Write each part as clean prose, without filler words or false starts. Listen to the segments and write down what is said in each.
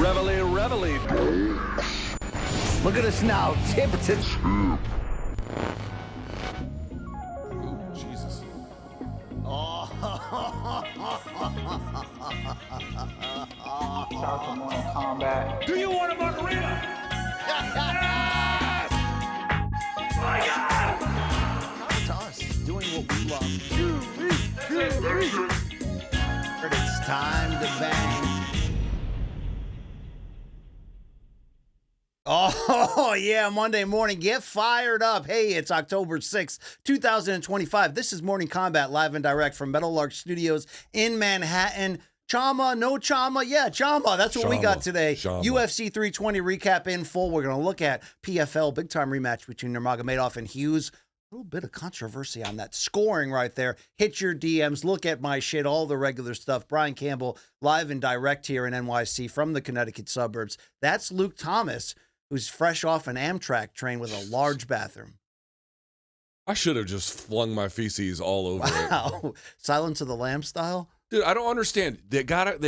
Reveille. Look at us now, tip to tip. Ooh, Jesus. Shout out to Morning Kombat. Do you want a margarita? Yes! My God! Come to us, doing what we love. It's time to bang. Oh, yeah, Monday morning. Get fired up. Hey, it's October 6th, 2025. This is Morning Kombat live and direct from Meadowlark Studios in Manhattan. Chama, no Chama? Yeah, Chama. That's what we got today. UFC 320 recap in full. We're going to look at PFL big-time rematch between Nurmagomedov and Hughes. A little bit of controversy on that scoring right there. Hit your DMs. Look at my shit. All the regular stuff. Brian Campbell live and direct here in NYC from the Connecticut suburbs. That's Luke Thomas, who's fresh off an Amtrak train with a large bathroom. I should have just flung my feces all over it. Wow. Silence of the Lambs style? Dude, I don't understand. They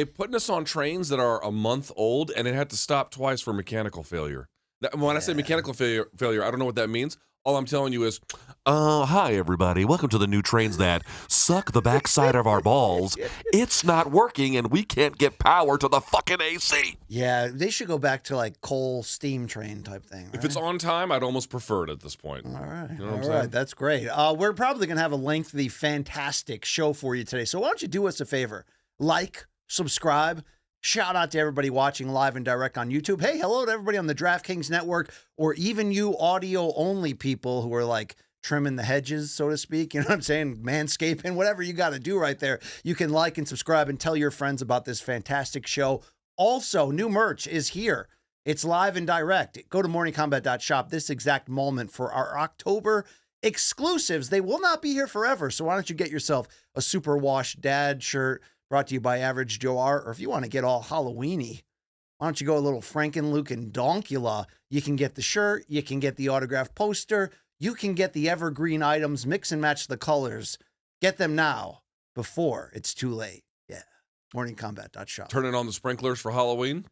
putting us on trains that are a month old, and it had to stop twice for mechanical failure. When I say mechanical failure, I don't know what that means. All I'm telling you is, hi, everybody. Welcome to the new trains that suck the backside of our balls. It's not working, and we can't get power to the fucking AC. Yeah, they should go back to like coal steam train type thing. Right? If it's on time, I'd almost prefer it at this point. All right. You know what I'm All right. saying? That's great. We're probably going to have a lengthy, fantastic show for you today. So why don't you do us a favor? Like, subscribe. Shout out to everybody watching live and direct on YouTube. Hey, hello to everybody on the DraftKings Network, or even you audio-only people who are like trimming the hedges, so to speak. You know what I'm saying? Manscaping, whatever you got to do right there. You can like and subscribe and tell your friends about this fantastic show. Also, new merch is here. It's live and direct. Go to morningkombat.shop this exact moment for our October exclusives. They will not be here forever, so why don't you get yourself a Super Wash Dad shirt, brought to you by Average Joe R. Or if you want to get all Halloween-y, why don't you go a little Frankenluke and Donkula? You can get the shirt, you can get the autographed poster, you can get the evergreen items, mix and match the colors. Get them now before it's too late. Yeah. Morningkombat.shop. Turning on the sprinklers for Halloween?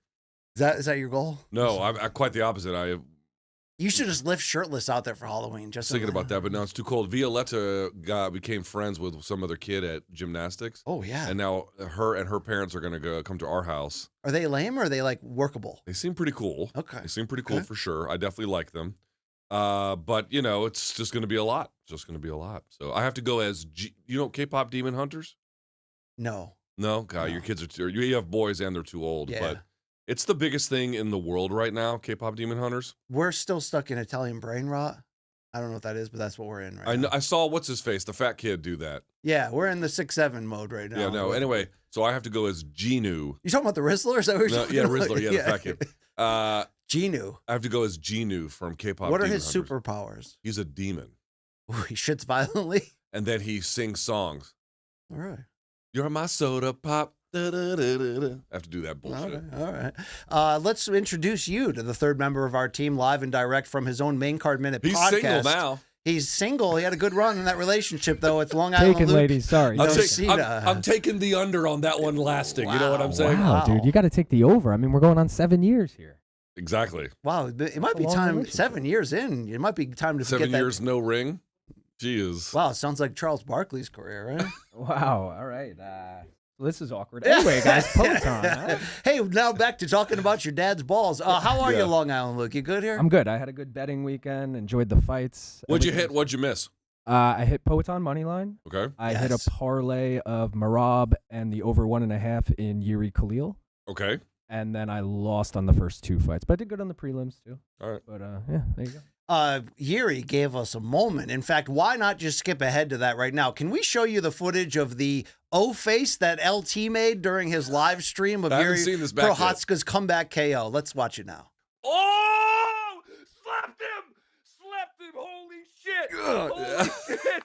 Is that your goal? No, I'm quite the opposite. You should just live shirtless out there for Halloween. Just thinking about that, but now it's too cold. Violetta became friends with some other kid at gymnastics. Oh, yeah. And now her and her parents are going to come to our house. Are they lame or are they like workable? They seem pretty cool. Okay. They seem pretty cool for sure. I definitely like them. But, you know, it's just going to be a lot. It's just going to be a lot. So I have to go as, you know, K-pop Demon Hunters? No. No? God, your kids are you have boys and they're too old. Yeah. But it's the biggest thing in the world right now, K-pop Demon Hunters. We're still stuck in Italian brain rot. I don't know what that is, but that's what we're in right now. I saw what's his face, the fat kid, do that. Yeah, we're in the 6-7 mode right now. Yeah, no. Anyway, so I have to go as Genu. You talking about the Rizzler? Is that what you're talking about? Rizzler, the fat kid. Genu. I have to go as Genu from K-pop. What are Demon his Hunters. superpowers? He's a demon. Ooh, he shits violently. And then he sings songs. All right. You're my soda pop. Da, da, da, da, da. I have to do that bullshit. All right. Let's introduce you to the third member of our team, live and direct from his own Main Card Minute He's podcast. single now. He's single. He had a good run in that relationship, though. It's Long Island Taken, Luke. ladies. Sorry. I'm taking the under on that one lasting. You know what I'm saying? Wow, dude, you got to take the over. I mean, we're going on 7 years here. Exactly. Wow, it might be long time. relationship. 7 years in, it might be time to 7 forget years, that. no ring. Jeez. Wow, sounds like Charles Barkley's career, right? Wow. All right. This is awkward. Anyway, guys, Poton. Huh? Hey, now back to talking about your dad's balls. How are you, Long Island Luke? You good here? I'm good. I had a good betting weekend. Enjoyed the fights. What'd you hit? What'd you miss? I hit Poton money line. Okay. I hit a parlay of Merab and the over 1.5 in Jiri Khalil. Okay. And then I lost on the first 2 fights, but I did good on the prelims too. All right. But yeah, there you go. Jiri gave us a moment. In fact, why not just skip ahead to that right now? Can we show you the footage of the O-face that LT made during his live stream of Jiri Prochazka's comeback KO? Let's watch it now. Oh! Slapped him! Slapped him! Holy shit! Holy shit!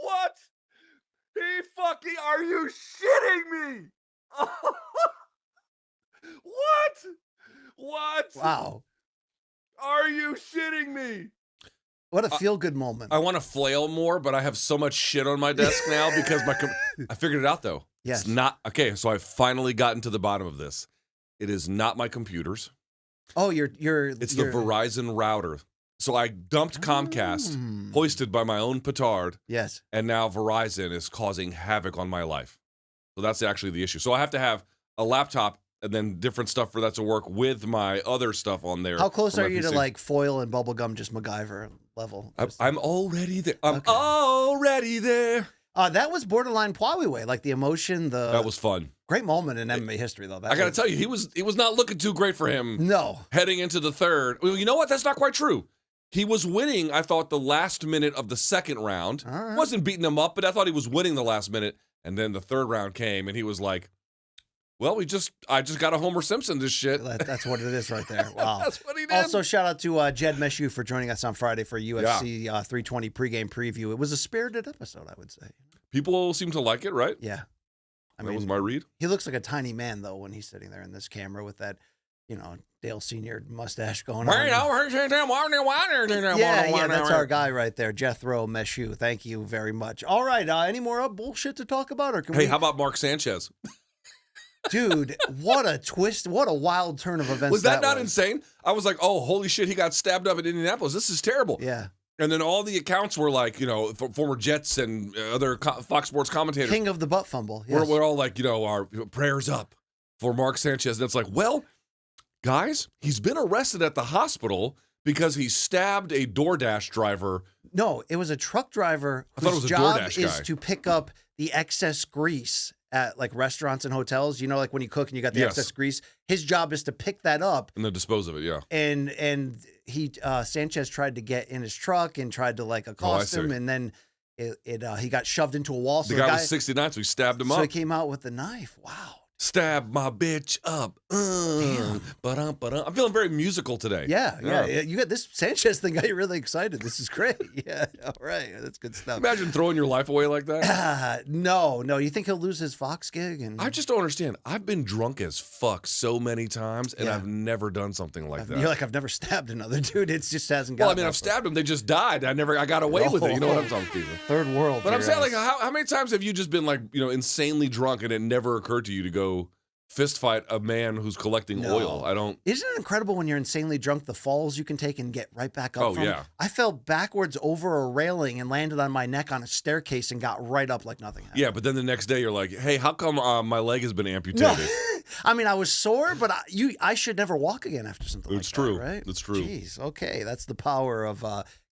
What? He fucking... Are you shitting me? What? Wow. Are you shitting me? What a feel-good moment. I want to flail more, but I have so much shit on my desk now because I figured it out, though. Yes. It's not... Okay, so I finally gotten to the bottom of this. It is not my computers. Oh, It's the Verizon router. So I dumped Comcast, hoisted by my own petard. Yes. And now Verizon is causing havoc on my life. So that's actually the issue. So I have to have a laptop and then different stuff for that to work with my other stuff on there. How close on are my you to PC. like foil and bubblegum, just MacGyver level? I'm already there. I'm Okay. already there. That was borderline Pwawi way, like the emotion, That was fun. great moment in MMA history, though. I got to tell you, it was not looking too great for him No. heading into the third. Well, you know what? That's not quite true. He was winning, I thought, the last minute of the second round. All right. Wasn't beating him up, but I thought he was winning the last minute. And then the third round came, and he was like, well, I just got a Homer Simpson this shit. That's what it is right there. Wow. That's what he did. Also, shout out to Jed Meshew for joining us on Friday for UFC 320 pregame preview. It was a spirited episode, I would say. People seem to like it, right? Yeah. That was my read. He looks like a tiny man, though, when he's sitting there in this camera with that, Dale Sr. mustache going on. Yeah, that's our guy right there, Jethro Meshew. Thank you very much. All right, any more bullshit to talk about? Or can Hey, how about Mark Sanchez? Dude, what a twist. What a wild turn of events. Was that not insane? I was like, oh, holy shit, he got stabbed up in Indianapolis. This is terrible. Yeah. And then all the accounts were like, former Jets and other Fox Sports commentators. King of the butt fumble. Yes. We're all like, our prayers up for Mark Sanchez. And it's like, well, guys, he's been arrested at the hospital because he stabbed a DoorDash driver. No, it was a truck driver I thought it whose was a job DoorDash is guy. to pick up the excess grease at like restaurants and hotels. Like when you cook and you got the Yes. excess grease. His job is to pick that up. And then dispose of it, yeah. And he Sanchez tried to get in his truck and tried to like accost him, and then he got shoved into a wall. So The guy was 69, so he stabbed him so up. he came out with the knife. Wow. Stab my bitch up. Damn. I'm feeling very musical today. Yeah. You got this Sanchez thing got you really excited. This is great. Yeah. All right. That's good stuff. Imagine throwing your life away like that. No. You think he'll lose his Fox gig? And I just don't understand. I've been drunk as fuck so many times, and Yeah. I've never done something like that. You're like, I've never stabbed another dude. It just hasn't Well, got. I mean, I've stabbed them. They just died. I got away with it. You know what I'm talking about? Third world. But I'm here, saying, like, guys. how many times have you just been like, insanely drunk, and it never occurred to you to go fist fight a man who's collecting No. oil? I don't. Isn't it incredible when you're insanely drunk, the falls you can take and get right back up Oh, from? yeah. I fell backwards over a railing and landed on my neck on a staircase and got right up like nothing happened. Yeah, but then the next day you're like, hey, how come my leg has been No. amputated? I mean, I was sore, but I should never walk again after something It's like true. that, right? It's true. Jeez, okay. That's the power of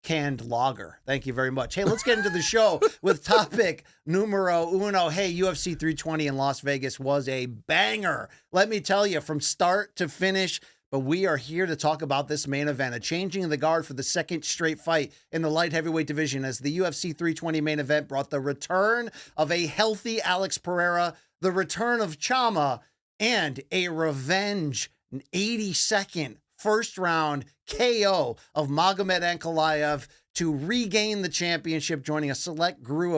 canned lager. Thank you very much. Hey, let's get into the show with topic numero uno. Hey, UFC 320 in Las Vegas was a banger. Let me tell you, from start to finish. But we are here to talk about this main event, a changing of the guard for the second straight fight in the light heavyweight division, as the UFC 320 main event brought the return of a healthy Alex Pereira, the return of Chama, and a revenge, an 82nd first round KO of Magomed Ankalaev to regain the championship, joining a select group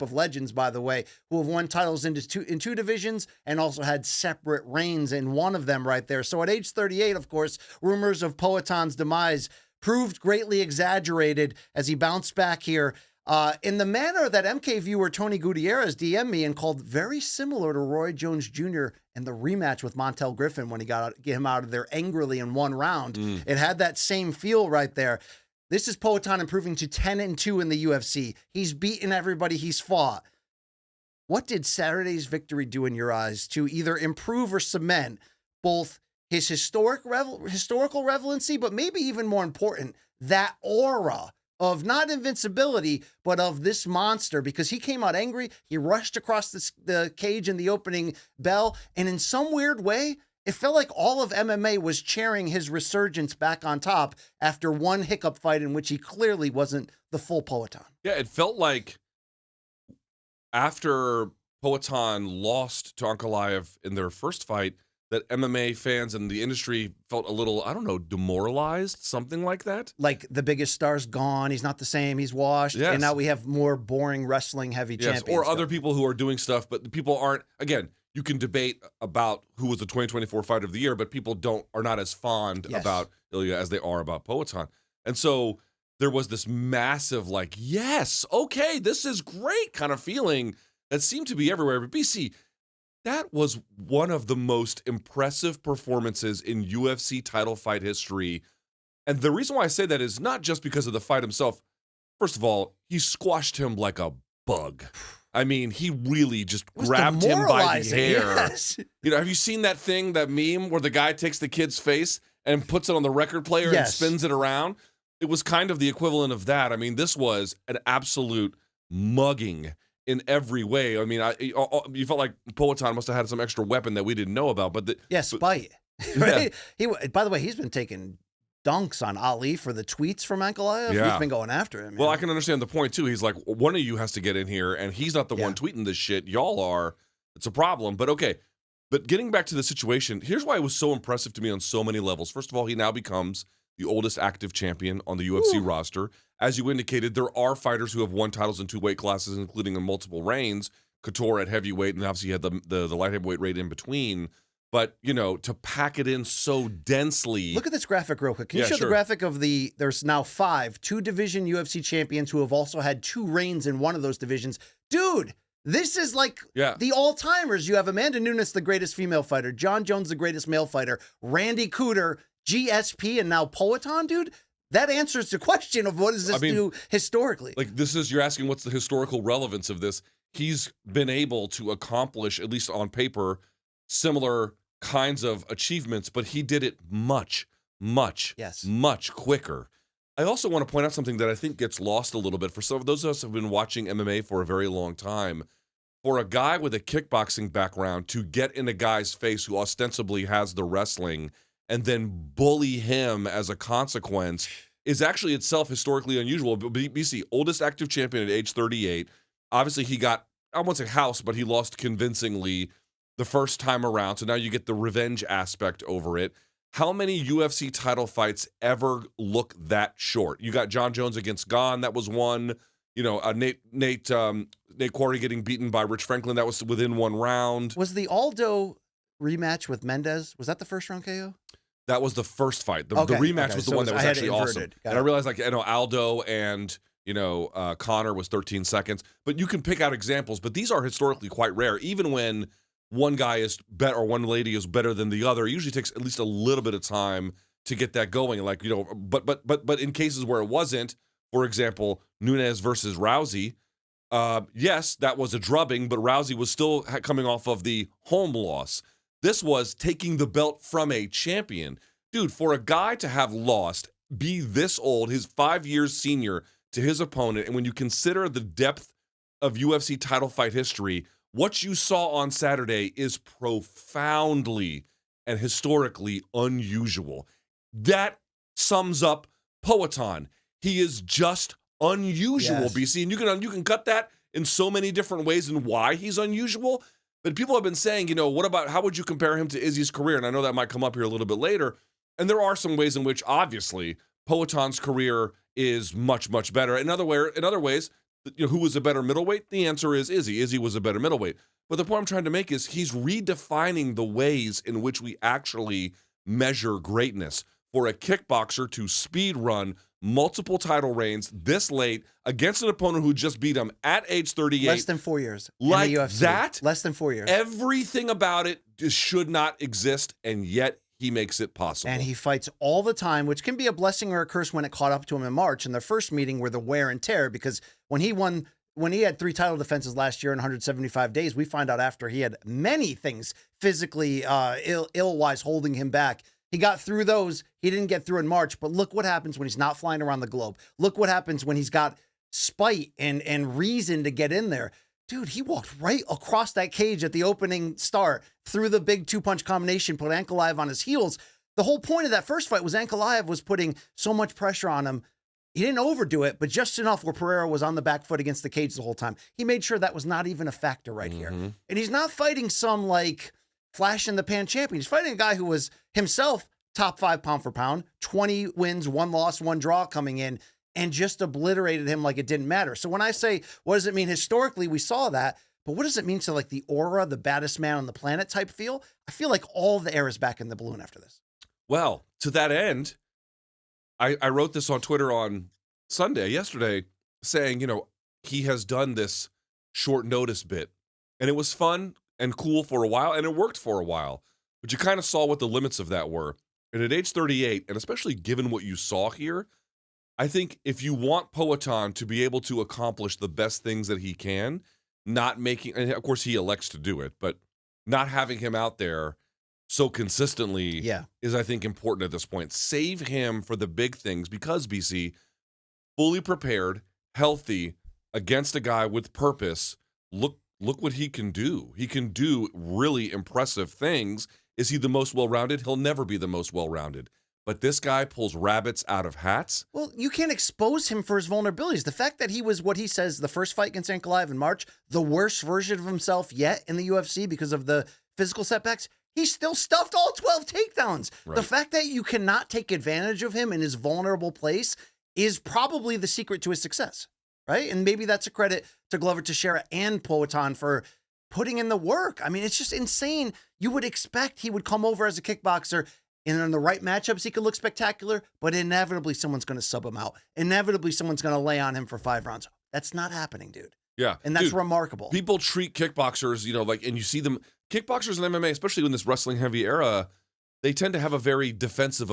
of legends, by the way, who have won titles in two divisions and also had separate reigns in one of them right there. So at age 38, of course, rumors of Poatan's demise proved greatly exaggerated as he bounced back here in the manner that MK viewer Tony Gutierrez DM'd me and called very similar to Roy Jones Jr. and the rematch with Montel Griffin when he get him out of there angrily in one round. It had that same feel right there. This is Poatan improving to 10-2 in the UFC. He's beaten everybody he's fought. What did Saturday's victory do in your eyes to either improve or cement both his historical relevancy, but maybe even more important, that aura of not invincibility, but of this monster? Because he came out angry, he rushed across the cage in the opening bell, and in some weird way, it felt like all of MMA was cheering his resurgence back on top after one hiccup fight in which he clearly wasn't the full Poatan. Yeah, it felt like after Poatan lost to Ankalaev in their first fight, that MMA fans and the industry felt a little, I don't know, demoralized, something like that. Like the biggest star's gone, he's not the same, he's washed, Yes. and now we have more boring wrestling heavy Yes, champions. or other people who are doing stuff, but the people aren't, again, you can debate about who was the 2024 fighter of the year, but people are not as fond Yes. about Ilya as they are about Poatan. And so there was this massive, like, yes, okay, this is great kind of feeling that seemed to be everywhere. But BC, That was one of the most impressive performances in UFC title fight history. And the reason why I say that is not just because of the fight himself. First of all, he squashed him like a bug. I mean, he really just grabbed him by the hair. Yes. You know, have you seen that thing, that meme where the guy takes the kid's face and puts it on the record player and spins it around? It was kind of the equivalent of that. I mean, this was an absolute mugging in every way. I mean, you felt like Poatan must have had some extra weapon that we didn't know about. But spite. Right? By the way, he's been taking dunks on Ali for the tweets from Ankalaev. Yeah. He's been going after him. Well, I can understand the point, too. He's like, one of you has to get in here, and he's not the one tweeting this shit. Y'all are. It's a problem. But okay. But getting back to the situation, here's why it was so impressive to me on so many levels. First of all, he now becomes the oldest active champion on the UFC roster. As you indicated, there are fighters who have won titles in 2 weight classes, including in multiple reigns. Couture at heavyweight, and obviously you had the light heavyweight rate in between. But, you know, to pack it in so densely. Look at this graphic real quick. Can you show the graphic of there's now 5 2-division UFC champions who have also had 2 reigns in one of those divisions. Dude, this is like the all-timers. You have Amanda Nunes, the greatest female fighter. Jon Jones, the greatest male fighter. Randy Cooter, GSP, and now Poatan, dude. That answers the question of what does this do historically? Like, you're asking what's the historical relevance of this. He's been able to accomplish, at least on paper, similar kinds of achievements, but he did it much quicker. I also want to point out something that I think gets lost a little bit. For some of those of us who have been watching MMA for a very long time, for a guy with a kickboxing background to get in a guy's face who ostensibly has the wrestling and then bully him as a consequence is actually itself historically unusual. BC, oldest active champion at age 38. Obviously, he got, I won't say house, but he lost convincingly the first time around. So now you get the revenge aspect over it. How many UFC title fights ever look that short? You got Jon Jones against Gane. That was one. You know, Nate Quarry getting beaten by Rich Franklin. That was within 1 round. Was the Aldo rematch with Mendez, was that the first round KO? That was the first fight. The rematch was the one that was actually awesome. And I realized, like, Aldo and, Conor was 13 seconds. But you can pick out examples. But these are historically quite rare. Even when one guy is better or one lady is better than the other, it usually takes at least a little bit of time to get that going. Like, but in cases where it wasn't, for example, Nunes versus Rousey, yes, that was a drubbing, but Rousey was still coming off of the home loss. This was taking the belt from a champion. Dude, for a guy to have lost, be this old, his 5 years senior to his opponent, and when you consider the depth of UFC title fight history, what you saw on Saturday is profoundly and historically unusual. That sums up Poatan. He is just unusual, BC. And you can cut that in so many different ways and why he's unusual. But people have been saying, what about, how would you compare him to Izzy's career? And I know that might come up here a little bit later. And there are some ways in which, obviously, Poatan's career is much, much better. In other ways, who was a better middleweight? The answer is Izzy. Izzy was a better middleweight. But the point I'm trying to make is he's redefining the ways in which we actually measure greatness. For a kickboxer to speed run multiple title reigns this late against an opponent who just beat him at age 38. Less than 4 years. Like in the UFC. that? Less than 4 years. Everything about it just should not exist, and yet he makes it possible. And he fights all the time, which can be a blessing or a curse when it caught up to him in March. And the first meeting were the wear and tear, because when he had 3 title defenses last year in 175 days, we find out after he had many things physically ill-wise holding him back. He got through those. He didn't get through in March, but look what happens when he's not flying around the globe. Look what happens when he's got spite and reason to get in there. Dude, he walked right across that cage at the opening start, through the big 2-punch combination, put Ankalaev on his heels. The whole point of that first fight was Ankalaev was putting so much pressure on him. He didn't overdo it, but just enough where Pereira was on the back foot against the cage the whole time. He made sure that was not even a factor right here. And he's not fighting some, like, flash-in-the-pan champion. He's fighting a guy who was himself top 5 pound for pound, 20 wins, 1 loss, 1 draw coming in, and just obliterated him like it didn't matter. So when I say, what does it mean historically, we saw that, but what does it mean to, like, the aura, the baddest man on the planet type feel? I feel like all the air is back in the balloon after this. Well, to that end, I wrote this on Twitter on yesterday, saying, he has done this short notice bit. And it was fun and cool for a while, and it worked for a while. But you kind of saw what the limits of that were. And at age 38, and especially given what you saw here, I think if you want Poatan to be able to accomplish the best things that he can, not making, and of course he elects to do it, but not having him out there so consistently is, I think, important at this point. Save him for the big things because, BC, fully prepared, healthy, against a guy with purpose, look what he can do. He can do really impressive things. Is he the most well-rounded? He'll never be the most well-rounded. But this guy pulls rabbits out of hats. Well, you can't expose him for his vulnerabilities. The fact that he was, what he says, the first fight against Ankalaev in March, the worst version of himself yet in the UFC because of the physical setbacks, he still stuffed all 12 takedowns. Right. The fact that you cannot take advantage of him in his vulnerable place is probably the secret to his success, right? And maybe that's a credit to Glover Teixeira and Poatan for putting in the work. I mean, it's just insane. You would expect he would come over as a kickboxer, and in the right matchups, he could look spectacular, but inevitably someone's going to sub him out. Inevitably someone's going to lay on him for 5 rounds. That's not happening, dude. Yeah. And that's remarkable. People treat kickboxers, and you see them, kickboxers in MMA, especially in this wrestling heavy era, they tend to have a very defensive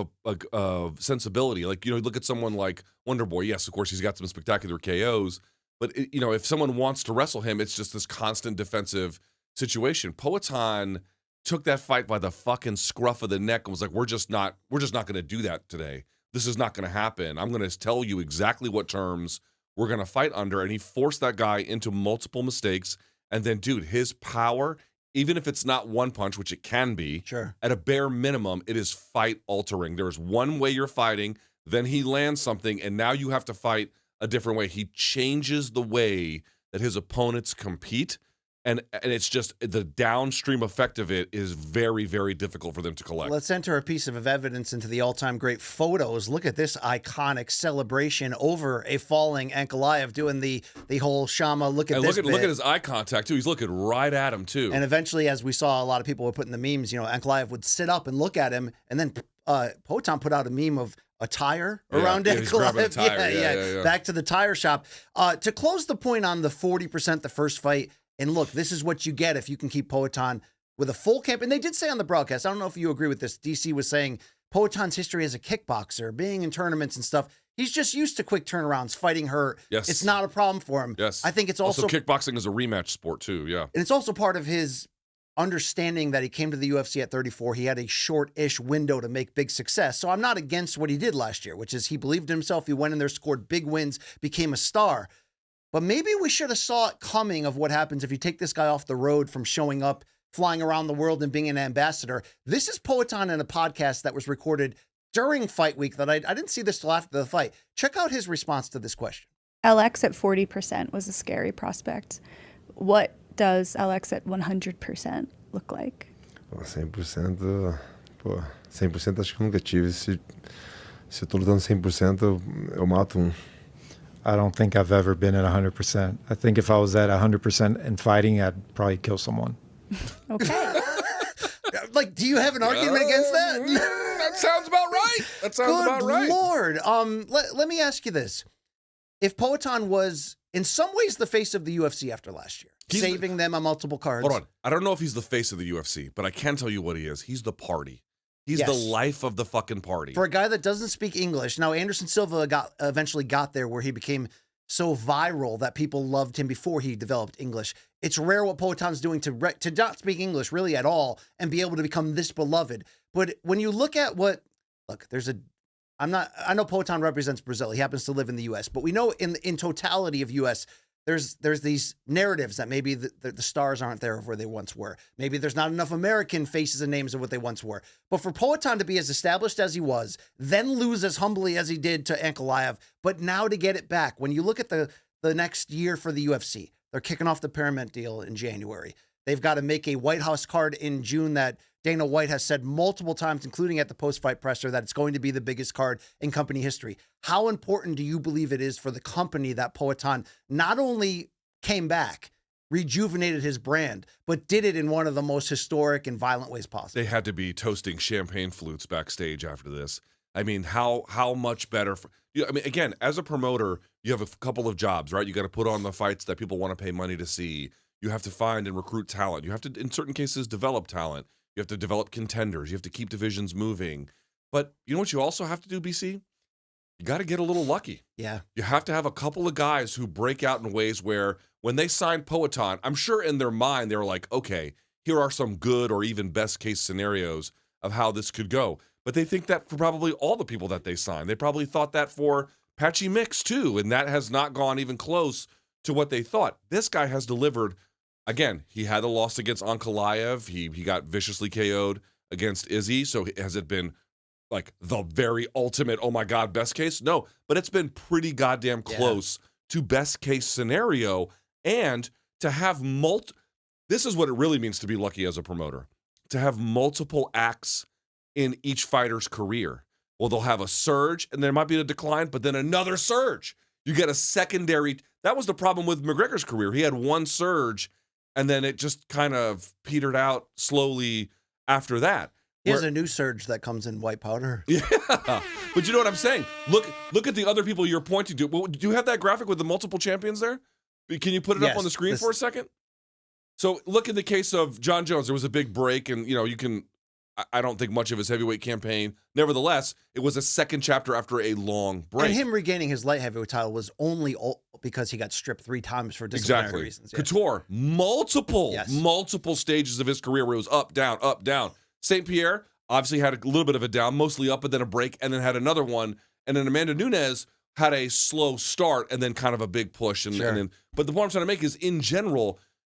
sensibility. Like, look at someone like Wonder Boy. Yes, of course, he's got some spectacular KOs, but if someone wants to wrestle him, it's just this constant defensive situation. Poatan took that fight by the fucking scruff of the neck and was like, we're just not going to do that today. This is not going to happen. I'm going to tell you exactly what terms we're going to fight under. And he forced that guy into multiple mistakes. And then, dude, his power, even if it's not one punch, which it can be, sure, at a bare minimum, it is fight altering. There's one way you're fighting, then he lands something, and now you have to fight a different way. He changes the way that his opponents compete. And it's just the downstream effect of it is very, very difficult for them to collect. Let's enter a piece of evidence into the all-time great photos. Look at this iconic celebration over a falling Ankalaev doing the whole Shama. Look at this. Look at his eye contact too. He's looking right at him too. And eventually, as we saw, a lot of people were putting the memes. Ankalaev would sit up and look at him, and then Poatan put out a meme of a tire around Ankalaev. Yeah. Back to the tire shop. To close the point on the 40% the first fight. And look, this is what you get if you can keep Poatan with a full camp. And they did say on the broadcast, I don't know if you agree with this, DC was saying Poatan's history as a kickboxer, being in tournaments and stuff, he's just used to quick turnarounds, fighting hurt. Yes. It's not a problem for him. Yes. I think it's also kickboxing is a rematch sport too, yeah. And it's also part of his understanding that he came to the UFC at 34. He had a short-ish window to make big success. So I'm not against what he did last year, which is he believed in himself. He went in there, scored big wins, became a star. But maybe we should have saw it coming of what happens if you take this guy off the road from showing up, flying around the world and being an ambassador. This is Poatan in a podcast that was recorded during fight week that I didn't see this till after the fight. Check out his response to this question. LX at 40% was a scary prospect. What does LX at 100% look like? 100%, 100% acho que nunca tive. Se eu tô lutando 100%, eu mato I don't think I've ever been at 100%. I think if I was at 100% and fighting, I'd probably kill someone. Okay. Like, do you have an argument against that? That sounds about right. That sounds about right. Good Lord. Let me ask you this. If Poatan was, in some ways, the face of the UFC after last year, saving them on multiple cards. Hold on. I don't know if he's the face of the UFC, but I can tell you what he is. He's the party. He's the life of the fucking party. For a guy that doesn't speak English. Now, Anderson Silva eventually got there where he became so viral that people loved him before he developed English. It's rare what Poatan's doing to not speak English really at all and be able to become this beloved. But when you look at I know Poatan represents Brazil. He happens to live in the U.S., but we know in totality of U.S., there's these narratives that maybe the stars aren't there of where they once were. Maybe there's not enough American faces and names of what they once were. But for Poatan to be as established as he was, then lose as humbly as he did to Ankalaev, but now to get it back. When you look at the next year for the UFC, they're kicking off the Paramount deal in January. They've got to make a White House card in June that Dana White has said multiple times, including at the post-fight presser, that it's going to be the biggest card in company history. How important do you believe it is for the company that Poatan not only came back, rejuvenated his brand, but did it in one of the most historic and violent ways possible? They had to be toasting champagne flutes backstage after this. I mean, how much better? Again, as a promoter, you have a couple of jobs, right? You got to put on the fights that people want to pay money to see. You have to find and recruit talent. You have to, in certain cases, develop talent. You have to develop contenders. You have to keep divisions moving. But you know what you also have to do, BC? You got to get a little lucky. Yeah. You have to have a couple of guys who break out in ways where when they signed Poatan, I'm sure in their mind they were like, okay, here are some good or even best case scenarios of how this could go. But they think that for probably all the people that they signed. They probably thought that for Patchy Mix too, and that has not gone even close to what they thought. This guy has delivered. Again, he had a loss against Ankalaev. He got viciously KO'd against Izzy. So has it been like the very ultimate, oh my God, best case? No, but it's been pretty goddamn close to best case scenario. And to have this is what it really means to be lucky as a promoter, to have multiple acts in each fighter's career. Well, they'll have a surge and there might be a decline, but then another surge. You get a secondary. That was the problem with McGregor's career. He had one surge and then it just kind of petered out slowly after that. He has a new surge that comes in white powder. Yeah, but you know what I'm saying? Look at the other people you're pointing to. Do you have that graphic with the multiple champions there? Can you put it up on the screen for a second? So look at the case of Jon Jones. There was a big break, and I don't think much of his heavyweight campaign. Nevertheless, it was a second chapter after a long break. And him regaining his light heavyweight title was only because he got stripped 3 times for disciplinary reasons. Yeah. Couture, multiple stages of his career where it was up, down. St. Pierre obviously had a little bit of a down, mostly up, but then a break, and then had another one. And then Amanda Nunes had a slow start and then kind of a big push. But the point I'm trying to make is, in general,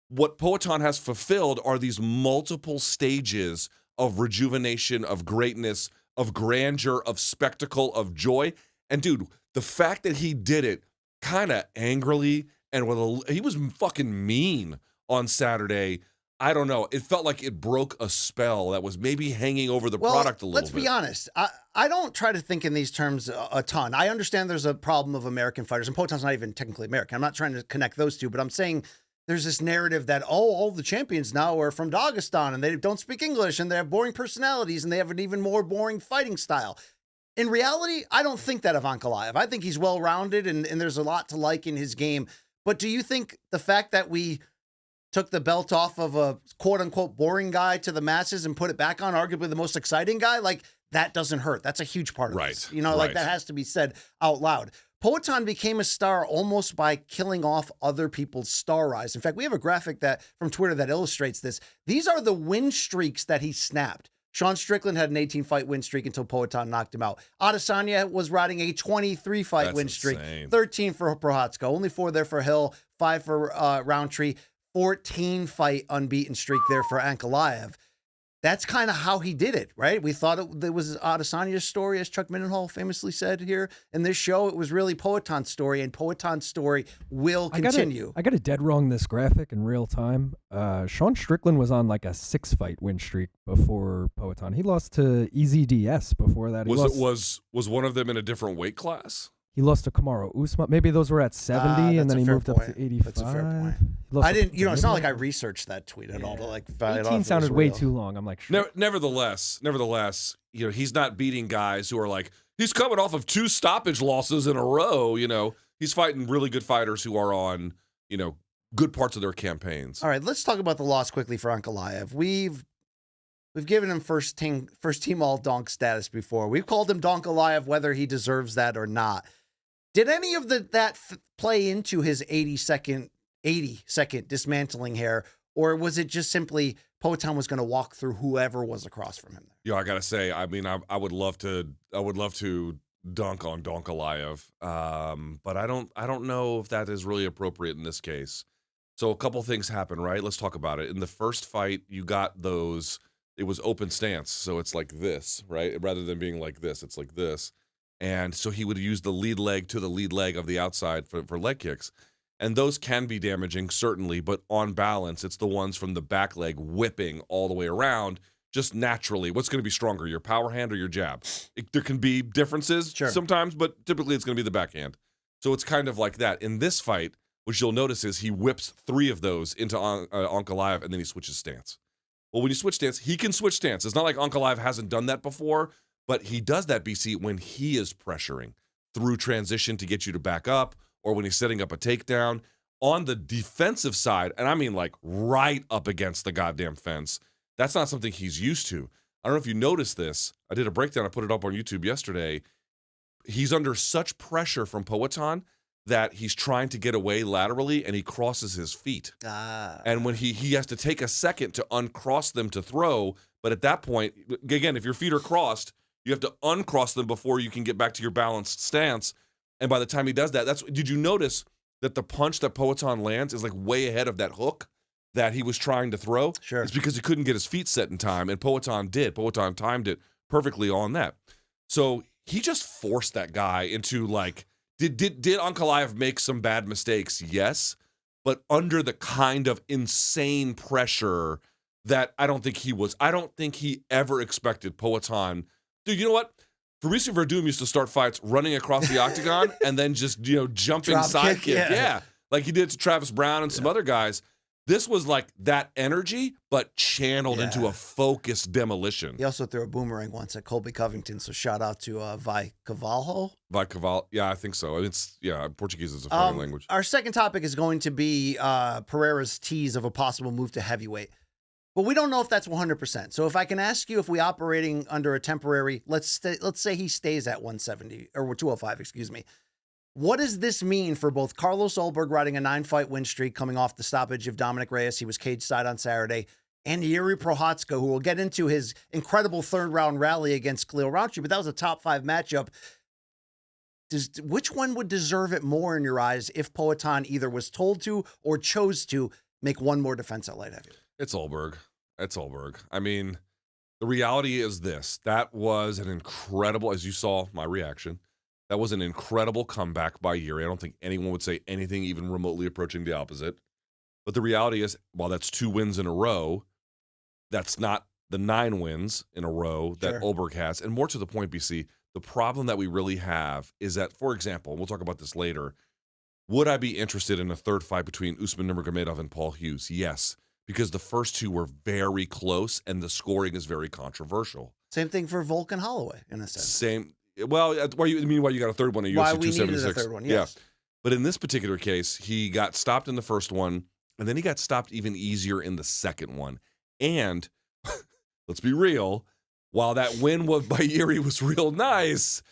what Poatan has fulfilled are these multiple stages of rejuvenation, of greatness, of grandeur, of spectacle, of joy. And dude, the fact that he did it kind of angrily and he was fucking mean on Saturday. I don't know. It felt like it broke a spell that was maybe hanging over the product a little bit. Let's be honest. I don't try to think in these terms a ton. I understand there's a problem of American fighters, and Poatan's not even technically American. I'm not trying to connect those two, but I'm saying there's this narrative that, all the champions now are from Dagestan, and they don't speak English, and they have boring personalities, and they have an even more boring fighting style. In reality, I don't think that of Ankalaev. I think he's well-rounded, and there's a lot to like in his game. But do you think the fact that we took the belt off of a quote-unquote boring guy to the masses and put it back on arguably the most exciting guy, like, that doesn't hurt? That's a huge part of this. Like, that has to be said out loud. Poatan became a star almost by killing off other people's star rise. In fact, we have a graphic from Twitter that illustrates this. These are the win streaks that he snapped. Sean Strickland had an 18-fight win streak until Poatan knocked him out. Adesanya was riding a 23-fight win streak. 13 for Prochazka, only 4 there for Hill, 5 for Rountree, 14-fight unbeaten streak there for Ankalaev. That's kind of how he did it, right? We thought it was Adesanya's story, as Chuck Mindenhall famously said here in this show. It was really Poatan's story, and Poatan's story will continue. I got it dead wrong, this graphic in real time. Sean Strickland was on like a 6-fight win streak before Poatan. He lost to EZDS before that. Was one of them in a different weight class? He lost to Kamaru Usman. Maybe those were at 70, and then he moved up to 85. That's a fair point. I didn't, it's not like I researched that tweet at all. To 18 sounded way too long. I'm like, sure. Nevertheless, he's not beating guys who are like, he's coming off of 2 stoppage losses in a row. He's fighting really good fighters who are on, good parts of their campaigns. All right, let's talk about the loss quickly for Ankalaev. We've given him first team all donk status before. We've called him Donkalaev, whether he deserves that or not. Did any of that play into his 80-second dismantling here, or was it just simply Poatan was going to walk through whoever was across from him? Yeah, I gotta say, I mean, I would love to dunk on Donkalaev, but I don't know if that is really appropriate in this case. So a couple things happened, right? Let's talk about it. In the first fight, you got those. It was open stance, so it's like this, right? Rather than being like this, it's like this. And so he would use the lead leg to the lead leg of the outside for leg kicks. And those can be damaging, certainly, but on balance, it's the ones from the back leg whipping all the way around, just naturally. What's going to be stronger, your power hand or your jab? There can be differences sometimes, but typically it's going to be the backhand. So it's kind of like that. In this fight, what you'll notice is he whips 3 of those into Ankalaev, and then he switches stance. Well, when you switch stance, he can switch stance. It's not like Ankalaev hasn't done that before, but he does that, BC, when he is pressuring through transition to get you to back up, or when he's setting up a takedown. on the defensive side, and I mean like right up against the goddamn fence, that's not something he's used to. I don't know if you noticed this. I did a breakdown. I put it up on YouTube yesterday. He's under such pressure from Poatan that he's trying to get away laterally, and he crosses his feet. And when he has to take a second to uncross them to throw, but at that point, again, if your feet are crossed, you have to uncross them before you can get back to your balanced stance. And by the time he does that, did you notice that the punch that Poatan lands is like way ahead of that hook that he was trying to throw? Sure. It's because he couldn't get his feet set in time, and Poatan did. Poatan timed it perfectly on that. So he just forced that guy into like, did Ankalaev make some bad mistakes? Yes, but under the kind of insane pressure that I don't think he ever expected Poatan. Dude, you know what? Fabricio Verdum used to start fights running across the octagon and then just, jumping sidekick. Yeah. Like he did to Travis Brown and some other guys. This was like that energy, but channeled into a focused demolition. He also threw a boomerang once at Colby Covington, so shout out to Vi Cavalho. Yeah, I think so. Portuguese is a funny language. Our second topic is going to be Pereira's tease of a possible move to heavyweight. But we don't know if that's 100%. So if I can ask you, if we operating under a temporary, let's say he stays at 170 or 205, excuse me. What does this mean for both Carlos Ulberg riding a 9-fight win streak coming off the stoppage of Dominic Reyes? He was cage side on Saturday. And Jiri Prochazka, who will get into his incredible third-round rally against Khalil Rountree, but that was a top-5 matchup. Which one would deserve it more in your eyes if Poatan either was told to or chose to make one more defense at light heavyweight? It's Ulberg. I mean, the reality is this. That was an incredible, as you saw my reaction, that was an incredible comeback by Jiri. I don't think anyone would say anything even remotely approaching the opposite. But the reality is, while that's 2 wins in a row, that's not the 9 wins in a row that Ulberg has. And more to the point, BC, the problem that we really have is that, for example, and we'll talk about this later, would I be interested in a third fight between Usman Nurmagomedov and Paul Hughes? Yes, because the first 2 were very close and the scoring is very controversial. Same thing for Volkan Holloway, in a sense. Well, why you got a third one at UFC 276? Why we needed a third one, yes. Yeah. But in this particular case, he got stopped in the first one, and then he got stopped even easier in the second one. And let's be real, while that win by Jiri was real nice,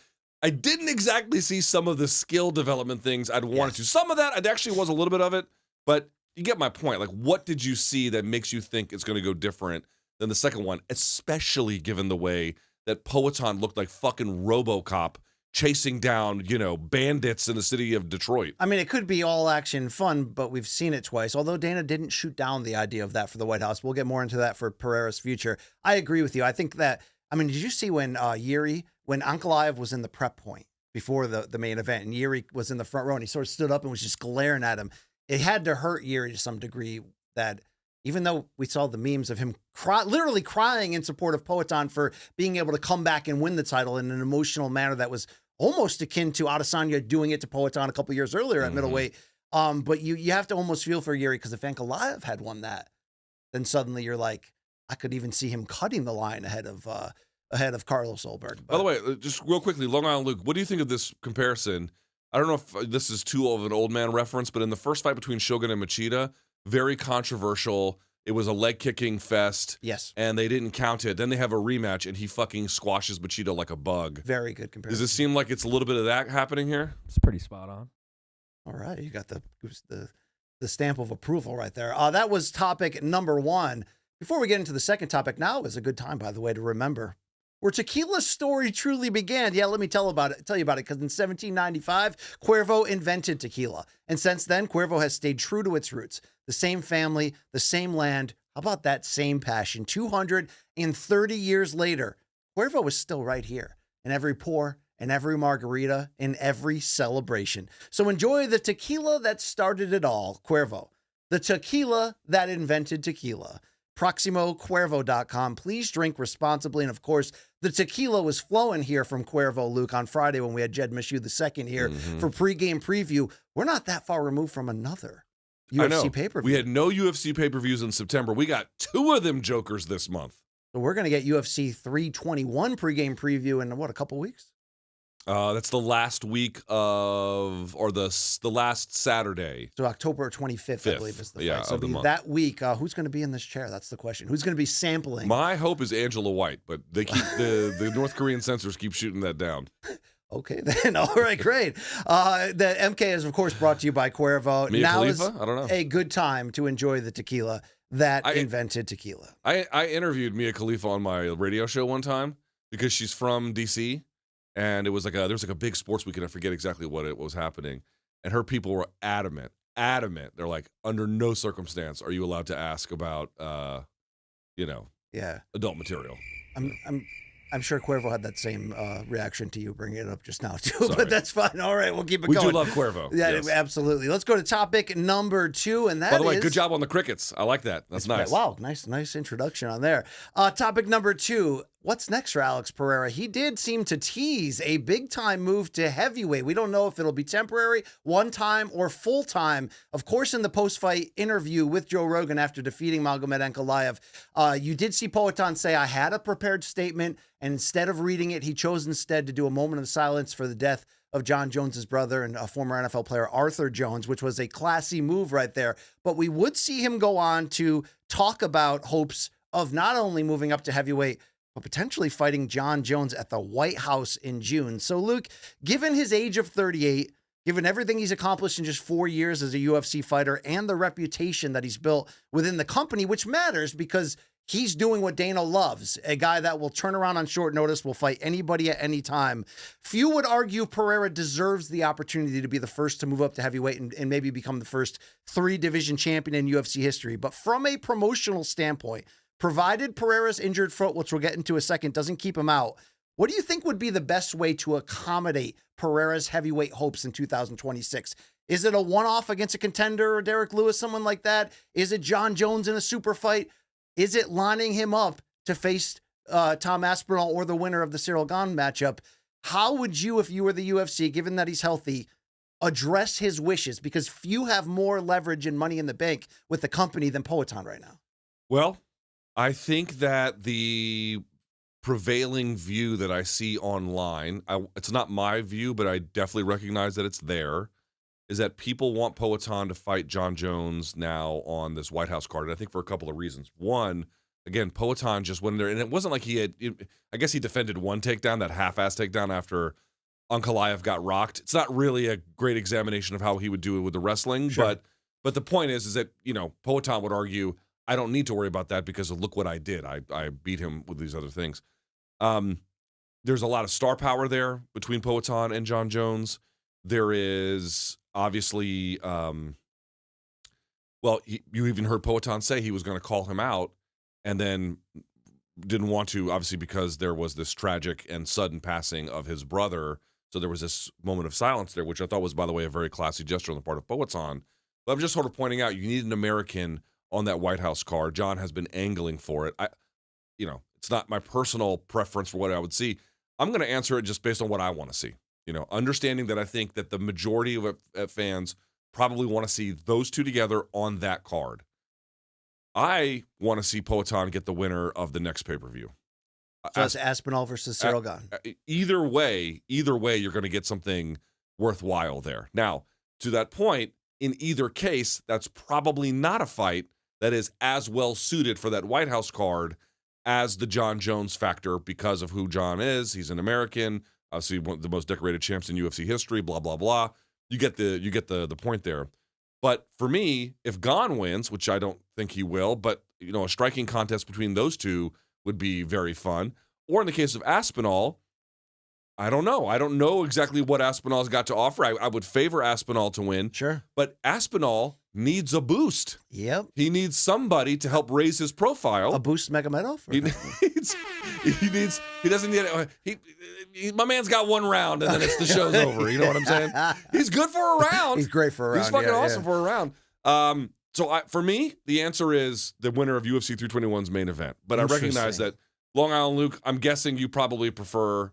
I didn't exactly see some of the skill development things I'd wanted to. Some of that, it actually was a little bit of it, but you get my point. Like, what did you see that makes you think it's going to go different than the second one, especially given the way that Poatan looked like fucking RoboCop chasing down, bandits in the city of Detroit? I mean, it could be all action fun, but we've seen it twice. Although Dana didn't shoot down the idea of that for the White House. We'll get more into that for Pereira's future. I agree with you. I think that, did you see when when Ankalaev was in the prep point before the main event and Jiri was in the front row and he sort of stood up and was just glaring at him? It had to hurt Jiri to some degree that even though we saw the memes of him literally crying in support of Poatan for being able to come back and win the title in an emotional manner that was almost akin to Adesanya doing it to Poatan a couple years earlier at middleweight. But you have to almost feel for Jiri, because if Ankalaev had won that, then suddenly you're like, I could even see him cutting the line ahead of Carlos Ulberg. But, by the way, just real quickly, Long Island Luke, what do you think of this comparison? I don't know if this is too of an old man reference, but in the first fight between Shogun and Machida, very controversial. It was a leg kicking fest. Yes. And they didn't count it. Then they have a rematch and he fucking squashes Machida like a bug. Very good comparison. Does it seem like it's a little bit of that happening here? It's pretty spot on. All right. You got the stamp of approval right there. That was topic number 1. Before we get into the second topic, now is a good time, by the way, to remember where tequila's story truly began. Yeah, let me tell you about it, because in 1795, Cuervo invented tequila. And since then, Cuervo has stayed true to its roots. The same family, the same land. How about that same passion? 230 years later, Cuervo is still right here in every pour, in every margarita, in every celebration. So enjoy the tequila that started it all, Cuervo. The tequila that invented tequila. ProximoCuervo.com. Please drink responsibly. And of course, the tequila was flowing here from Cuervo, Luke, on Friday when we had Jed Mishu II here for pregame preview. We're not that far removed from another UFC pay-per-view. We had no UFC pay-per-views in September. We got 2 of them jokers this month. So we're going to get UFC 321 pregame preview in, a couple weeks? That's the last week of, or the last Saturday. So October 25th, I believe, is the fight. So of the month. That week, who's going to be in this chair? That's the question. Who's going to be sampling? My hope is Angela White, but they keep the North Korean censors keep shooting that down. Okay, then. All right, great. The MK is, of course, brought to you by Cuervo. Mia now Khalifa? is I don't know. a good time to enjoy the tequila that invented tequila. I interviewed Mia Khalifa on my radio show one time because she's from D.C., and it was there was a big sports weekend. I forget exactly what was happening, and her people were adamant. They're like, under no circumstance are you allowed to ask about, adult material. I'm sure Cuervo had that same reaction to you bringing it up just now, too. Sorry. But that's fine. All right, we'll keep it we going. We do love Cuervo. Yeah, yes. Absolutely. Let's go to topic number 2, and that is... By the way, good job on the crickets. I like that. That's nice. Wow, nice introduction on there. Topic number 2. What's next for Alex Pereira? He did seem to tease a big-time move to heavyweight. We don't know if it'll be temporary, one-time, or full-time. Of course, in the post-fight interview with Joe Rogan after defeating Magomed Ankalaev, you did see Poatan say, I had a prepared statement, and instead of reading it, he chose instead to do a moment of silence for the death of Jon Jones's brother and a former NFL player, Arthur Jones, which was a classy move right there. But we would see him go on to talk about hopes of not only moving up to heavyweight, but potentially fighting Jon Jones at the White House in June. So, Luke, given his age of 38, given everything he's accomplished in just 4 years as a UFC fighter and the reputation that he's built within the company, which matters because he's doing what Dana loves, a guy that will turn around on short notice, will fight anybody at any time. Few would argue Pereira deserves the opportunity to be the first to move up to heavyweight and maybe become the first 3-division champion in UFC history. But from a promotional standpoint, provided Pereira's injured foot, which we'll get into in a second, doesn't keep him out, what do you think would be the best way to accommodate Pereira's heavyweight hopes in 2026? Is it a one-off against a contender or Derek Lewis, someone like that? Is it Jon Jones in a super fight? Is it lining him up to face Tom Aspinall or the winner of the Cyril Gane matchup? How would you, if you were the UFC, given that he's healthy, address his wishes? Because few have more leverage and money in the bank with the company than Poatan right now. Well, I think that the prevailing view that I see online, it's not my view, but I definitely recognize that it's there, is that people want Poatan to fight Jon Jones now on this White House card. And I think for a couple of reasons. One, again, Poatan just went in there, and it wasn't like I guess he defended one takedown, that half-ass takedown after Ankalaev got rocked. It's not really a great examination of how he would do it with the wrestling, sure. But the point is that, Poatan would argue, I don't need to worry about that because look what I did. I beat him with these other things. There's a lot of star power there between Poatan and Jon Jones. There is obviously, you even heard Poatan say he was going to call him out and then didn't want to, obviously, because there was this tragic and sudden passing of his brother. So there was this moment of silence there, which I thought was, by the way, a very classy gesture on the part of Poatan. But I'm just sort of pointing out, you need an American on that White House card. Jon has been angling for it. It's not my personal preference for what I would see. I'm going to answer it just based on what I want to see. Understanding that I think that the majority of fans probably want to see those two together on that card. I want to see Poatan get the winner of the next pay-per-view. So it's Aspinall versus Cyril Gane. Either way, you're going to get something worthwhile there. Now, to that point, in either case, that's probably not a fight that is as well suited for that White House card as the Jon Jones factor because of who Jon is. He's an American, obviously one of the most decorated champs in UFC history, blah, blah, blah. You get the point there. But for me, if Gane wins, which I don't think he will, but a striking contest between those two would be very fun. Or in the case of Aspinall, I don't know. I don't know exactly what Aspinall's got to offer. I would favor Aspinall to win. Sure. But Aspinall needs a boost. Yep. He needs somebody to help raise his profile. A boost Magomedov? He doesn't need my man's got one round and then the show's over. You know what I'm saying? He's good for a round. He's great for a round. He's fucking awesome for a round. For me, the answer is the winner of UFC 321's main event. But I recognize that, Long Island Luke, I'm guessing you probably prefer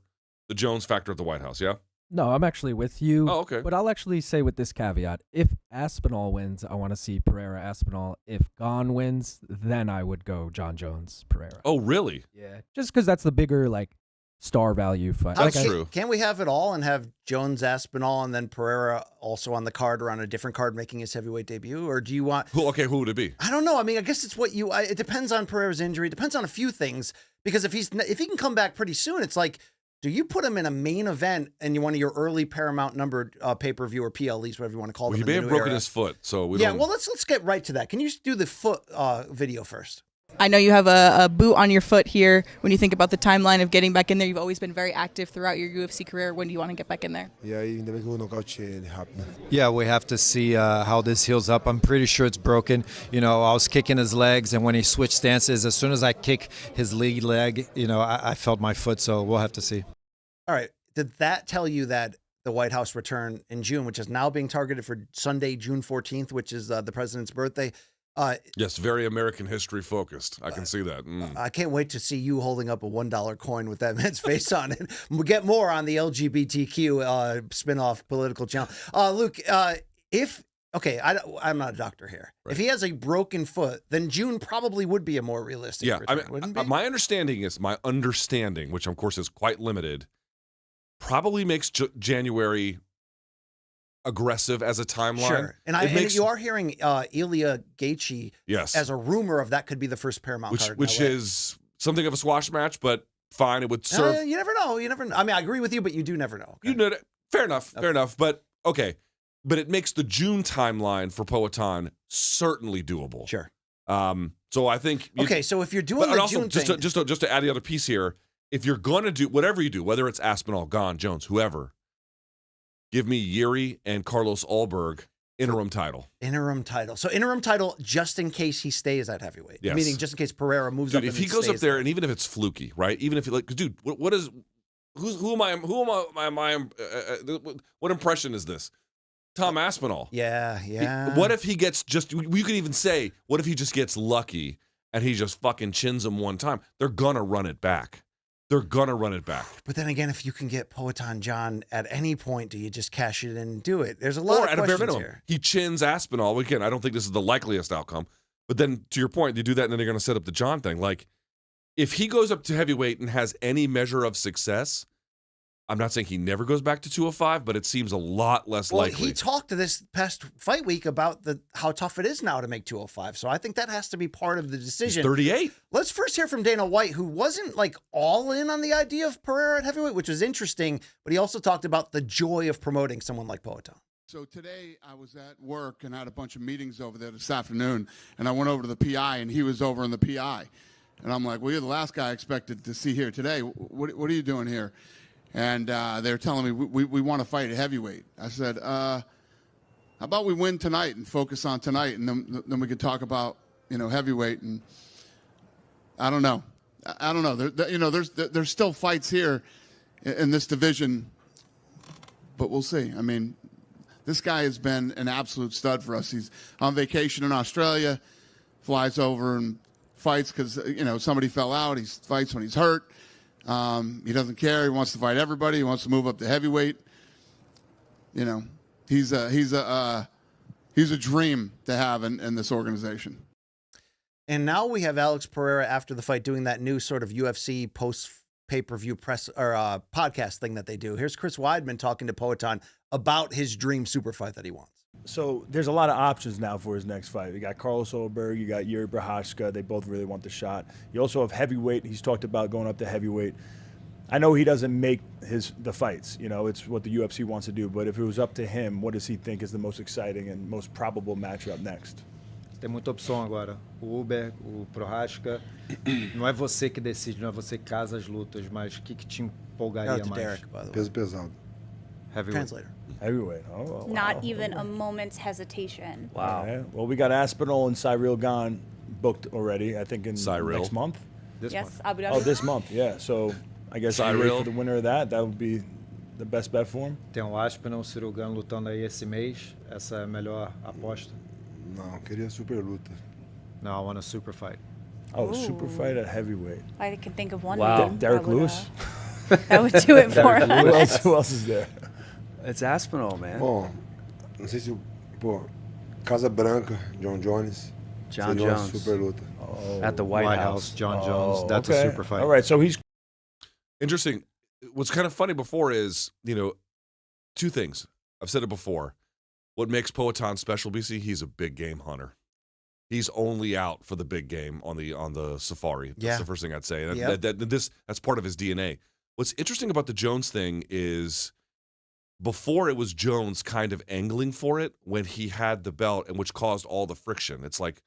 the Jones factor at the White House, yeah? No, I'm actually with you. Oh, okay. But I'll actually say with this caveat, if Aspinall wins, I want to see Pereira Aspinall. If Gane wins, then I would go Jon Jones Pereira. Oh, really? Yeah. Just because that's the bigger, star value fight. That's true. Can't we have it all and have Jones, Aspinall, and then Pereira also on the card or on a different card making his heavyweight debut? Or do you want... Who would it be? I don't know. I mean, I guess it's what you... it depends on Pereira's injury. It depends on a few things. Because if he can come back pretty soon, it's like, do you put him in a main event and one of your early Paramount numbered pay-per-view or PLEs, whatever you want to call them? He may have broken his foot, so we don't... Yeah, well, let's get right to that. Can you do the foot video first? I know you have a boot on your foot here. When you think about the timeline of getting back in there, you've always been very active throughout your UFC career. When do you want to get back in there? Yeah, we have to see how this heals up. I'm pretty sure it's broken. You know, I was kicking his legs, and when he switched stances, as soon as I kick his lead leg, you know, I felt my foot, so we'll have to see. All right. Did that tell you that the White House return in June, which is now being targeted for Sunday, June 14th, which is the president's birthday, yes, very American history focused. I can see that. I can't wait to see you holding up a $1 coin with that man's face on it. We'll get more on the LGBTQ spin-off political channel. Luke, I'm not a doctor here. Right. If he has a broken foot, then June probably would be a more realistic return, wouldn't it be? My understanding, which of course is quite limited, probably makes January aggressive as a timeline. Sure. And you are hearing Ilya Gaethje as a rumor of that could be the first Paramount card. Which is something of a squash match, but fine. It would serve. You never know. You never know. I mean, I agree with you, but you do never know. Okay? You know, fair enough. Okay. Fair enough. But okay. But it makes the June timeline for Poatan certainly doable. Sure. So I think. So if you're doing the June thing. Just to add the other piece here, if you're going to do whatever you do, whether it's Aspinall, Gane, Jones, whoever, give me Jiri and Carlos Ulberg interim title. Interim title. So interim title just in case he stays at heavyweight. Yes. Meaning just in case Pereira moves up. If he goes up there, and even if it's fluky, right? Even if he dude, who am I? What impression is this? Tom Aspinall. Yeah. What if he gets you could even say, what if he just gets lucky and he just fucking chins him one time? They're gonna run it back. But then again, if you can get Poatan Jon at any point, do you just cash it in and do it? There's a lot of questions here. He chins Aspinall. Again, I don't think this is the likeliest outcome. But then, to your point, you do that, and then they're going to set up the Jon thing. Like, if he goes up to heavyweight and has any measure of success, I'm not saying he never goes back to 205, but it seems a lot less likely. He talked to this past fight week about how tough it is now to make 205. So I think that has to be part of the decision. He's 38. Let's first hear from Dana White, who wasn't all in on the idea of Pereira at heavyweight, which was interesting, but he also talked about the joy of promoting someone like Poatan. So today I was at work and had a bunch of meetings over there this afternoon, and I went over to the PI, and he was over in the PI. And I'm like, well, you're the last guy I expected to see here today. What are you doing here? And they were telling me, we want to fight at heavyweight. I said, how about we win tonight and focus on tonight, and then we could talk about, heavyweight. And I don't know. There's still fights here in this division, but we'll see. I mean, this guy has been an absolute stud for us. He's on vacation in Australia, flies over and fights because, somebody fell out. He fights when he's hurt. He doesn't care. He wants to fight everybody. He wants to move up to heavyweight. He's a dream to have in this organization. And now we have Alex Pereira after the fight doing that new sort of UFC post pay-per-view press or podcast thing that they do. Here's Chris Weidman talking to Poatan about his dream super fight that he wants. So there's a lot of options now for his next fight. You got Carlos Ulberg, you got Jiri Prochazka. They both really want the shot. You also have heavyweight. He's talked about going up to heavyweight. I know he doesn't make the fights. It's what the UFC wants to do. But if it was up to him, what does he think is the most exciting and most probable matchup next? Tem muita opção agora. O Ulberg, o Prochazka. Não é você que decide, não é você que casa as lutas, mas o que te empolgaria mais? Derek, by the way. Peso pesado. Heavyweight. Translator. Heavyweight. Oh, wow. Not even a moment's hesitation. Wow. Yeah. Well, we got Aspinall and Cyril Gane booked already, I think, in next month. This month. Abu Dhabi. Oh, this month, yeah. So I guess I wait for the winner of that. That would be the best bet for him. Tem o Aspinall, o Cyril Gane lutando aí esse mês. Essa é a melhor aposta. Não, queria super luta. No, I want a super fight. Oh, super fight at heavyweight. I can think of one. Wow. name Derek that would, Lewis? That would do it for us. Who else is there? It's Aspinall, man. Bom, não sei se Casa Branca, Jon Jones. Jon Jones. Super luta. Oh, at the White House. Jon Jones. That's okay. a super fight. All right, so he's Interesting. What's kind of funny before is, two things. I've said it before. What makes Poatan special, BC? He's a big game hunter. He's only out for the big game on the safari. That's the first thing I'd say. That's part of his DNA. What's interesting about the Jones thing is before it was Jones kind of angling for it when he had the belt, and which caused all the friction. It's like,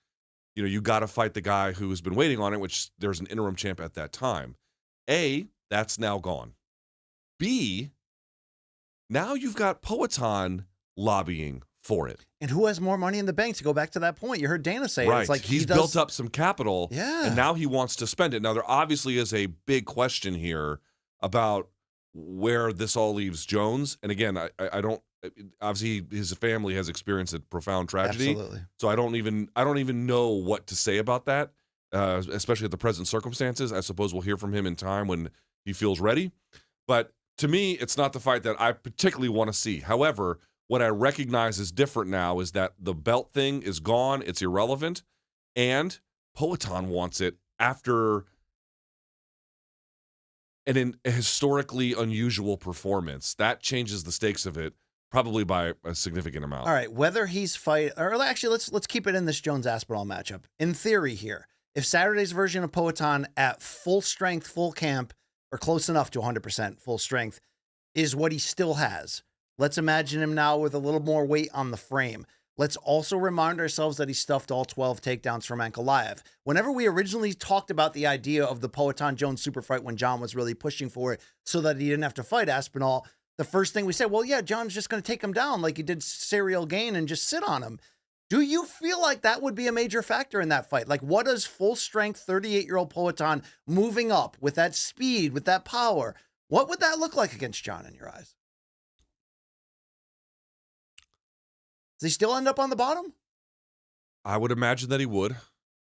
you got to fight the guy who's been waiting on it, which there's an interim champ at that time. A, that's now gone. B, now you've got Poatan lobbying for it. And who has more money in the bank, to go back to that point? You heard Dana say right. It's like he's built up some capital, and now he wants to spend it. Now, there obviously is a big question here about where this all leaves Jones. And again, I don't, obviously his family has experienced a profound tragedy. Absolutely. So I don't even know what to say about that, especially at the present circumstances. I suppose we'll hear from him in time when he feels ready. But to me, it's not the fight that I particularly want to see. However, what I recognize is different now is that the belt thing is gone. It's irrelevant. And Poatan wants it after a historically unusual performance. That changes the stakes of it probably by a significant amount. All right, whether he's or actually, let's keep it in this Jones-Aspinall matchup. In theory here, if Saturday's version of Poatan at full strength, full camp, or close enough to 100% full strength is what he still has, let's imagine him now with a little more weight on the frame. Let's also remind ourselves that he stuffed all 12 takedowns from Ankalaev. Whenever we originally talked about the idea of the Poatan-Jones super fight when Jon was really pushing for it so that he didn't have to fight Aspinall, the first thing we said, well, yeah, Jon's just going to take him down like he did Serial Gain and just sit on him. Do you feel like that would be a major factor in that fight? Like, what does full-strength 38-year-old Poatan moving up with that speed, with that power, what would that look like against Jon in your eyes? Does he still end up on the bottom? I would imagine that he would.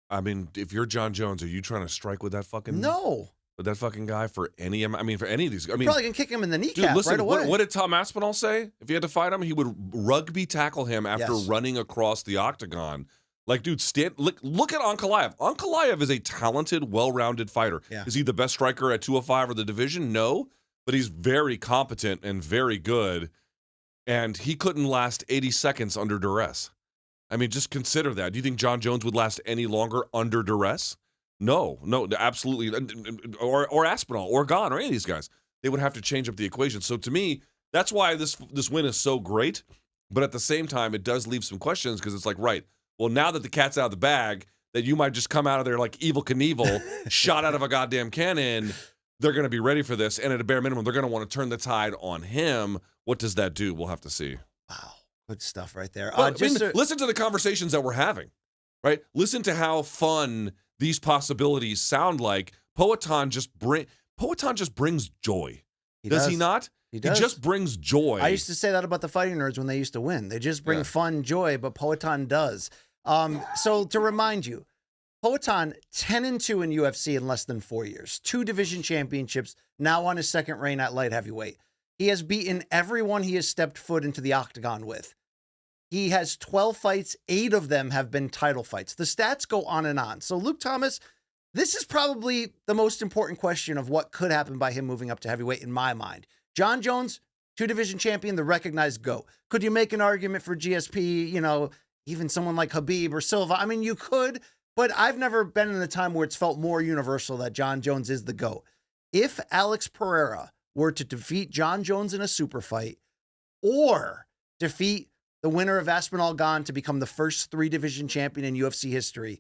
I mean, if you're Jon Jones, are you trying to strike with that fucking... No. With that fucking guy for any of these... You're probably going to kick him in the kneecap. Dude, listen, right away. What did Tom Aspinall say? If he had to fight him, he would rugby tackle him after running across the octagon. Like, dude, look at Ankalaev. Ankalaev is a talented, well-rounded fighter. Yeah. Is he the best striker at 205 or the division? No. But he's very competent and very good. And he couldn't last 80 seconds under duress. I mean, just consider that. Do you think Jon Jones would last any longer under duress? No, absolutely. Or Aspinall or Gane or any of these guys. They would have to change up the equation. So to me, that's why this win is so great. But at the same time, it does leave some questions because it's like, right, well, now that the cat's out of the bag, that you might just come out of there like Evel Knievel, shot out of a goddamn cannon, they're going to be ready for this. And at a bare minimum, they're going to want to turn the tide on him. What does that do? We'll have to see. Wow. Good stuff right there. Listen to the conversations that we're having, right? Listen to how fun these possibilities sound like. Poatan just brings joy. Does he not? He does. He just brings joy. I used to say that about the fighting nerds when they used to win. They just bring fun, joy, but Poatan does. So to remind you, Poatan 10-2 in UFC in less than 4 years. 2 division championships, now on his second reign at light heavyweight. He has beaten everyone he has stepped foot into the octagon with. He has 12 fights. 8 of them have been title fights. The stats go on and on. So Luke Thomas, this is probably the most important question of what could happen by him moving up to heavyweight in my mind. Jon Jones, 2 division champion, the recognized GOAT. Could you make an argument for GSP, even someone like Khabib or Silva? I mean, you could, but I've never been in a time where it's felt more universal that Jon Jones is the GOAT. If Alex Pereira were to defeat Jon Jones in a super fight or defeat the winner of Aspinall Gane to become the first 3-division champion in UFC history,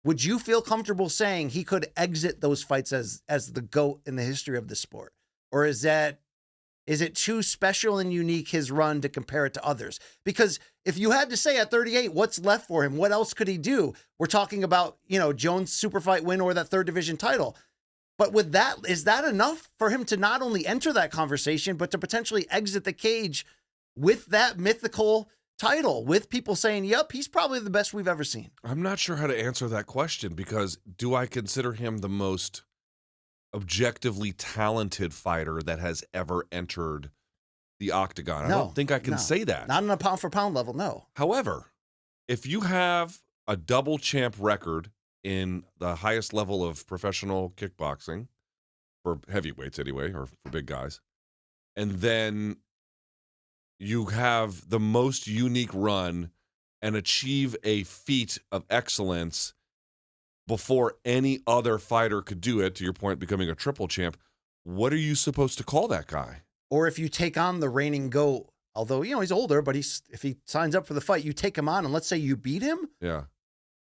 would you feel comfortable saying he could exit those fights as the GOAT in the history of the sport? Or is it too special and unique, his run, to compare it to others? Because if you had to say at 38, what's left for him? What else could he do? We're talking about, Jones' super fight win or that 3rd division title. But with that, is that enough for him to not only enter that conversation, but to potentially exit the cage with that mythical title, with people saying, yep, he's probably the best we've ever seen? I'm not sure how to answer that question, because do I consider him the most objectively talented fighter that has ever entered the octagon? No, I don't think I can say that. Not on a pound-for-pound level, no. However, if you have a double champ record in the highest level of professional kickboxing, for heavyweights anyway, or for big guys. And then you have the most unique run and achieve a feat of excellence before any other fighter could do it, to your point, becoming a triple champ. What are you supposed to call that guy? Or if you take on the reigning GOAT, although, he's older, but if he signs up for the fight, you take him on, and let's say you beat him. Yeah.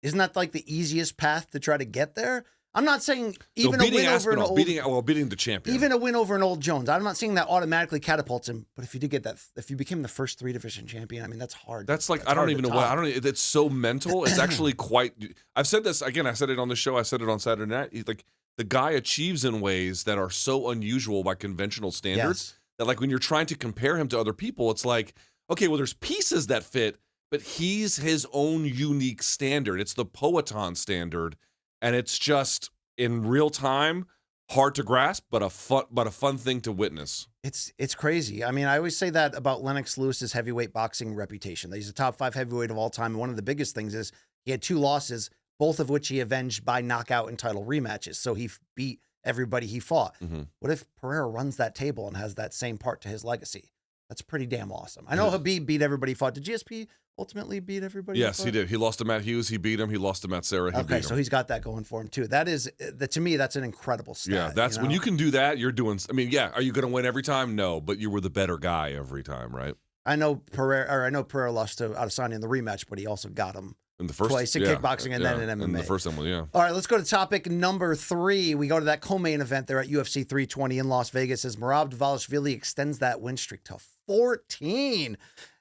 Isn't that like the easiest path to try to get there? I'm not saying even a win over an old... beating the champion. Even a win over an old Jones. I'm not saying that automatically catapults him, but if you did get that, if you became the first 3-division champion, I mean, that's hard. That's like, I don't even know what, it's so mental. It's actually quite, I've said this, again, I said it on the show, I said it on Saturday night. Like, the guy achieves in ways that are so unusual by conventional standards that, like, when you're trying to compare him to other people, it's like, okay, well, there's pieces that fit, but he's his own unique standard. It's the Powhatan standard, and it's just in real time hard to grasp, but a fun thing to witness. It's crazy. I mean, I always say that about Lennox Lewis's heavyweight boxing reputation. That he's a top 5 heavyweight of all time. And one of the biggest things is he had 2 losses, both of which he avenged by knockout and title rematches. So he beat everybody he fought. Mm-hmm. What if Pereira runs that table and has that same part to his legacy? That's pretty damn awesome. I know Khabib beat everybody he fought. Did GSP ultimately beat everybody? Yes, he did. He lost to Matt Hughes. He beat him. He lost to Matt Serra. He beat him. So he's got that going for him too. That is, to me, that's an incredible stat. Yeah, that's when you can do that. You're doing. I mean, yeah. Are you going to win every time? No, but you were the better guy every time, right? I know Pereira lost to Adesanya in the rematch, but he also got him in the first twice in kickboxing and then in MMA. In the first one, yeah. All right, let's go to topic number 3. We go to that co-main event there at UFC 320 in Las Vegas as Merab Dvalishvili extends that win streak to 14.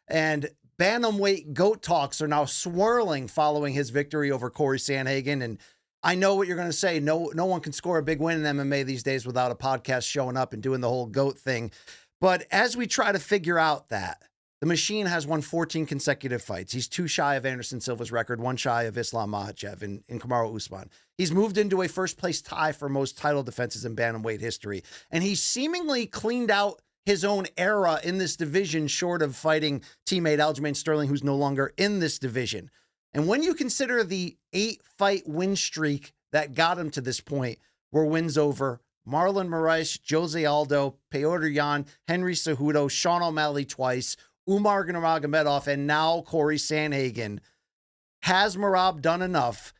And Bantamweight GOAT talks are now swirling following his victory over Corey Sandhagen. And I know what you're going to say. No one can score a big win in MMA these days without a podcast showing up and doing the whole GOAT thing. But as we try to figure out that, the machine has won 14 consecutive fights. He's 2 shy of Anderson Silva's record, 1 shy of Islam Makhachev in Kamaru Usman. He's moved into a first-place tie for most title defenses in bantamweight history. And he's seemingly cleaned out his own era in this division, short of fighting teammate Aljamain Sterling, who's no longer in this division. And when you consider the 8-fight win streak that got him to this point, were wins over Marlon Moraes, Jose Aldo, Petr Yan, Henry Cejudo, Sean O'Malley twice, Umar Nurmagomedov, and now Corey Sandhagen, has Merab done enough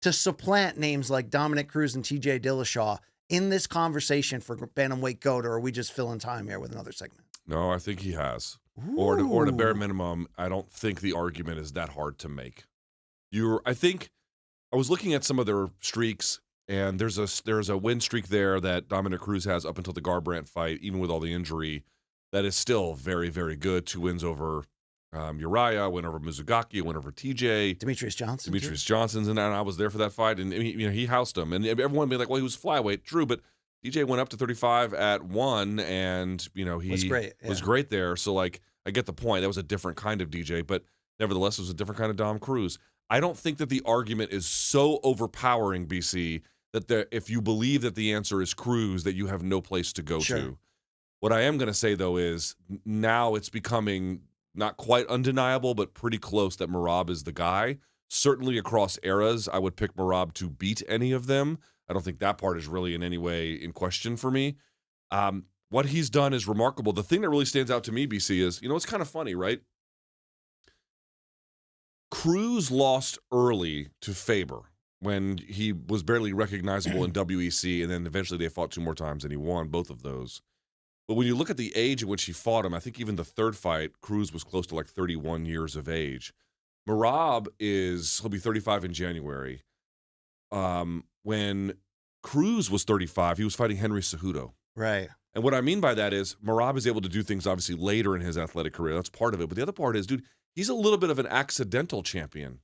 to supplant names like Dominic Cruz and TJ Dillashaw in this conversation for Bantamweight GOAT, or are we just filling time here with another segment? No, I think he has. Or at a bare minimum, I don't think the argument is that hard to make. I think I was looking at some of their streaks, and there's a win streak there that Dominic Cruz has up until the Garbrandt fight, even with all the injury, that is still very, very good. 2 wins over Uriah, win over Mizugaki, win over TJ. Demetrius Johnson's in that, and I was there for that fight, and he housed him. And everyone be like, well, he was flyweight. True, but DJ went up to 35 at 1, and he was great there. So, like, I get the point. That was a different kind of DJ, but nevertheless, it was a different kind of Dom Cruz. I don't think that the argument is so overpowering, BC, that if you believe that the answer is Cruz, that you have no place to go to. What I am going to say, though, is now it's becoming not quite undeniable, but pretty close that Merab is the guy. Certainly across eras, I would pick Merab to beat any of them. I don't think that part is really in any way in question for me. What he's done is remarkable. The thing that really stands out to me, BC, is, it's kind of funny, right? Cruz lost early to Faber when he was barely recognizable in WEC, and then eventually they fought 2 more times, and he won both of those. But when you look at the age in which he fought him, I think even the 3rd fight, Cruz was close to like 31 years of age. Merab he'll be 35 in January. When Cruz was 35, he was fighting Henry Cejudo. Right. And what I mean by that is Merab is able to do things obviously later in his athletic career. That's part of it. But the other part is, dude, he's a little bit of an accidental champion.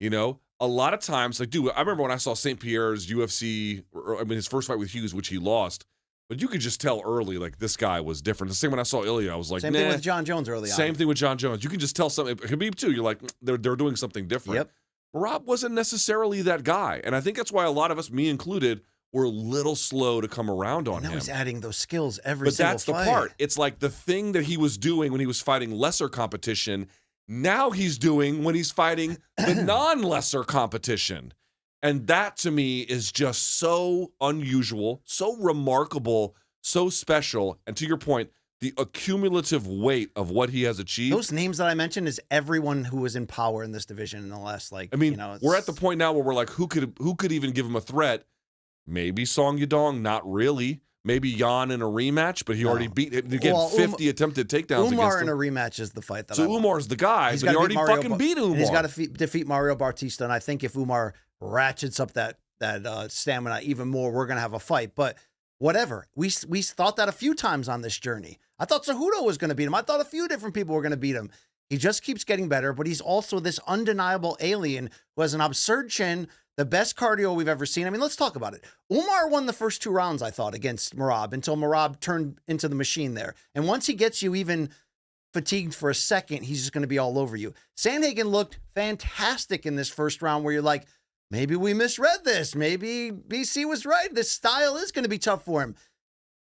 A lot of times, like, dude, I remember when I saw St. Pierre's UFC, his first fight with Hughes, which he lost. But you could just tell early, like, this guy was different. The same when I saw Ilya, I was like, Same thing with Jon Jones early on. Same thing with Jon Jones. You can just tell something. Khabib, too. You're like, they're doing something different. Yep. Merab wasn't necessarily that guy. And I think that's why a lot of us, me included, were a little slow to come around on him. Now he's adding those skills every single fight. But that's the part. It's like the thing that he was doing when he was fighting lesser competition, now he's doing when he's fighting the non-lesser competition. And that to me is just so unusual, so remarkable, so special. And to your point, the accumulative weight of what he has achieved. Those names that I mentioned is everyone who was in power in this division in the last, like, we're at the point now where we're like, who could even give him a threat? Maybe Song Yadong, not really. Maybe Jan in a rematch, but he already beat him. Again, 50 attempted takedowns Umar against him. in a rematch is the fight that Umar's the guy, but he already fucking beat Umar. He's got to defeat Mario Bautista, and I think if Umar ratchets up that stamina even more, we're going to have a fight. But whatever. We thought that a few times on this journey. I thought Cejudo was going to beat him. I thought a few different people were going to beat him. He just keeps getting better, but he's also this undeniable alien who has an absurd chin, the best cardio we've ever seen. I mean, let's talk about it. Umar won the first 2 rounds, I thought, against Merab until Merab turned into the machine there. And once he gets you even fatigued for a second, he's just going to be all over you. Sandhagen looked fantastic in this first round where you're like, maybe we misread this. Maybe BC was right. This style is going to be tough for him.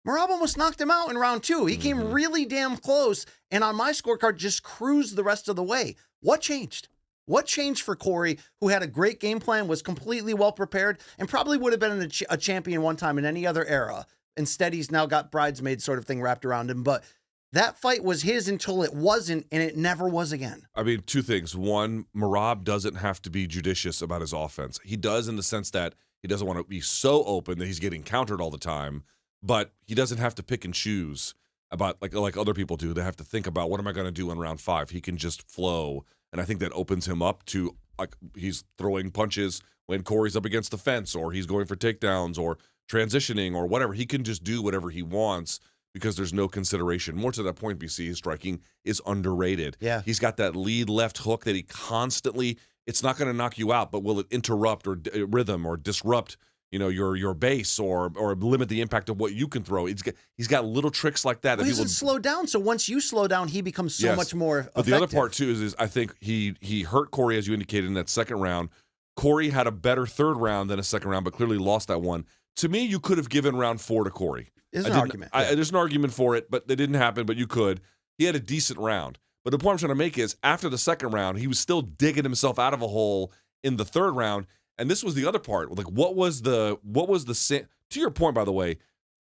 Merab almost knocked him out in round 2. He came really damn close, and on my scorecard, just cruised the rest of the way. What changed? What changed for Corey, who had a great game plan, was completely well-prepared, and probably would have been a champion one time in any other era? Instead, he's now got bridesmaid sort of thing wrapped around him. But that fight was his until it wasn't, and it never was again. I mean, 2 things. One, Merab doesn't have to be judicious about his offense. He does in the sense that he doesn't want to be so open that he's getting countered all the time, but he doesn't have to pick and choose about like other people do. They have to think about, what am I going to do in round 5? He can just flow, and I think that opens him up to, like, he's throwing punches when Corey's up against the fence, or he's going for takedowns or transitioning or whatever. He can just do whatever he wants because there's no consideration. More to that point, BC, his striking is underrated. Yeah. He's got that lead left hook that he constantly, it's not going to knock you out, but will it interrupt or rhythm or disrupt, your base or limit the impact of what you can throw? He's got little tricks like that. Well, he doesn't slow down, so once you slow down, he becomes so much more effective. But the other part, too, is I think he hurt Corey, as you indicated, in that second round. Corey had a better third round than a second round, but clearly lost that one. To me, you could have given round 4 to Corey. There's an argument. There's an argument for it, but it didn't happen, but you could. He had a decent round. But the point I'm trying to make is, after the second round, he was still digging himself out of a hole in the third round. And this was the other part. Like, what was the to your point, by the way,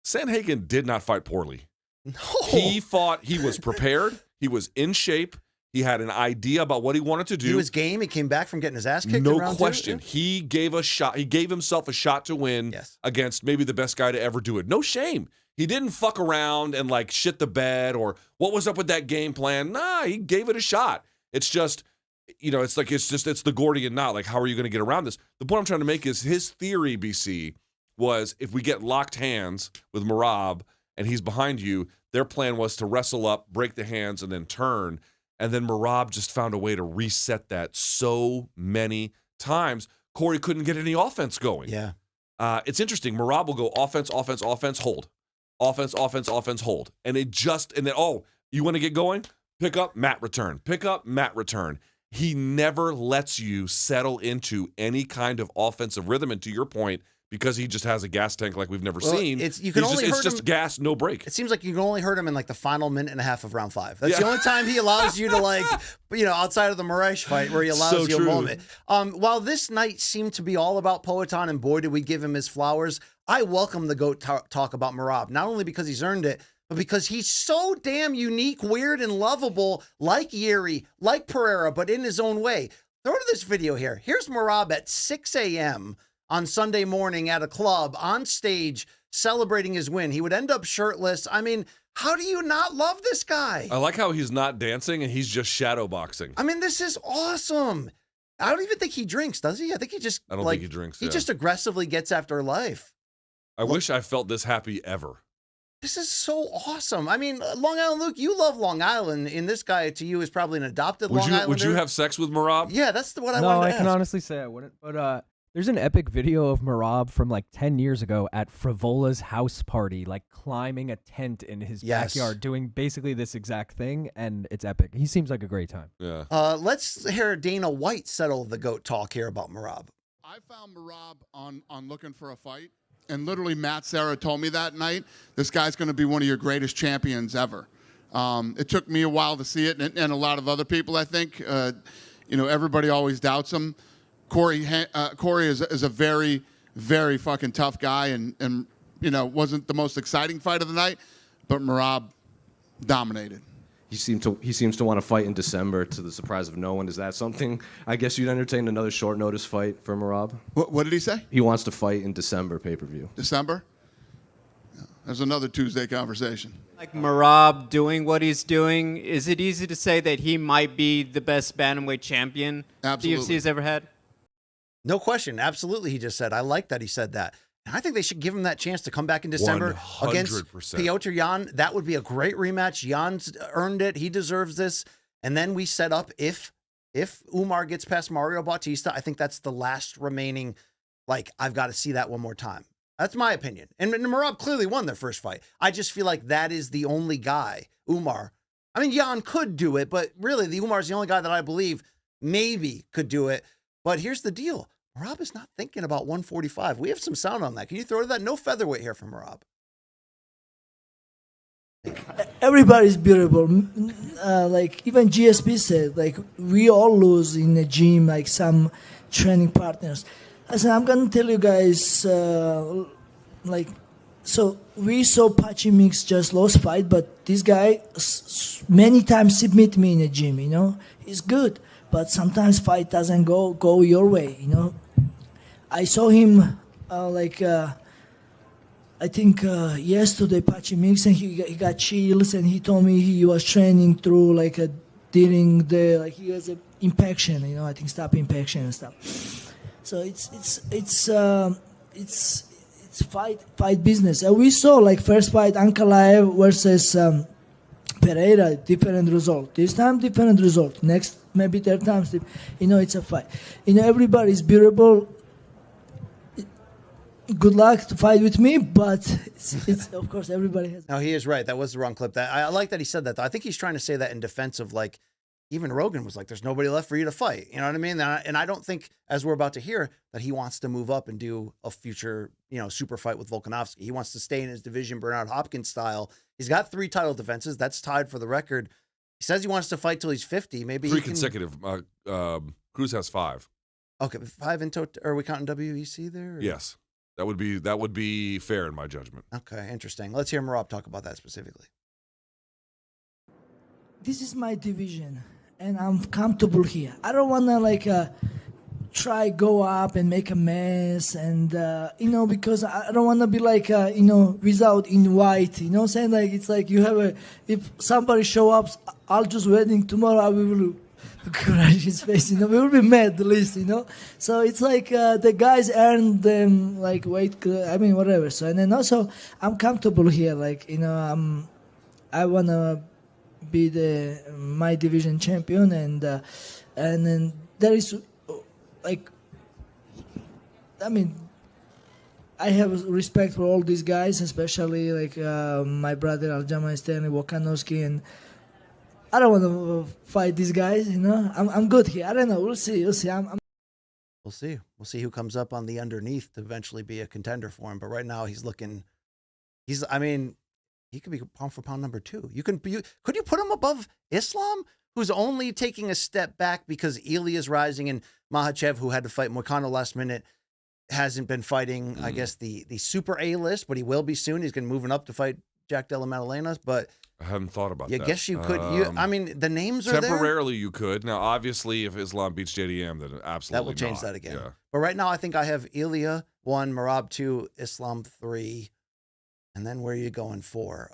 Sandhagen did not fight poorly. No. He fought, he was prepared, he was in shape, he had an idea about what he wanted to do. He was game. He came back from getting his ass kicked. No in round question. 2. He gave a shot. He gave himself a shot to win against maybe the best guy to ever do it. No shame. He didn't fuck around and like shit the bed or what was up with that game plan. Nah, he gave it a shot. It's just, it's the Gordian knot. Like, how are you going to get around this? The point I'm trying to make is his theory, BC, was if we get locked hands with Merab and he's behind you, their plan was to wrestle up, break the hands, and then turn. And then Merab just found a way to reset that so many times. Corey couldn't get any offense going. Yeah. It's interesting. Merab will go offense, offense, offense, hold. Offense, offense, offense, hold. And then, you want to get going? Pick up, mat, return. Pick up, mat, return. He never lets you settle into any kind of offensive rhythm. And to your point, because he just has a gas tank like we've never seen, it's just gas, no break. It seems like you can only hurt him in like the final minute and a half of round 5. That's the only time he allows you to outside of the Moraes fight where he allows you a moment. While this night seemed to be all about Poatan, and boy, did we give him his flowers, I welcome the GOAT talk about Merab, not only because he's earned it, but because he's so damn unique, weird, and lovable, like Jiri, like Pereira, but in his own way. Throw to this video here. Here's Merab at 6 a.m. on Sunday morning at a club, on stage, celebrating his win. He would end up shirtless. I mean, how do you not love this guy? I like how he's not dancing and he's just shadow boxing. I mean, this is awesome. I don't even think he drinks, does he? I think he just I don't think he drinks. He just aggressively gets after life. I wish I felt this happy ever. This is so awesome. I mean, Long Island Luke, you love Long Island, and this guy to you is probably an adopted Long Islander. Would you have sex with Merab? Yeah, that's what I wanted to ask. No, I can honestly say I wouldn't. But there's an epic video of Merab from like 10 years ago at Frivola's house party, like climbing a tent in his backyard, doing basically this exact thing, and it's epic. He seems like a great time. Yeah. Let's hear Dana White settle the GOAT talk here about Merab. I found Merab on looking for a fight. And literally, Matt Serra told me that night, this guy's going to be one of your greatest champions ever. It took me a while to see it, and a lot of other people, I think. Everybody always doubts him. Corey is a very, very fucking tough guy, and wasn't the most exciting fight of the night, but Merab dominated. He seems to want to fight in December, to the surprise of no one. Is that something? I guess you'd entertain another short notice fight for Merab? What did he say? He wants to fight in December pay-per-view. December? There's another Tuesday conversation. Like Merab doing what he's doing, is it easy to say that he might be the best bantamweight champion the UFC has ever had? No question. Absolutely, he just said. I like that he said that. And I think they should give him that chance to come back in December 100%. against Piotr Jan. That would be a great rematch. Jan's earned it. He deserves this. And then we set up, if Umar gets past Mario Bautista, I think that's the last remaining, I've got to see that one more time. That's my opinion. And Merab clearly won their first fight. I just feel like that is the only guy, Umar. I mean, Jan could do it, but really, the Umar's the only guy that I believe maybe could do it. But here's the deal. Merab is not thinking about 145. We have some sound on that. Can you throw to that? No featherweight here from Merab. Everybody's beautiful. Even GSP said, we all lose in the gym, some training partners. I said, I'm going to tell you guys, so we saw Pachi Mix just lost fight, but this guy many times submit me in the gym, He's good, but sometimes fight doesn't go your way, I saw him, I think yesterday, Pachi Mix, and he got chills, and he told me he was training through, during the, he has an impaction, I think stop impaction and stuff. So it's fight business. We saw first fight Ankalaev versus Pereira, different result. This time different result. Next maybe third time, it's a fight. Everybody's beautiful. Good luck to fight with me, but it's of course everybody has. No, he is right. That was the wrong clip. That I like that he said that, though. I think he's trying to say that in defense of even Rogan was like, there's nobody left for you to fight. You know what I mean? And I don't think, as we're about to hear, that he wants to move up and do a future, super fight with Volkanovski. He wants to stay in his division, Bernard Hopkins style. He's got 3 title defenses. That's tied for the record. He says he wants to fight till he's 50. Maybe 3 consecutive. Cruz has 5. Okay, 5 in total. Are we counting WEC there? Or? Yes. That would be fair in my judgment. Okay, interesting. Let's hear Merab talk about that specifically. This is my division, and I'm comfortable here. I don't want to try go up and make a mess, and because I don't want to be without in white. Saying it's you have if somebody show up, I'll just waiting tomorrow. We will crash his face. We will be mad at least. So it's the guys earn them weight. Whatever. So and then also I'm comfortable here. I wanna be my division champion, and then there is I have respect for all these guys, especially my brother Aljamain Stanley Volkanovski, and I don't want to fight these guys. I'm good here. I don't know. We'll see. We'll see. We'll see. We'll see who comes up on the underneath to eventually be a contender for him. But right now he's looking. He could be pound for pound number 2. Could you put him above Islam, who's only taking a step back because Ilya's rising, and Makhachev, who had to fight Moicano last minute, hasn't been fighting, I guess, the super A list, but he will be soon. He's going to moving up to fight Jack Della Maddalena. But I hadn't thought about that. I guess you could. The names are temporarily there. You could. Now, obviously, if Islam beats JDM, then absolutely that will change that again. Yeah. But right now, I think I have Ilya 1, Merab 2, Islam 3. And then where are you going for?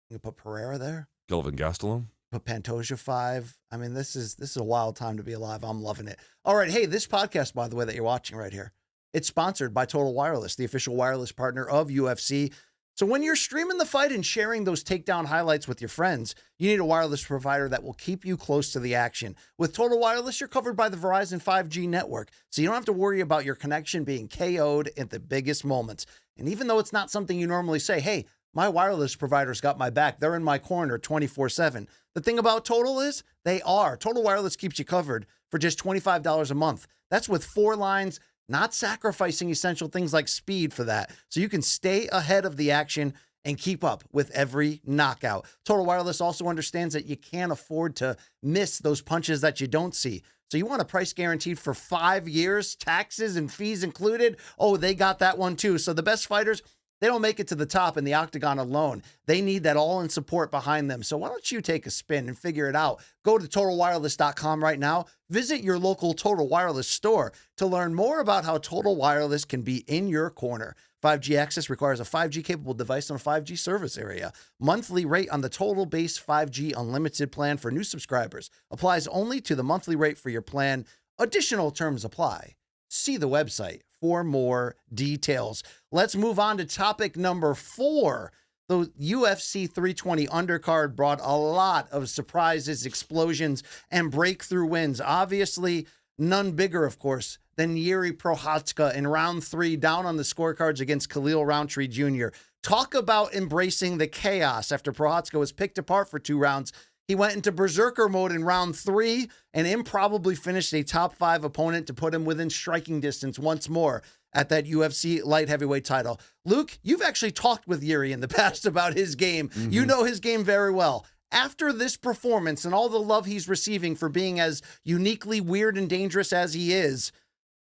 You put Pereira there? Gilvin Gastelum? Put Pantoja 5. This is a wild time to be alive. I'm loving it. All right. Hey, this podcast, by the way, that you're watching right here, it's sponsored by Total Wireless, the official wireless partner of UFC. So when you're streaming the fight and sharing those takedown highlights with your friends, you need a wireless provider that will keep you close to the action. With Total Wireless, you're covered by the Verizon 5G network, so you don't have to worry about your connection being KO'd at the biggest moments. And even though it's not something you normally say, hey, my wireless provider's got my back, they're in my corner 24/7. The thing about Total is they are. Total Wireless keeps you covered for just $25 a month. That's with 4 lines, not sacrificing essential things like speed for that. So you can stay ahead of the action and keep up with every knockout. Total Wireless also understands that you can't afford to miss those punches that you don't see. So you want a price guaranteed for 5 years, taxes and fees included? Oh, they got that one too. So the best fighters, they don't make it to the top in the octagon alone. They need that all-in support behind them. So why don't you take a spin and figure it out? Go to TotalWireless.com right now. Visit your local Total Wireless store to learn more about how Total Wireless can be in your corner. 5G access requires a 5G-capable device on a 5G service area. Monthly rate on the Total Base 5G Unlimited plan for new subscribers applies only to the monthly rate for your plan. Additional terms apply. See the website for more details. Let's move on to topic number 4. The UFC 320 undercard brought a lot of surprises, explosions, and breakthrough wins. Obviously, none bigger, of course, than Jiri Prochazka in round 3, down on the scorecards against Khalil Rountree Jr. Talk about embracing the chaos. After Prochazka was picked apart for 2 rounds, he went into berserker mode in round 3 and improbably finished a top 5 opponent to put him within striking distance once more at that UFC light heavyweight title. Luke, you've actually talked with Jiri in the past about his game. Mm-hmm. You know his game very well. After this performance and all the love he's receiving for being as uniquely weird and dangerous as he is,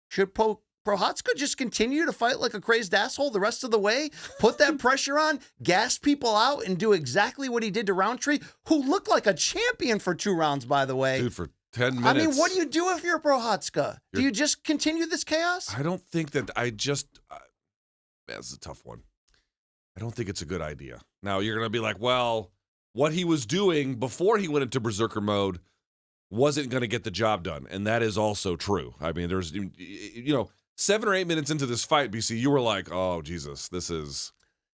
should Prochazka just continue to fight like a crazed asshole the rest of the way, put that pressure on, gas people out, and do exactly what he did to Rountree, who looked like a champion for 2 rounds, by the way? Dude, for 10 minutes. I mean, what do you do if you're Prochazka? Do you just continue this chaos? I don't think that that's a tough one. I don't think it's a good idea. Now, you're going to be like, well, what he was doing before he went into berserker mode wasn't going to get the job done. And that is also true. I mean, there's, 7 or 8 minutes into this fight, BC, you were like, oh, Jesus,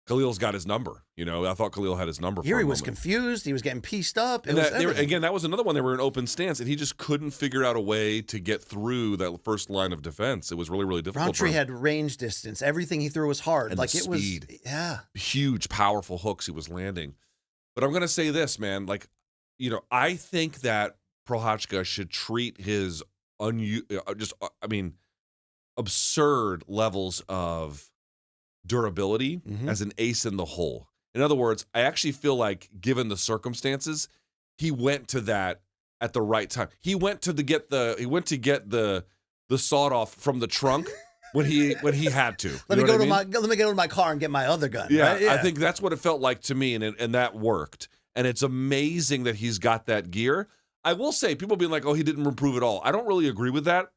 Khalil's got his number. I thought Khalil had his number. Jiri was confused. He was getting pieced up. That was another one. They were in open stance, and he just couldn't figure out a way to get through that first line of defense. It was really, really difficult. Rountree had range distance. Everything he threw was hard. And speed. Huge, powerful hooks he was landing. But I'm going to say this, man. I think that Prochazka should treat his absurd levels of durability as an ace in the hole. In other words, I actually feel like, given the circumstances, he went to that at the right time. He went to get the sawed off from the trunk when he had to. Let me go to my car and get my other gun. Yeah, right? Yeah. I think that's what it felt like to me, and that worked. And it's amazing that he's got that gear. I will say, people being like, oh, he didn't improve at all. I don't really agree with that.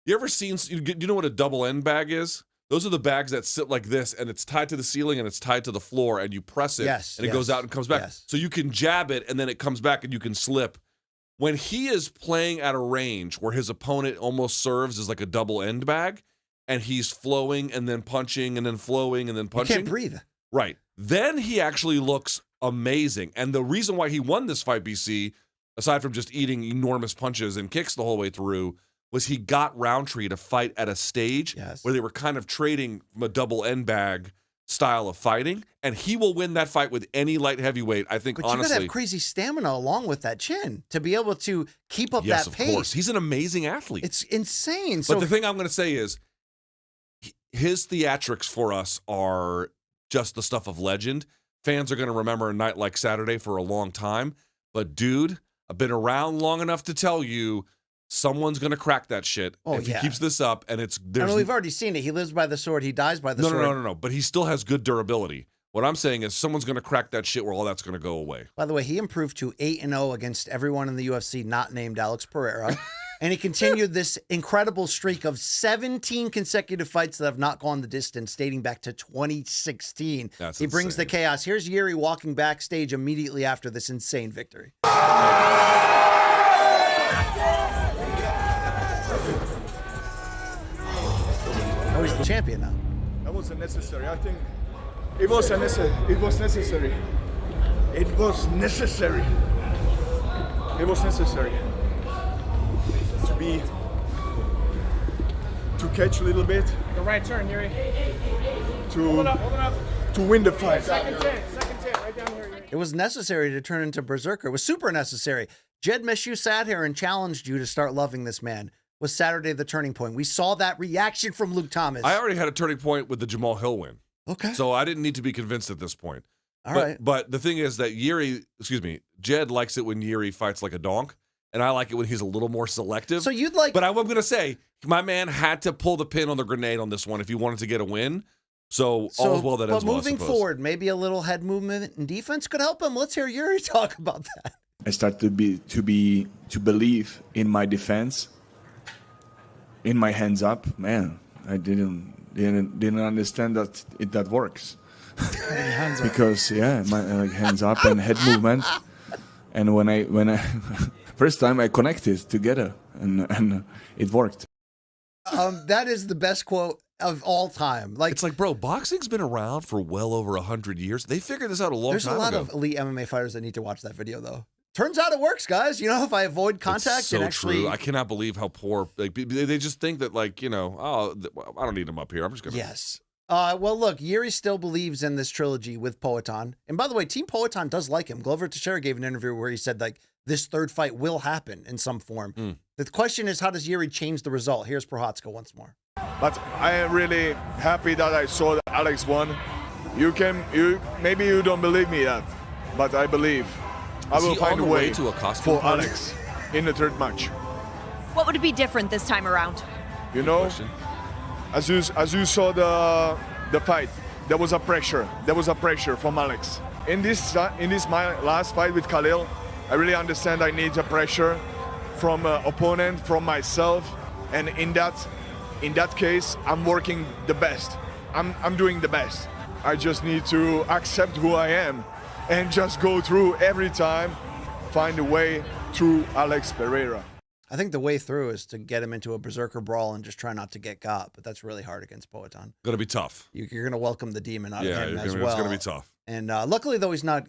You ever seen, do you know what a double end bag is? Those are the bags that sit like this, and it's tied to the ceiling, and it's tied to the floor, and you press it, and it goes out and comes back. Yes. So you can jab it, and then it comes back, and you can slip. When he is playing at a range where his opponent almost serves as like a double end bag, and he's flowing and then punching and then flowing and then punching. You can't breathe. Right. Then he actually looks amazing. And the reason why he won this fight, BC, aside from just eating enormous punches and kicks the whole way through, was he got Rountree to fight at a stage where they were kind of trading from a double end bag style of fighting, and he will win that fight with any light heavyweight. I think, but honestly, you gotta have crazy stamina along with that chin to be able to keep up that pace. Yes, of course. He's an amazing athlete. It's insane. But the thing I'm going to say is, his theatrics for us are just the stuff of legend. Fans are going to remember a night like Saturday for a long time. But dude, I've been around long enough to tell you, someone's going to crack that shit if he keeps this up. And we've already seen it. He lives by the sword. He dies by the sword. No. But he still has good durability. What I'm saying is, someone's going to crack that shit where all that's going to go away. By the way, he improved to 8-0 against everyone in the UFC not named Alex Pereira. And he continued this incredible streak of 17 consecutive fights that have not gone the distance, dating back to 2016. He brings the chaos. Here's Jiri walking backstage immediately after this insane victory. Oh, he's the champion now. That wasn't necessary. I think it was necessary. It was necessary. It was necessary. It was necessary. To catch a little bit. The right turn, Jiri. Hold up. To win the fight. Second 10, right down here, Jiri. It was necessary to turn into berserker. It was super necessary. Jed Meshew sat here and challenged you to start loving this man. Was Saturday the turning point? We saw that reaction from Luke Thomas. I already had a turning point with the Jamal Hill win. Okay. So I didn't need to be convinced at this point. All right. But the thing is that Jed likes it when Jiri fights like a donk, and I like it when he's a little more selective. So you'd like... But I'm going to say, my man had to pull the pin on the grenade on this one if he wanted to get a win. So all's well that ends well, I moving suppose. forward, maybe a little head movement and defense could help him. Let's hear Jiri talk about that. I started to believe in my defense, in my hands up. Man, I didn't understand that works. Because my hands up and head movement, and when I first time I connected together and it worked. That is the best quote of all time. Like, it's like, bro, boxing's been around for well over 100 years. They figured this out a long time ago. There's a lot of elite MMA fighters that need to watch that video, though. Turns out it works, guys. You know, if I avoid contact, it's so and actually, true. I cannot believe how poor they just think that, like, you know, I don't need him up here. I'm just gonna. Yes. Well, look, Jiri still believes in this trilogy with Poatan. And by the way, Team Poatan does like him. Glover Teixeira gave an interview where he said, like, this third fight will happen in some form. The question is, how does Jiri change the result? Here's Prochazka once more. But I am really happy that I saw that Alex won. Maybe you don't believe me yet, but I believe I will find a way to a costume for party? Alex in the third match. What would be different this time around? You know, as you saw the fight, there was a pressure. There was a pressure from Alex. In this my last fight with Khalil, I really understand I need a pressure from opponent, from myself, and in that case, I'm working the best. I'm doing the best. I just need to accept who I am and just go through every time, find a way through Alex Pereira. I think the way through is to get him into a berserker brawl and just try not to get got, but that's really hard against Poatan. Going to be tough. You're going to welcome the demon out of him as well. It's going to be tough. And luckily, though, he's not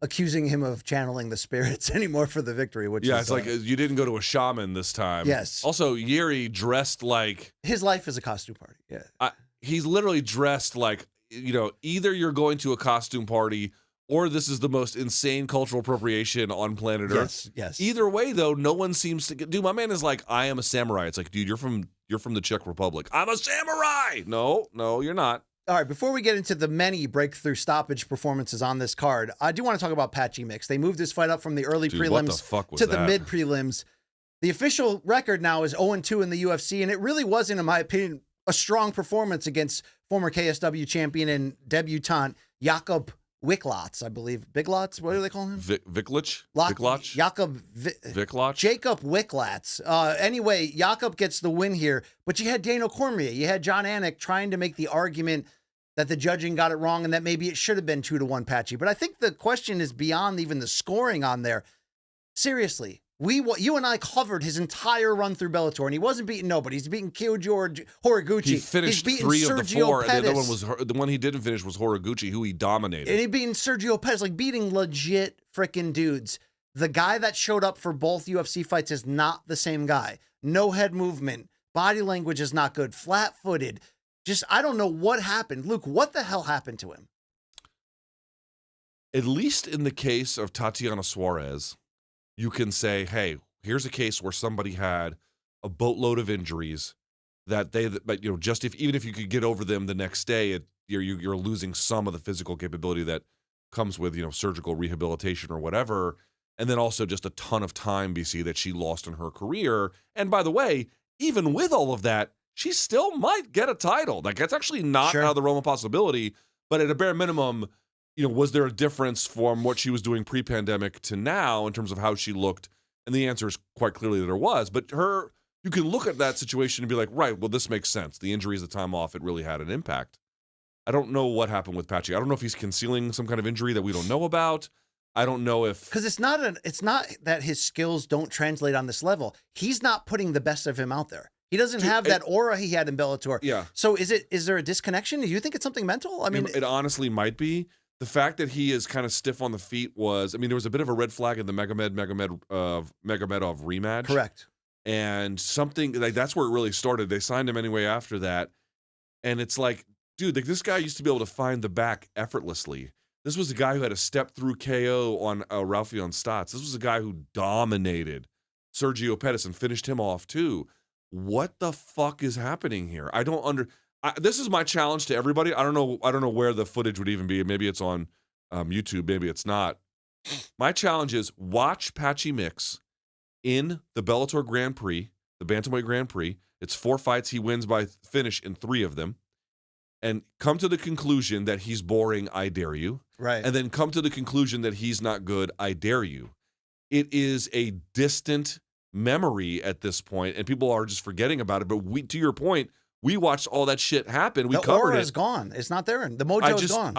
accusing him of channeling the spirits anymore for the victory. Which is, it's like you didn't go to a shaman this time. Yes. Also, Jiri dressed like his life is a costume party. Yeah. He's literally dressed like, you know, either you're going to a costume party or this is the most insane cultural appropriation on planet Earth. Yes. Either way, though, no one seems to get. Dude, my man is like, I am a samurai. It's like, dude, you're from the Czech Republic. I'm a samurai. No, you're not. All right, before we get into the many breakthrough stoppage performances on this card, I do want to talk about Pat G. Mix. They moved this fight up from the early prelims to the mid prelims. The official record now is 0-2 in the UFC, and it really wasn't, in my opinion, a strong performance against former KSW champion and debutant Jakob Wicklotz, I believe. Big Lots? What do they call him? Viklich? Jakob Wicklotz? Jacob Wicklotz. Anyway, Jakob gets the win here, but you had Daniel Cormier. You had John Anik trying to make the argument that the judging got it wrong and that maybe it should have been 2-1 Patchy. But I think the question is beyond even the scoring on there. Seriously, you and I covered his entire run through Bellator, and he wasn't beating nobody. He's beating Kyoji Horiguchi. He finished He's 3 of the 4. Pettis. The other one was the one he didn't finish was Horiguchi, who he dominated. And he beating Sergio Pettis, like beating legit freaking dudes. The guy that showed up for both UFC fights is not the same guy. No head movement. Body language is not good. Flat-footed. Just, I don't know what happened. Luke, what the hell happened to him? At least in the case of Tatiana Suarez, you can say, hey, here's a case where somebody had a boatload of injuries but you know, just even if you could get over them the next day, you're losing some of the physical capability that comes with, you know, surgical rehabilitation or whatever. And then also just a ton of time, BC, that she lost in her career. And by the way, even with all of that, she still might get a title. Like, that's actually not out of the realm of possibility. But at a bare minimum, you know, was there a difference from what she was doing pre-pandemic to now in terms of how she looked? And the answer is quite clearly that there was. But you can look at that situation and be like, right, well, this makes sense. The injuries, the time off, it really had an impact. I don't know what happened with Patchy. I don't know if he's concealing some kind of injury that we don't know about. I don't know if... Because it's not that his skills don't translate on this level. He's not putting the best of him out there. He doesn't have that aura he had in Bellator. Yeah. So is there a disconnection? Do you think it's something mental? I mean, it honestly might be. The fact that he is kind of stiff on the feet was, I mean, there was a bit of a red flag in the Magomedov rematch. Correct. And something like that's where it really started. They signed him anyway after that. And it's like, dude, like, this guy used to be able to find the back effortlessly. This was a guy who had a step through KO on Raufeon Stotts. This was a guy who dominated Sergio Pettis and finished him off too. What the fuck is happening here? This is my challenge to everybody. I don't know where the footage would even be. Maybe it's on YouTube. Maybe it's not. My challenge is watch Patchy Mix in the Bellator Grand Prix, the Bantamweight Grand Prix. It's 4 fights. He wins by finish in 3 of them. And come to the conclusion that he's boring, I dare you. Right. And then come to the conclusion that he's not good, I dare you. It is a distant memory at this point, and people are just forgetting about it. But to your point, we watched all that shit happen. We the covered aura it. is gone. It's not there. The mojo is gone.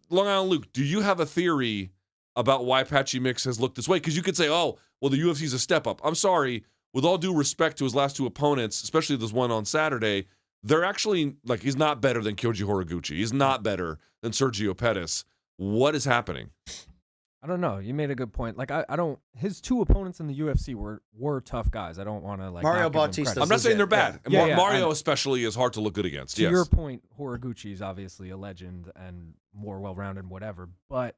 Long Island Luke, do you have a theory about why Patchy Mix has looked this way? Because you could say, oh, well, the UFC's a step up. I'm sorry. With all due respect to his last 2 opponents, especially this one on Saturday, they're actually, like, he's not better than Kyoji Horiguchi. He's not better than Sergio Pettis. What is happening? I don't know. You made a good point. Like, I don't. His 2 opponents in the UFC were tough guys. I don't want to, like, Mario Bautista. I'm not saying they're bad. Yeah. Mario especially is hard to look good against. To yes. your point, Horiguchi is obviously a legend and more well-rounded, whatever. But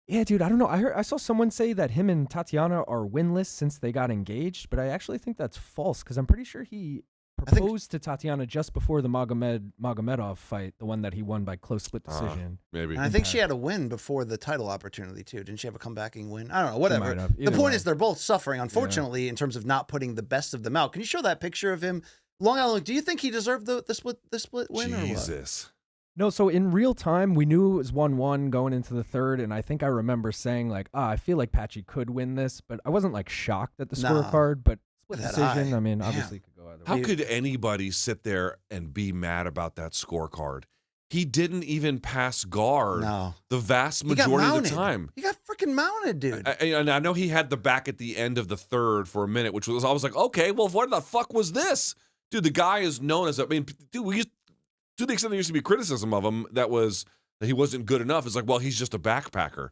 yeah, dude, I don't know. I saw someone say that him and Tatiana are winless since they got engaged, but I actually think that's false because I'm pretty sure he proposed to Tatiana just before the Magomedov fight, the one that he won by close split decision. Maybe. And I think she had a win before the title opportunity too. Didn't she have a comebacking win? I don't know. Whatever. The point is they're both suffering, unfortunately, in terms of not putting the best of them out. Can you show that picture of him? Long Island, do you think he deserved the split win or what? Jesus. No, so in real time, we knew it was 1-1 going into the third, and I think I remember saying, like, I feel like Patchy could win this, but I wasn't, like, shocked at the scorecard, but split decision, I mean, obviously it could go either way. How could anybody sit there and be mad about that scorecard? He didn't even pass guard the vast majority of the time. He got freaking mounted, dude. And I know he had the back at the end of the third for a minute, which was, I was like, okay, well, what the fuck was this? Dude, the guy is known as, dude, to the extent there used to be criticism of him, that he wasn't good enough. It's like, well, he's just a backpacker.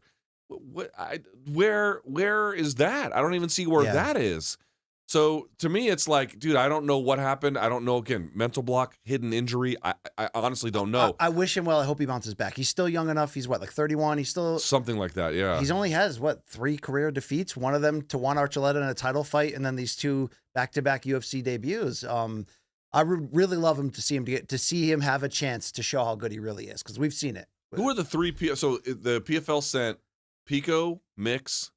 Where is that? I don't even see where that is. So to me, it's like, dude, I don't know what happened. I don't know. Again, mental block, hidden injury. I honestly don't know. I wish him well. I hope he bounces back. He's still young enough. He's what, like 31? He's still something like that. Yeah. He's only has 3 career defeats. One of them to Juan Archuleta in a title fight, and then these 2 back-to-back UFC debuts. I would really love him to see him have a chance to show how good he really is, because we've seen it. Who are the 3 So the PFL sent Pico, Mix,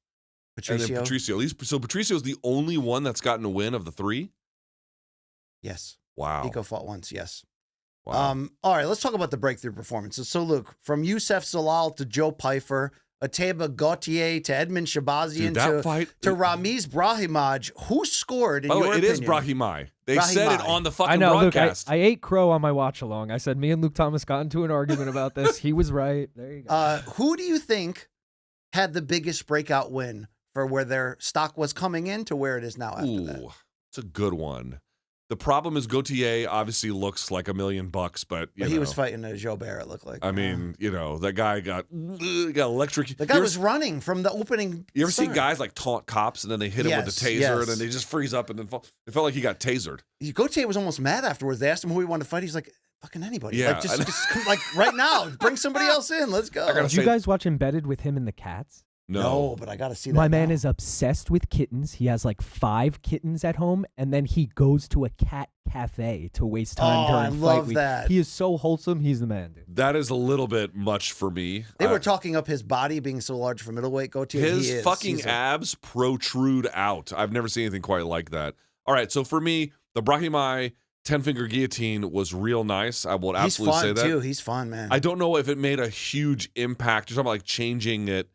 Patricio. And then Patricio. So Patricio is the only one that's gotten a win of the 3? Yes. Wow. Pico fought once, yes. Wow. All right, let's talk about the breakthrough performances. So, Luke, from Youssef Zalal to Joe Pyfer, Ateba Gauthier to Edmund Shabazian to Ramiz Brahimaj, who scored in By the way, your it opinion? is Brahimaj. They said it on the fucking broadcast. Luke, I ate crow on my watch along. I said me and Luke Thomas got into an argument about this. He was right. There you go. Who do you think had the biggest breakout win for where their stock was coming in to where it is now after that? It's a good one. The problem is Gauthier obviously looks like $1 million, but he was fighting a Joe Bear, it looked like. I mean, that guy got electric. The guy was running from the opening. You ever see guys like taunt cops and then they hit him with the taser and then they just freeze up and then fall? It felt like he got tasered. Gauthier was almost mad afterwards. They asked him who he wanted to fight. He's like, fucking anybody. Yeah. Like, just come, like right now, bring somebody else in. Let's go. Did you guys watch Embedded with him and the cats? No, but I got to see that. My man is obsessed with kittens. He has like 5 kittens at home, and then he goes to a cat cafe to waste time during fight week. That. He is so wholesome. He's the man, dude. That is a little bit much for me. They were talking up his body being so large for middleweight. Gauthier. His fucking abs protrude out. I've never seen anything quite like that. All right, so for me, the Brahimaj 10-finger guillotine was real nice. I will absolutely say that. He's fun, too. He's fun, man. I don't know if it made a huge impact. You're talking about like changing it.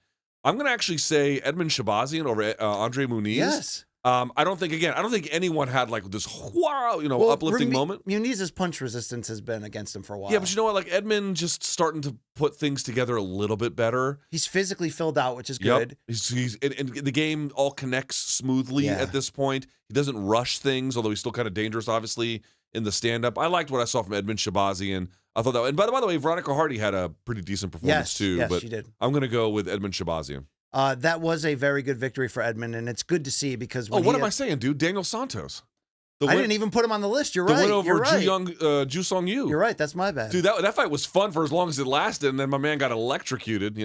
I'm going to actually say Edmund Shabazian over Andre Muniz. Yes. I don't think anyone had like this uplifting moment. Muniz's punch resistance has been against him for a while. Yeah, but you know what? Like Edmund just starting to put things together a little bit better. He's physically filled out, which is good. And the game all connects smoothly at this point. He doesn't rush things, although he's still kind of dangerous, obviously, in the stand-up. I liked what I saw from Edmund Shabazian. I thought that, and by the way, Veronica Hardy had a pretty decent performance too. Yes, but she did. I'm going to go with Edmund Shabazian. That was a very good victory for Edmund, and it's good to see because. What am I saying, dude? Daniel Santos. I didn't even put him on the list. You're right. The win over Ju Song Yu. You're right. That's my bad. Dude, that fight was fun for as long as it lasted, and then my man got electrocuted.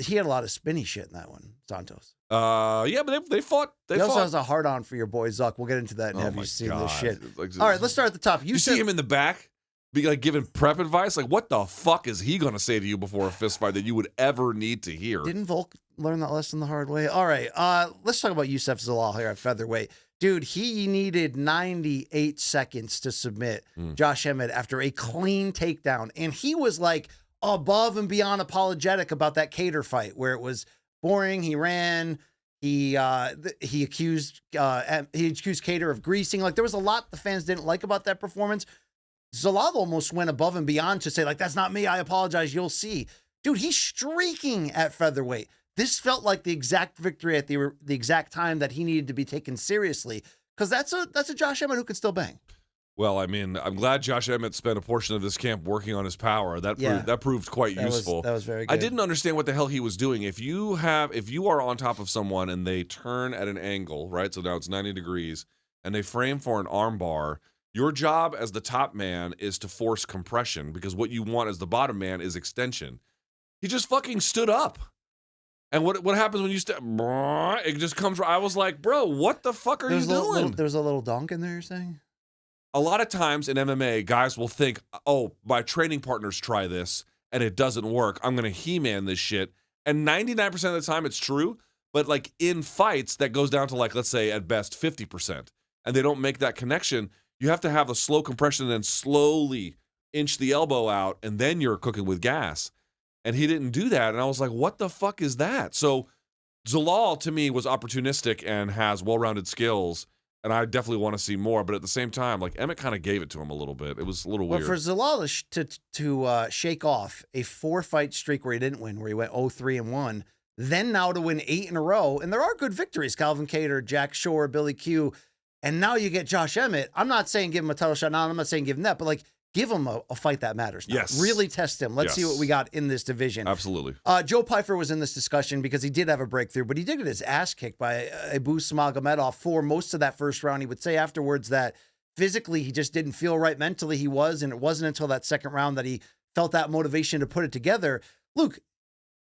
He had a lot of spinny shit in that one, Santos. Yeah, but they fought. He also has a hard on for your boy Zuck. We'll get into that. And have you seen this shit? All right, let's start at the top. You see him in the back, be like giving prep advice. Like, what the fuck is he gonna say to you before a fist fight that you would ever need to hear? Didn't Volk learn that lesson the hard way? All right, let's talk about Youssef Zalal here at featherweight. Dude, he needed 98 seconds to submit Josh Emmett after a clean takedown, and he was like above and beyond apologetic about that Cater fight where it was boring. He ran. He accused Cater of greasing. Like, there was a lot the fans didn't like about that performance. Zalal almost went above and beyond to say, like, that's not me. I apologize. You'll see. Dude, he's streaking at featherweight. This felt like the exact victory at the exact time that he needed to be taken seriously, because that's a Josh Emmett who can still bang. Well, I mean, I'm glad Josh Emmett spent a portion of this camp working on his power. That proved quite useful. That was very good. I didn't understand what the hell he was doing. If you are on top of someone and they turn at an angle, right? So now it's 90 degrees, and they frame for an arm bar, your job as the top man is to force compression, because what you want as the bottom man is extension. He just fucking stood up. And what happens when you step? It just comes. I was like, bro, what the fuck are you doing? There's a little donk in there, you're saying? A lot of times in MMA, guys will think, oh, my training partners try this, and it doesn't work. I'm going to He-Man this shit. And 99% of the time, it's true. But, like, in fights, that goes down to, like, let's say, at best, 50%. And they don't make that connection. You have to have a slow compression and then slowly inch the elbow out, and then you're cooking with gas. And he didn't do that. And I was like, what the fuck is that? So Zalal, to me, was opportunistic and has well-rounded skills. And I definitely want to see more. But at the same time, like, Emmett kind of gave it to him a little bit. It was a little weird. Well, for Zalal to shake off a 4-fight streak where he didn't win, where he went 0-3-1, then now to win 8 in a row. And there are good victories. Calvin Kattar, Jack Shore, Billy Q. And now you get Josh Emmett. I'm not saying give him a title shot now. I'm not saying give him that. But, like, give him a fight that matters now. Yes. Really test him. Let's see what we got in this division. Absolutely. Joe Pyfer was in this discussion because he did have a breakthrough, but he did get his ass kicked by Magomed for most of that first round. He would say afterwards that physically he just didn't feel right. Mentally he was, and it wasn't until that second round that he felt that motivation to put it together. Luke,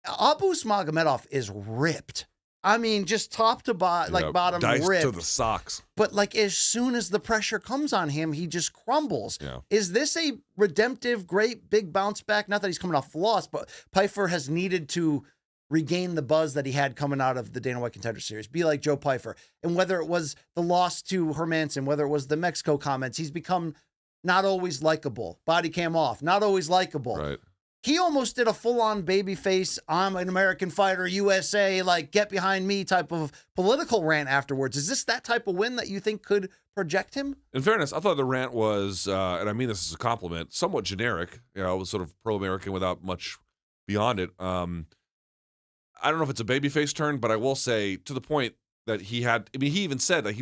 Magomed is ripped. I mean, just top to bottom diced ripped to the socks. But, like, as soon as the pressure comes on him, he just crumbles. Yeah. Is this a redemptive, great, big bounce back? Not that he's coming off a loss, but Pyfer has needed to regain the buzz that he had coming out of the Dana White Contender Series. Be like Joe Pyfer. And whether it was the loss to Hermanson, whether it was the Mexico comments, he's become not always likable. Body cam off, not always likable. Right. He almost did a full-on babyface, I'm an American fighter, USA, like, get behind me type of political rant afterwards. Is this that type of win that you think could project him? In fairness, I thought the rant was, and I mean this as a compliment, somewhat generic. You know, it was sort of pro-American without much beyond it. I don't know if it's a babyface turn, but I will say, to the point that he had, I mean, he even said that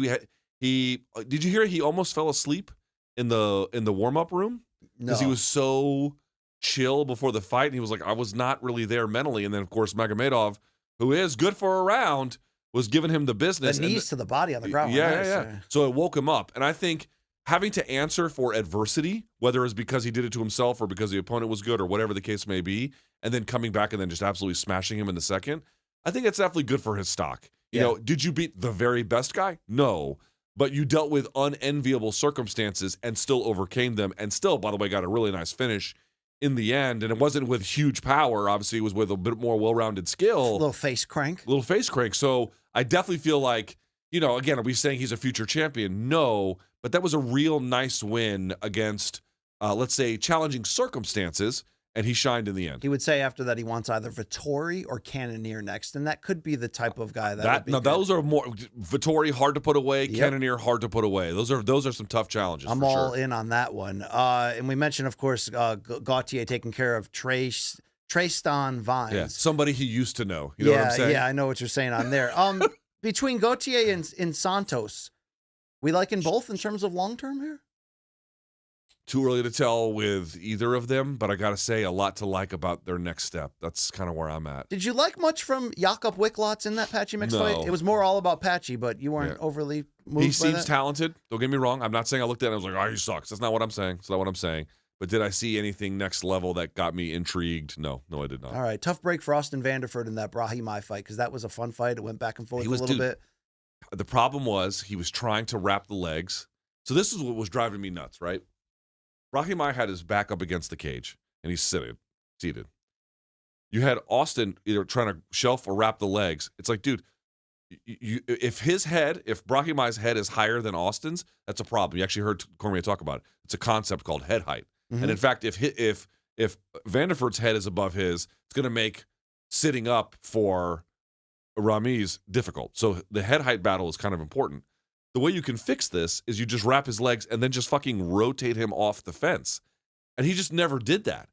did you hear he almost fell asleep in the warm-up room? Because he was so chill before the fight, and he was like, I was not really there mentally. And then, of course, Magomedov, who is good for a round, was giving him the business. The knees to the body on the ground. Yeah. So it woke him up. And I think having to answer for adversity, whether it's because he did it to himself or because the opponent was good or whatever the case may be, and then coming back and then just absolutely smashing him in the second, I think it's definitely good for his stock. You know, did you beat the very best guy? No. But you dealt with unenviable circumstances and still overcame them, and still, by the way, got a really nice finish in the end. And it wasn't with huge power. Obviously, it was with a bit more well-rounded skill. A little face crank. So I definitely feel like, you know, again, are we saying he's a future champion? No, but that was a real nice win against, let's say, challenging circumstances, and he shined in the end. He would say after that he wants either Vettori or Cannonier next, and that could be the type of guy that would be good. Those are more Vettori, hard to put away. Yep. Cannonier, hard to put away. Those are some tough challenges. I'm all in on that one. And we mentioned, of course, Gauthier taking care of Tristan Vines. Yeah, somebody he used to know. You know what I'm saying? Yeah, I know what you're saying on there. Between Gauthier and Santos, we liking both in terms of long term here? Too early to tell with either of them, but I got to say a lot to like about their next step. That's kind of where I'm at. Did you like much from Jakob Wicklots in that Patchy Mix fight? It was more all about Patchy, but you weren't overly moved by that? He seems talented. Don't get me wrong. I'm not saying I looked at it and I was like, oh, he sucks. That's not what I'm saying. But did I see anything next level that got me intrigued? No, I did not. All right, tough break for Austin Vanderford in that Brahimaj fight because that was a fun fight. It went back and forth a little bit. The problem was he was trying to wrap the legs. So this is what was driving me nuts, right? Brahimaj had his back up against the cage, and he's seated. You had Austin either trying to shelf or wrap the legs. It's like, dude, if Brahimaj's head is higher than Austin's, that's a problem. You actually heard Cormier talk about it. It's a concept called head height. And in fact, if Vanderford's head is above his, it's going to make sitting up for Ramiz difficult. So the head height battle is kind of important. The way you can fix this is you just wrap his legs and then just fucking rotate him off the fence. And he just never did that.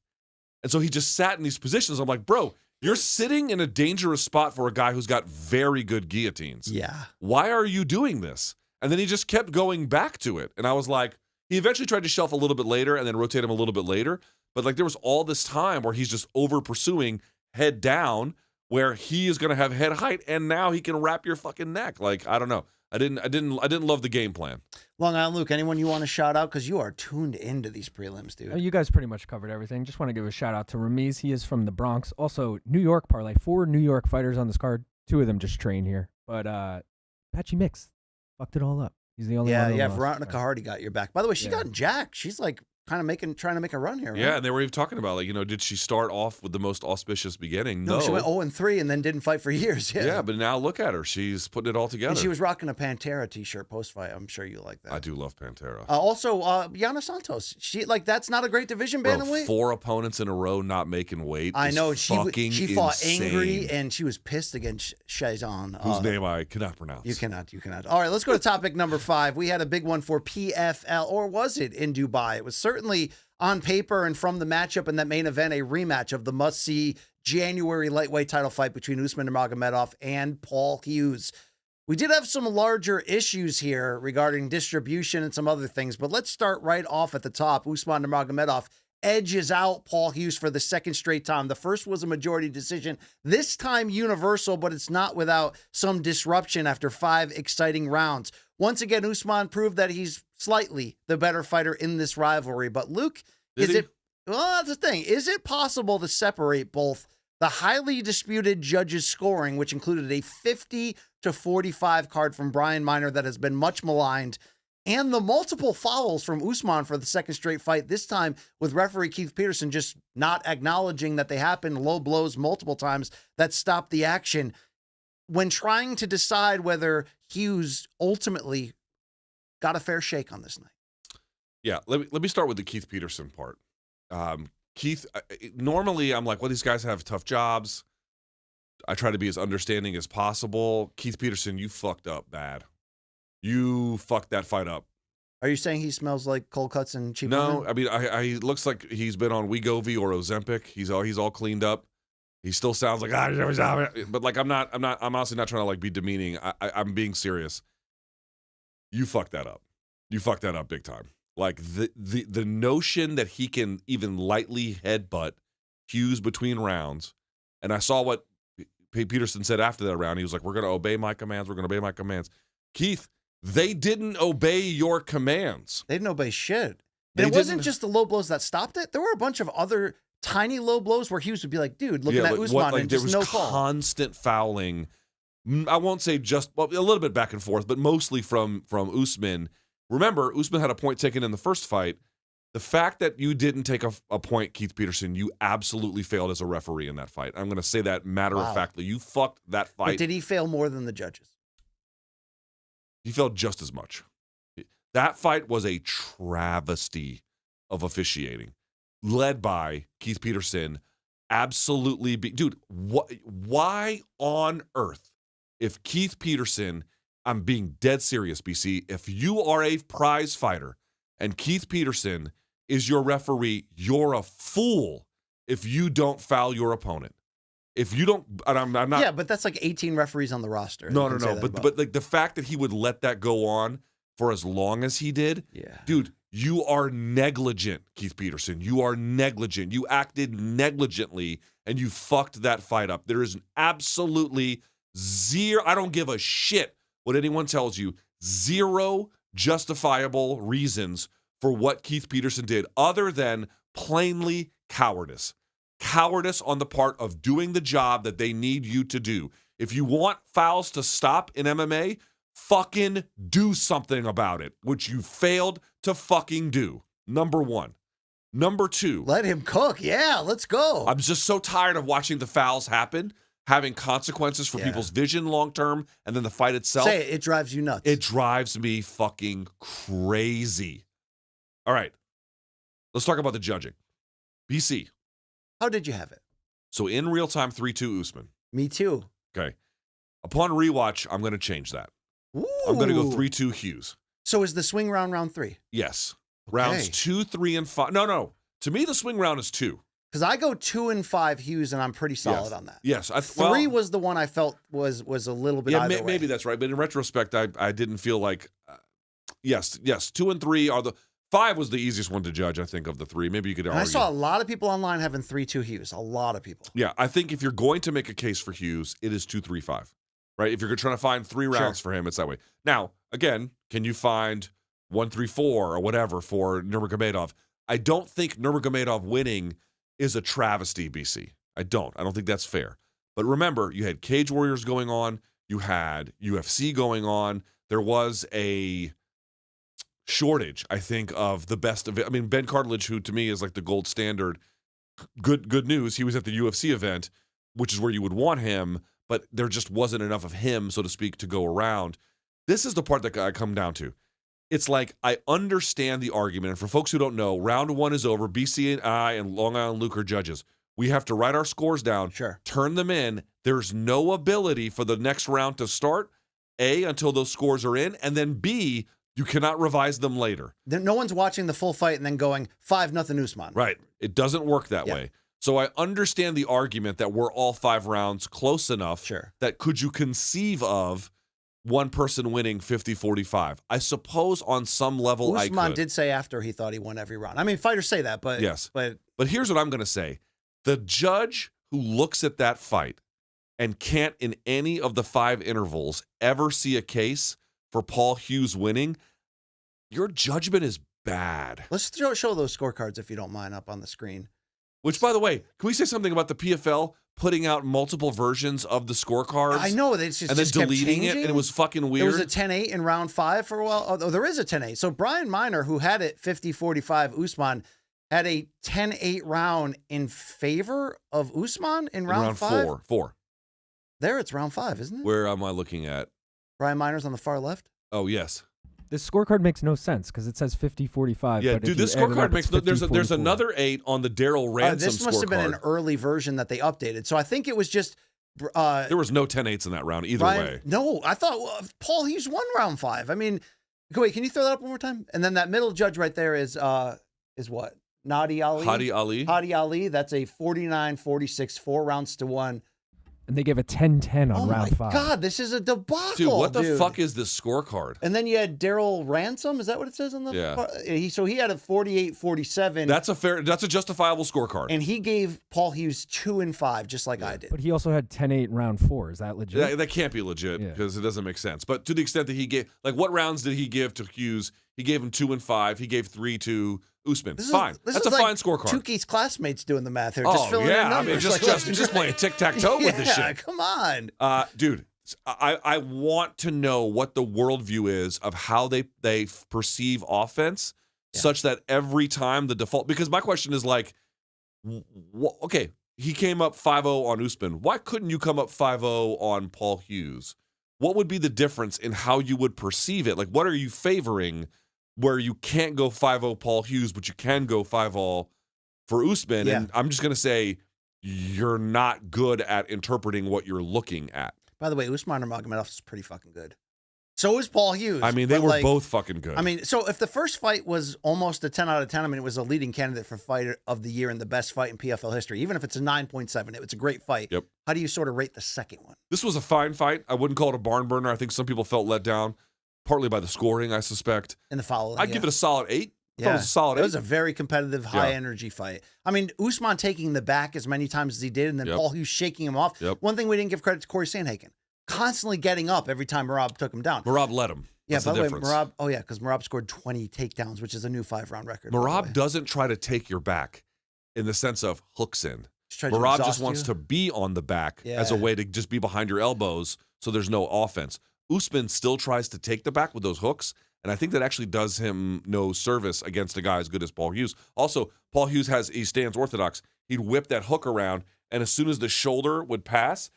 And so he just sat in these positions. I'm like, bro, you're sitting in a dangerous spot for a guy who's got very good guillotines. Yeah. Why are you doing this? And then he just kept going back to it. And I was like, he eventually tried to shelf a little bit later and then rotate him a little bit later. But like there was all this time where he's just over pursuing head down where he is going to have head height and now he can wrap your fucking neck. Like, I don't know. I didn't love the game plan. Long Island Luke, anyone you want to shout out? Because you are tuned into these prelims, dude. You guys pretty much covered everything. Just want to give a shout out to Ramiz. He is from the Bronx. Also, New York parlay. 4 New York fighters on this card. 2 of them just train here. But Patchy Mix fucked it all up. He's the only one. Yeah, Veronica Hardy got your back. By the way, she got jacked. She's like kind of trying to make a run here, right? Yeah, and they were even talking about, like, did she start off with the most auspicious beginning? No. She went 0-3 and then didn't fight for years. Yeah, but now look at her. She's putting it all together. And she was rocking a Pantera t-shirt post-fight. I'm sure you like that. I do love Pantera. Also, Yana Santos. That's not a great division bantamweight. 4 opponents in a row not making weight. I know. She fought insane. angry and she was pissed against Shazan. Whose name I cannot pronounce. You cannot. All right, let's go to topic number 5. We had a big one for PFL, or was it in Dubai? It was certainly on paper and from the matchup in that main event, a rematch of the must-see January lightweight title fight between Usman Nurmagomedov and Paul Hughes. We did have some larger issues here regarding distribution and some other things, but let's start right off at the top. Usman Nurmagomedov edges out Paul Hughes for the second straight time. The first was a majority decision, this time universal, but it's not without some disruption after 5 exciting rounds. Once again, Usman proved that he's slightly the better fighter in this rivalry. But Luke, well, that's the thing. Is it possible to separate both the highly disputed judges' scoring, which included a 50-45 card from Brian Miner that has been much maligned, and the multiple fouls from Usman for the second straight fight, this time with referee Keith Peterson just not acknowledging that they happened, low blows multiple times that stopped the action. When trying to decide whether Hughes ultimately got a fair shake on this night. Yeah, let me start with the Keith Peterson part. Keith, normally I'm like, well, these guys have tough jobs. I try to be as understanding as possible. Keith Peterson, you fucked up bad. You fucked that fight up. Are you saying he smells like cold cuts and cheap? No, I mean, he looks like he's been on Wegovy or Ozempic. He's all cleaned up. He still sounds like, but like I'm honestly not trying to like be demeaning. I'm being serious. You fucked that up. You fucked that up big time. Like the notion that he can even lightly headbutt Hughes between rounds, and I saw what Peterson said after that round. He was like, "We're going to obey my commands. We're going to obey my commands." Keith, they didn't obey your commands. They didn't obey shit. And it wasn't just the low blows that stopped it. There were a bunch of other tiny low blows where Hughes would be like, dude, looking at Usman and just no call. There was constant fouling. I won't say just, a little bit back and forth, but mostly from Usman. Remember, Usman had a point taken in the first fight. The fact that you didn't take a point, Keith Peterson, you absolutely failed as a referee in that fight. I'm going to say that matter-of-factly. You fucked that fight. But did he fail more than the judges? He failed just as much. That fight was a travesty of officiating, led by Keith Peterson. Absolutely, dude. Why on earth, if Keith Peterson, I'm being dead serious, BC, if you are a prize fighter and Keith Peterson is your referee, you're a fool if you don't foul your opponent. If you don't, and I'm not. Yeah, but that's like 18 referees on the roster. No. But like the fact that he would let that go on for as long as he did, dude, you are negligent, Keith Peterson. You are negligent. You acted negligently, and you fucked that fight up. There is absolutely zero. I don't give a shit what anyone tells you. Zero justifiable reasons for what Keith Peterson did, other than plainly cowardice. Cowardice on the part of doing the job that they need you to do. If you want fouls to stop in MMA, fucking do something about it, which you failed to fucking do. Number one. Number two. Let him cook. Yeah, let's go. I'm just so tired of watching the fouls happen, having consequences for people's vision long term, and then the fight itself. Say it drives you nuts. It drives me fucking crazy. All right. Let's talk about the judging. BC. How did you have it? So in real time, 3-2 Usman. Me too. Okay. Upon rewatch, I'm going to change that. Ooh. I'm going to go 3-2 Hughes. So is the swing round 3? Yes. Okay. Rounds 2, 3, and 5. No. To me, the swing round is 2. Because I go 2 and 5 Hughes, and I'm pretty solid on that. Yes. 3 was the one I felt was a little bit either way. Maybe that's right. But in retrospect, I didn't feel like, yes, 2 and 3 are the, 5 was the easiest one to judge, I think, of the 3. Maybe you could argue. I saw a lot of people online having 3-2 Hughes. A lot of people. Yeah, I think if you're going to make a case for Hughes, it is 2-3-5, right? If you're trying to find 3 rounds for him, it's that way. Now, again, can you find 1-3-4 or whatever for Nurmagomedov? I don't think Nurmagomedov winning is a travesty, BC. I don't think that's fair. But remember, you had Cage Warriors going on. You had UFC going on. There was a shortage, I think, of the best of it. I mean, Ben Cartilage, who to me is like the gold standard. Good news. He was at the UFC event, which is where you would want him, but there just wasn't enough of him, so to speak, to go around. This is the part that I come down to. It's like, I understand the argument. And for folks who don't know, round 1 is over. BC and I and Long Island Luke are judges. We have to write our scores down, turn them in. There's no ability for the next round to start, A, until those scores are in, and then B, you cannot revise them later. No one's watching the full fight and then going 5-0 Usman. Right. It doesn't work that way. So I understand the argument that we're all 5 rounds close enough that could you conceive of one person winning 50-45? I suppose on some level I could. Usman did say after he thought he won every round. I mean, fighters say that, but yes. But here's what I'm going to say. The judge who looks at that fight and can't in any of the 5 intervals ever see a case for Paul Hughes winning, your judgment is bad. Let's show those scorecards, if you don't mind, up on the screen. Which, by the way, can we say something about the PFL putting out multiple versions of the scorecards? I know. They just, and then just kept deleting it, and it was fucking weird. There was a 10-8 in round 5 for a while. Oh, there is a 10-8. So Brian Miner, who had it 50-45 Usman, had a 10-8 round in favor of Usman in round 5? 4. There, it's round 5, isn't it? Where am I looking at? Brian Miner's on the far left. Oh, yes. This scorecard makes no sense because it says 50-45. Yeah, but dude, this scorecard makes no. There's another 8 on the Daryl Ransom scorecard. This must have been an early version that they updated. So I think it was just. There was no 10-8s in that round either way. No, I thought Paul Hughes won round 5. I mean, wait, can you throw that up one more time? And then that middle judge right there is what? Hadi Ali. Hadi Ali. That's a 49-46, 4 rounds to 1. And they gave a 10-10 on round 5. God, this is a debacle. Dude, what the fuck is this scorecard? And then you had Daryl Ransom. Is that what it says on the So he had a 48-47. That's a justifiable scorecard. And he gave Paul Hughes 2 and 5, just like I did. But he also had 10-8 in round 4. Is that legit? That can't be legit because it doesn't make sense. But to the extent that he gave, like, what rounds did he give to Hughes? He gave him 2 and 5. He gave 3 to Usman. Fine. That's a fine scorecard. Tukey's classmates doing the math here. Just filling in numbers. I mean, just playing tic-tac-toe with this shit. Come on. Dude, I want to know what the worldview is of how they perceive offense such that every time the default, because my question is like, okay, he came up 5-0 on Usman. Why couldn't you come up 5-0 on Paul Hughes? What would be the difference in how you would perceive it? Like, what are you favoring where you can't go 5-0 Paul Hughes, but you can go 5-0 for Usman? Yeah. And I'm just going to say you're not good at interpreting what you're looking at. By the way, Usman Nurmagomedov is pretty fucking good. So is Paul Hughes. I mean, they were both fucking good. I mean, so if the first fight was almost a 10 out of 10, I mean, it was a leading candidate for fight of the year and the best fight in PFL history. Even if it's a 9.7, it's a great fight. Yep. How do you sort of rate the second one? This was a fine fight. I wouldn't call it a barn burner. I think some people felt let down, partly by the scoring, I suspect. And the foul. I'd give it a solid 8. Yeah, it was a solid 8. It was a very competitive, high-energy fight. I mean, Usman taking the back as many times as he did, and then Paul Hughes shaking him off. One thing we didn't give credit to Corey Sandhagen. Constantly getting up every time Merab took him down. Merab led him. Yeah, That's by the way, difference. Merab. Oh yeah, because Merab scored 20 takedowns, which is a new 5-round record. Merab doesn't try to take your back in the sense of hooks in. Merab just wants to be on the back as a way to just be behind your elbows, so there's no offense. Usman still tries to take the back with those hooks, and I think that actually does him no service against a guy as good as Paul Hughes. Also, Paul Hughes he stands orthodox. He'd whip that hook around, and as soon as the shoulder would pass,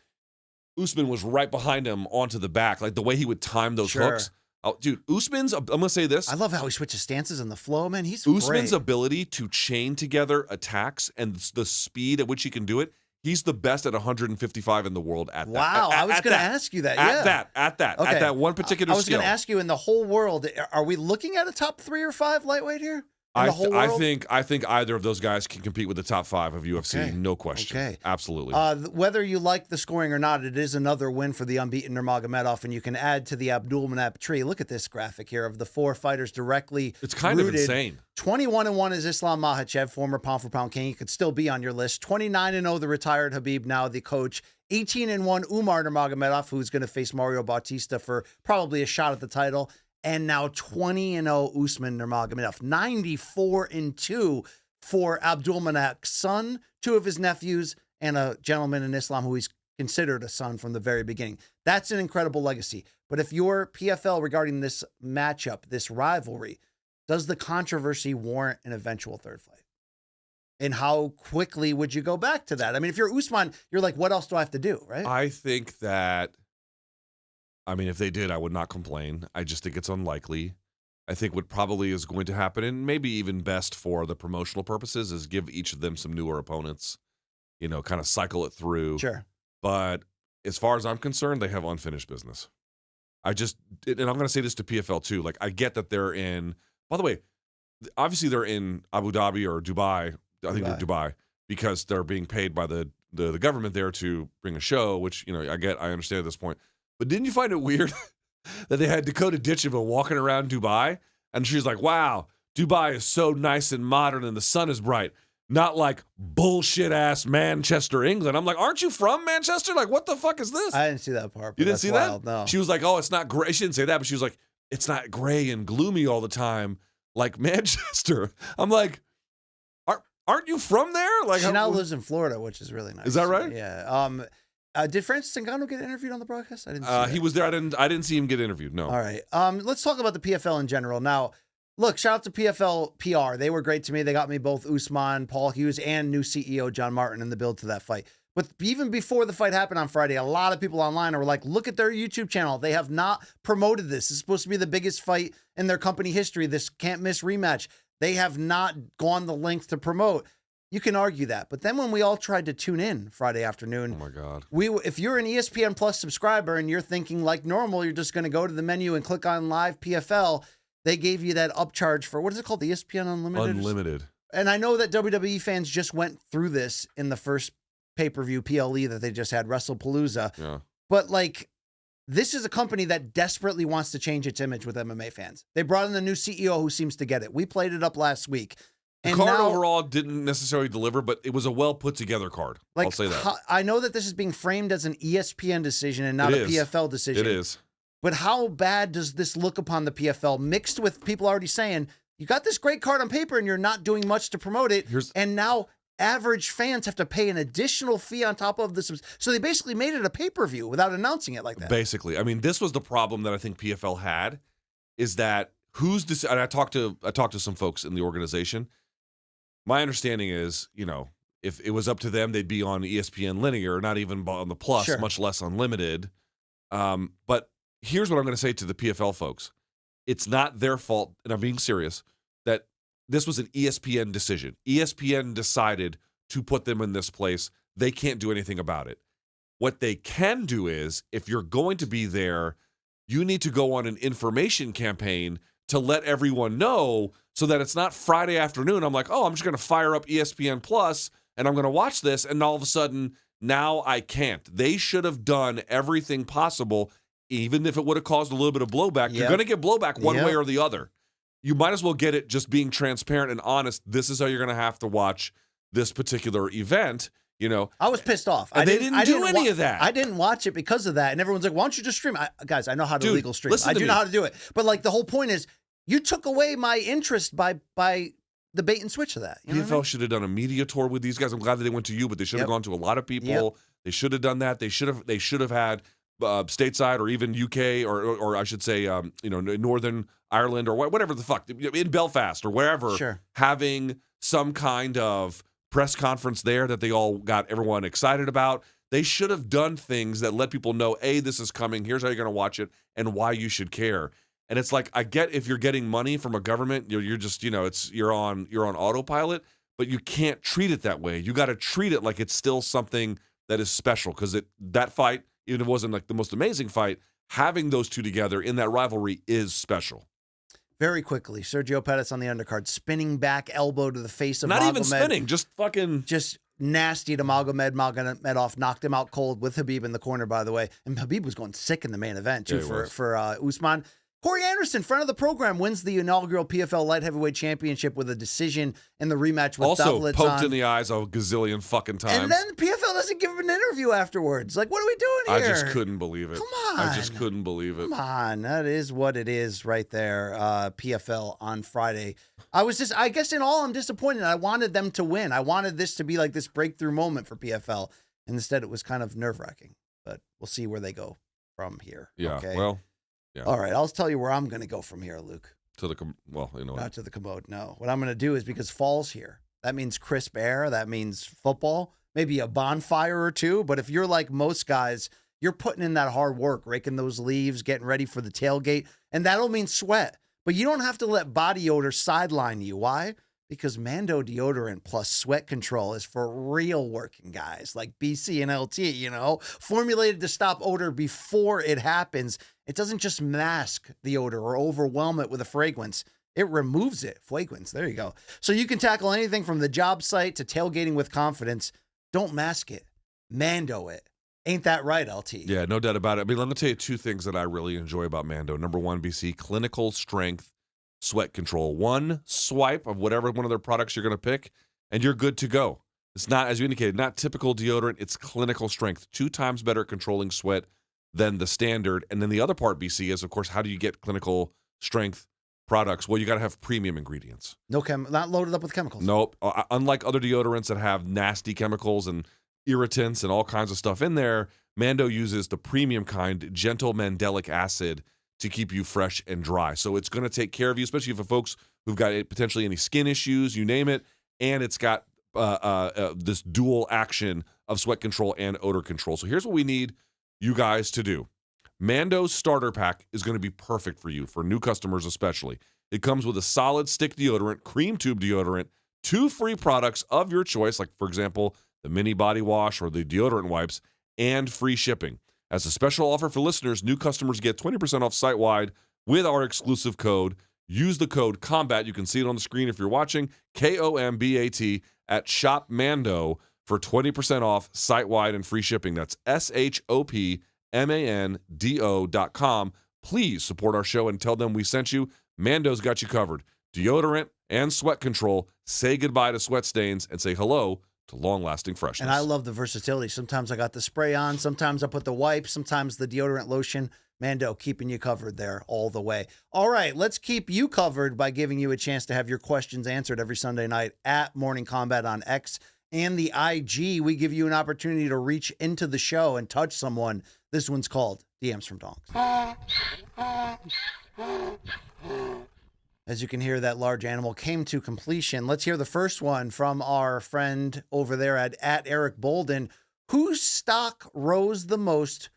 Usman was right behind him onto the back. Like the way he would time those hooks. Oh, dude, Usman's, I'm going to say this. I love how he switches stances in the flow, man. He's Usman's great. ability to chain together attacks and the speed at which he can do it, he's the best at 155 in the world at that. Wow, I was going to ask you that. At that one particular I was skill. going to ask you, in the whole world, are we looking at a top 3 or 5 lightweight here? I think either of those guys can compete with the top 5 of UFC, Okay. no question. Okay. Absolutely. Whether you like the scoring or not, it is another win for the unbeaten Nurmagomedov, and you can add to the Abdulmanap tree. Look at this graphic here of the 4 fighters directly. It's kind of insane. 21-1 is Islam Makhachev, former pound-for-pound king. He could still be on your list. 29-0, the retired Habib, now the coach. 18-1, Umar Nurmagomedov, who's going to face Mario Bautista for probably a shot at the title. And now 20-0 Usman Nurmagomedov. 94-2 for Abdulmanap's son, 2 of his nephews, and a gentleman in Islam who he's considered a son from the very beginning. That's an incredible legacy. But if you're PFL regarding this matchup, this rivalry, does the controversy warrant an eventual third fight? And how quickly would you go back to that? I mean, if you're Usman, you're like, what else do I have to do, right? I think that, if they did, I would not complain. I just think it's unlikely. I think what probably is going to happen, and maybe even best for the promotional purposes, is give each of them some newer opponents, kind of cycle it through. Sure. But as far as I'm concerned, they have unfinished business. And I'm going to say this to PFL too. Like, I get that they're in, by the way, obviously they're in Abu Dhabi or Dubai. I think they're Dubai because they're being paid by the government there to bring a show, which, I understand at this point. But didn't you find it weird that they had Dakota Ditcheva walking around Dubai? And she's like, wow, Dubai is so nice and modern and the sun is bright. Not like bullshit-ass Manchester, England. I'm like, aren't you from Manchester? Like, what the fuck is this? I didn't see that part. You didn't see wild, that? No. She was like, oh, it's not gray. She didn't say that, but she was like, it's not gray and gloomy all the time like Manchester. I'm like, aren't you from there? Like, she now lives in Florida, which is really nice. Is that right? Yeah. Did Francis Ngannou get interviewed on the broadcast? I didn't see that. He was there. I didn't see him get interviewed. No. All right. Let's talk about the PFL in general. Now, look, shout out to PFL PR. They were great to me. They got me both Usman, Paul Hughes, and new CEO John Martin in the build to that fight. But even before the fight happened on Friday, a lot of people online were like, look at their YouTube channel. They have not promoted this. It's supposed to be the biggest fight in their company history, this can't miss rematch. They have not gone the length to promote. You can argue that. But then when we all tried to tune in Friday afternoon, oh my God, if you're an ESPN Plus subscriber and you're thinking like normal, you're just going to go to the menu and click on Live PFL, they gave you that upcharge for, what is it called? The ESPN Unlimited? Unlimited. And I know that WWE fans just went through this in the first pay-per-view PLE that they just had, WrestlePalooza. Yeah. But like, this is a company that desperately wants to change its image with MMA fans. They brought in a new CEO who seems to get it. We played it up last week. The card overall didn't necessarily deliver, but it was a well put together card. I'll say that. I know that this is being framed as an ESPN decision and not a PFL decision. It is. But how bad does this look upon the PFL, mixed with people already saying, you got this great card on paper and you're not doing much to promote it, and now average fans have to pay an additional fee on top of this. So they basically made it a pay-per-view without announcing it like that. Basically. This was the problem that I think PFL had, is that and I talked to some folks in the organization. My understanding is, if it was up to them, they'd be on ESPN linear, not even on the Plus, much less unlimited. But here's what I'm going to say to the PFL folks. It's not their fault, and I'm being serious, that this was an ESPN decision. ESPN decided to put them in this place. They can't do anything about it. What they can do is, if you're going to be there, you need to go on an information campaign to let everyone know, so that it's not Friday afternoon. I'm like, oh, I'm just going to fire up ESPN Plus and I'm going to watch this. And all of a sudden, now I can't. They should have done everything possible, even if it would have caused a little bit of blowback. You're going to get blowback one way or the other. You might as well get it just being transparent and honest. This is how you're going to have to watch this particular event. You know, I was pissed off. And they didn't do any of that. I didn't watch it because of that. And everyone's like, why don't you just stream? Guys, I know how to legal stream. I do know how to do it. But like the whole point is, you took away my interest by the bait and switch of that. You know PFL should have done a media tour with these guys. I'm glad that they went to you, but they should have gone to a lot of people. They should have done that. They should have had stateside or even UK or I should say Northern Ireland or whatever the fuck in Belfast or wherever, having some kind of press conference there that they all got everyone excited about. They should have done things that let people know, A, this is coming, here's how you're going to watch it, and why you should care. And it's like, I get if you're getting money from a government, you're just, you're on autopilot, but you can't treat it that way. You got to treat it like it's still something that is special, because that fight, even if it wasn't like the most amazing fight, having those two together in that rivalry is special. Very quickly, Sergio Pettis on the undercard, spinning back elbow to the face of Magomed. Not even spinning, just fucking... Just nasty to Magomed. Magomedov knocked him out cold with Khabib in the corner, by the way. And Khabib was going sick in the main event, too, for Usman. Corey Anderson, friend of the program, wins the inaugural PFL Light Heavyweight Championship with a decision in the rematch with Also Dvalishvili. Poked in the eyes a gazillion fucking times. And then PFL doesn't give him an interview afterwards. Like, what are we doing here? I just couldn't believe it. Come on. I just couldn't believe it. Come on. That is what it is right there. PFL on Friday. I guess in all, I'm disappointed. I wanted them to win. I wanted this to be like this breakthrough moment for PFL. And instead, it was kind of nerve-wracking. But we'll see where they go from here. Yeah, okay? well... Yeah. All right, I'll tell you where I'm going to go from here, Luke. To the Not to the commode, no. What I'm going to do is, because fall's here, that means crisp air, that means football, maybe a bonfire or two. But if you're like most guys, you're putting in that hard work, raking those leaves, getting ready for the tailgate, and that'll mean sweat. But you don't have to let body odor sideline you. Why? Because Mando deodorant plus sweat control is for real working guys like BC and LT, formulated to stop odor before it happens. It doesn't just mask the odor or overwhelm it with a fragrance. It removes it. Fragrance. There you go. So you can tackle anything from the job site to tailgating with confidence. Don't mask it. Mando it. Ain't that right, LT? Yeah, no doubt about it. I mean, let me tell you two things that I really enjoy about Mando. Number one, BC, clinical strength sweat control. One swipe of whatever one of their products you're going to pick, and you're good to go. It's not, as you indicated, not typical deodorant. It's clinical strength. 2 times better at controlling sweat than the standard. And then the other part, BC, is, of course, how do you get clinical strength products? Well, you got to have premium ingredients. Not loaded up with chemicals. Nope. Unlike other deodorants that have nasty chemicals and irritants and all kinds of stuff in there, Mando uses the premium kind, gentle mandelic acid, to keep you fresh and dry. So it's going to take care of you, especially for folks who've got potentially any skin issues, you name it. And it's got this dual action of sweat control and odor control. So here's what we need you guys to do. Mando's starter pack is going to be perfect for you, for new customers especially. It comes with a solid stick deodorant, cream tube deodorant, 2 free products of your choice, like, for example, the mini body wash or the deodorant wipes, and free shipping. As a special offer for listeners, new customers get 20% off site-wide with our exclusive code. Use the code COMBAT. You can see it on the screen if you're watching. KOMBAT at Shop Mando for 20% off site-wide and free shipping. That's SHOPMANDO.com. Please support our show and tell them we sent you. Mando's got you covered. Deodorant and sweat control. Say goodbye to sweat stains and say hello to long-lasting freshness. And I love the versatility. Sometimes I got the spray on. Sometimes I put the wipe. Sometimes the deodorant lotion. Mando, keeping you covered there all the way. All right, let's keep you covered by giving you a chance to have your questions answered every Sunday night at Morning Kombat on X and the IG. We give you an opportunity to reach into the show and touch someone. This one's called DMs from Donks. As you can hear, that large animal came to completion. Let's hear the first one from our friend over there at Eric Bolden. Whose stock rose the most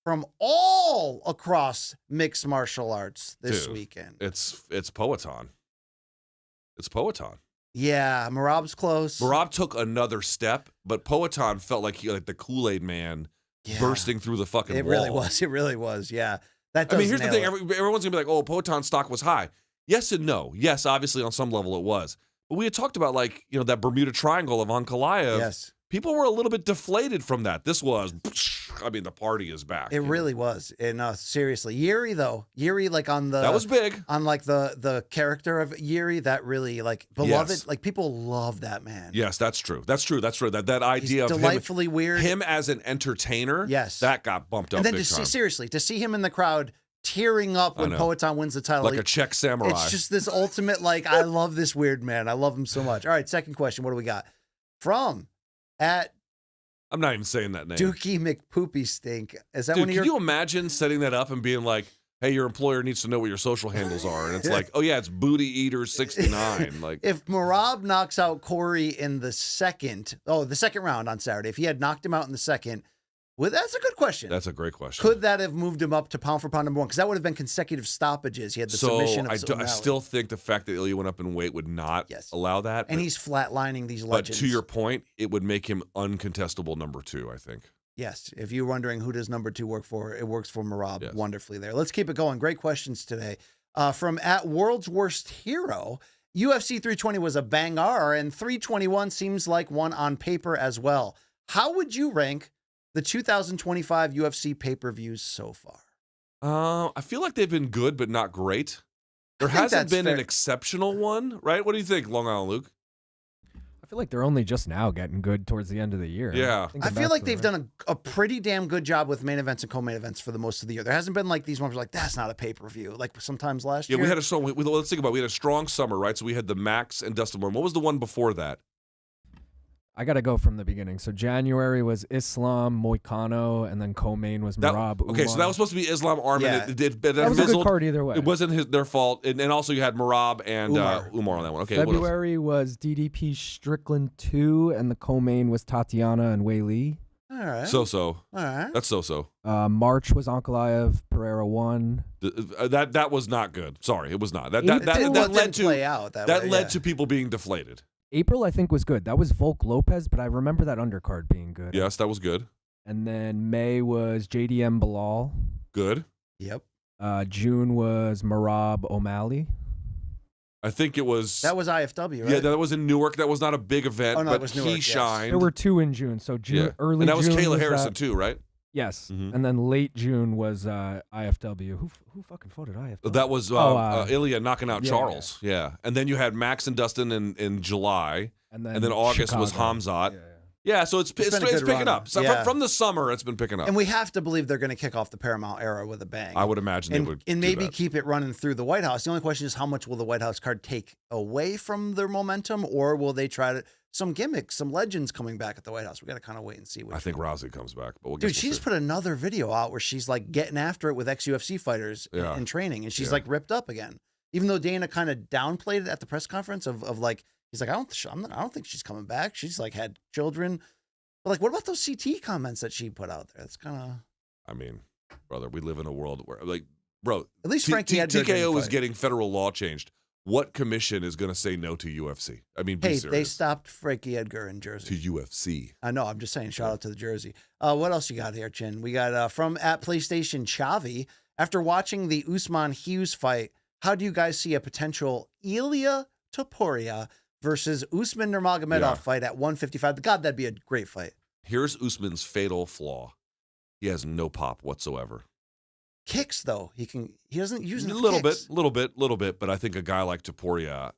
from all across mixed martial arts this weekend? It's Poatan. It's Poatan. Yeah, Merab's close. Merab took another step, but Poatan felt like the Kool-Aid man bursting through the fucking wall. It really was. It really was. Yeah. Here's the thing. Everyone's going to be like, oh, Poatan's stock was high. Yes and no. Yes, obviously on some level it was. But we had talked about that Bermuda Triangle of Ankalaev. Yes. people were a little bit deflated from that. This was, I mean, the party is back. It really was. And seriously, Jiri though, like on the that was big on like the character of Jiri, that really like beloved. Yes. Like people love that man. Yes, that's true. That's true. That's true. That idea He's of delightfully weird. Him as an entertainer. Yes, that got bumped up. And then big to time. to see him in the crowd tearing up when Poatan wins the title, like a Czech samurai. It's just this ultimate like I love this weird man. I love him so much. All right, second question. What do we got? From at I'm not even saying that name. Dookie McPoopy Stink. Is that Dude, one of your? Can you imagine setting that up and being like, "Hey, your employer needs to know what your social handles are," and it's like, "Oh yeah, it's Booty Eater 69." Like, if Merab knocks out Corey in the second round on Saturday, if he had knocked him out in the second, well, that's a good question. That's a great question. Could that have moved him up to pound for pound number one? Because that would have been consecutive stoppages. He had the submission of I still think the fact that Ilya went up in weight would not allow that. And he's flatlining these legends. But to your point, it would make him uncontestable number 2, I think. Yes. If you're wondering who does number 2 work for, it works for Merab wonderfully there. Let's keep it going. Great questions today. From at World's Worst Hero, UFC 320 was a banger, and 321 seems like one on paper as well. How would you rank the 2025 UFC pay-per-views so far? I feel like they've been good, but not great. There hasn't been an exceptional one, right? What do you think, Long Island Luke? I feel like they're only just now getting good towards the end of the year. Yeah. I feel like they've done a pretty damn good job with main events and co-main events for the most of the year. There hasn't been like these ones where like, that's not a pay-per-view, like sometimes last year. Yeah, we had let's think about it. We had a strong summer, right? So we had the Max and Dustin Moore. What was the one before that? I got to go from the beginning. So January was Islam, Moicano, and then co-main was Merab. Okay, so that was supposed to be Islam, Arman. Yeah. That was a good card either way. It wasn't their fault. And also you had Merab and Umar on that one. Okay, February was DDP Strickland 2, and the co-main was Tatiana and Wei Li. All right. So-so. All right. That's so-so. March was Ankalaev, Pereira 1. That was not good. Sorry, it was not. That led to people being deflated. April, I think, was good. That was Volk Lopez, but I remember that undercard being good. Yes, that was good. And then May was JDM Bilal. Good. Yep. June was Merab O'Malley. I think it was... That was IFW, right? Yeah, that was in Newark. That was not a big event, but it was Newark, he shined. There were 2 in June. So early and that was June Kayla Harrison too, right? Yes. Mm-hmm. And then late June was IFW. Who fucking fought at IFW? That was Ilya knocking out Charles. Yeah. And then you had Max and Dustin in July. And then August was Hamzat. Yeah, so it's picking up. So from the summer, it's been picking up. And we have to believe they're going to kick off the Paramount era with a bang. I would imagine they would. And maybe keep it running through the White House. The only question is how much will the White House card take away from their momentum, or will they try to some gimmicks, some legends coming back at the White House? We got to kind of wait and see. I think Rousey comes back, but dude, she just put another video out where she's like getting after it with ex-UFC fighters in training, and she's like ripped up again. Even though Dana kind of downplayed it at the press conference of like he's like I don't think she's coming back. She's like had children. But like, what about those CT comments that she put out there? That's kind of. I mean, brother, we live in a world where like, bro, at least Frankie Edgar TKO is getting federal law changed. What commission is going to say no to UFC? I mean, be serious. They stopped Frankie Edgar in Jersey. To UFC. I know. I'm just saying. Shout out to the Jersey. What else you got here, Chin? We got from at PlayStation Chavi. After watching the Usman Hughes fight, how do you guys see a potential Ilya Topuria versus Usman Nurmagomedov fight at 155? God, that'd be a great fight. Here's Usman's fatal flaw. He has no pop whatsoever. Kicks though, he doesn't use a little bit, but I think a guy like Topuria,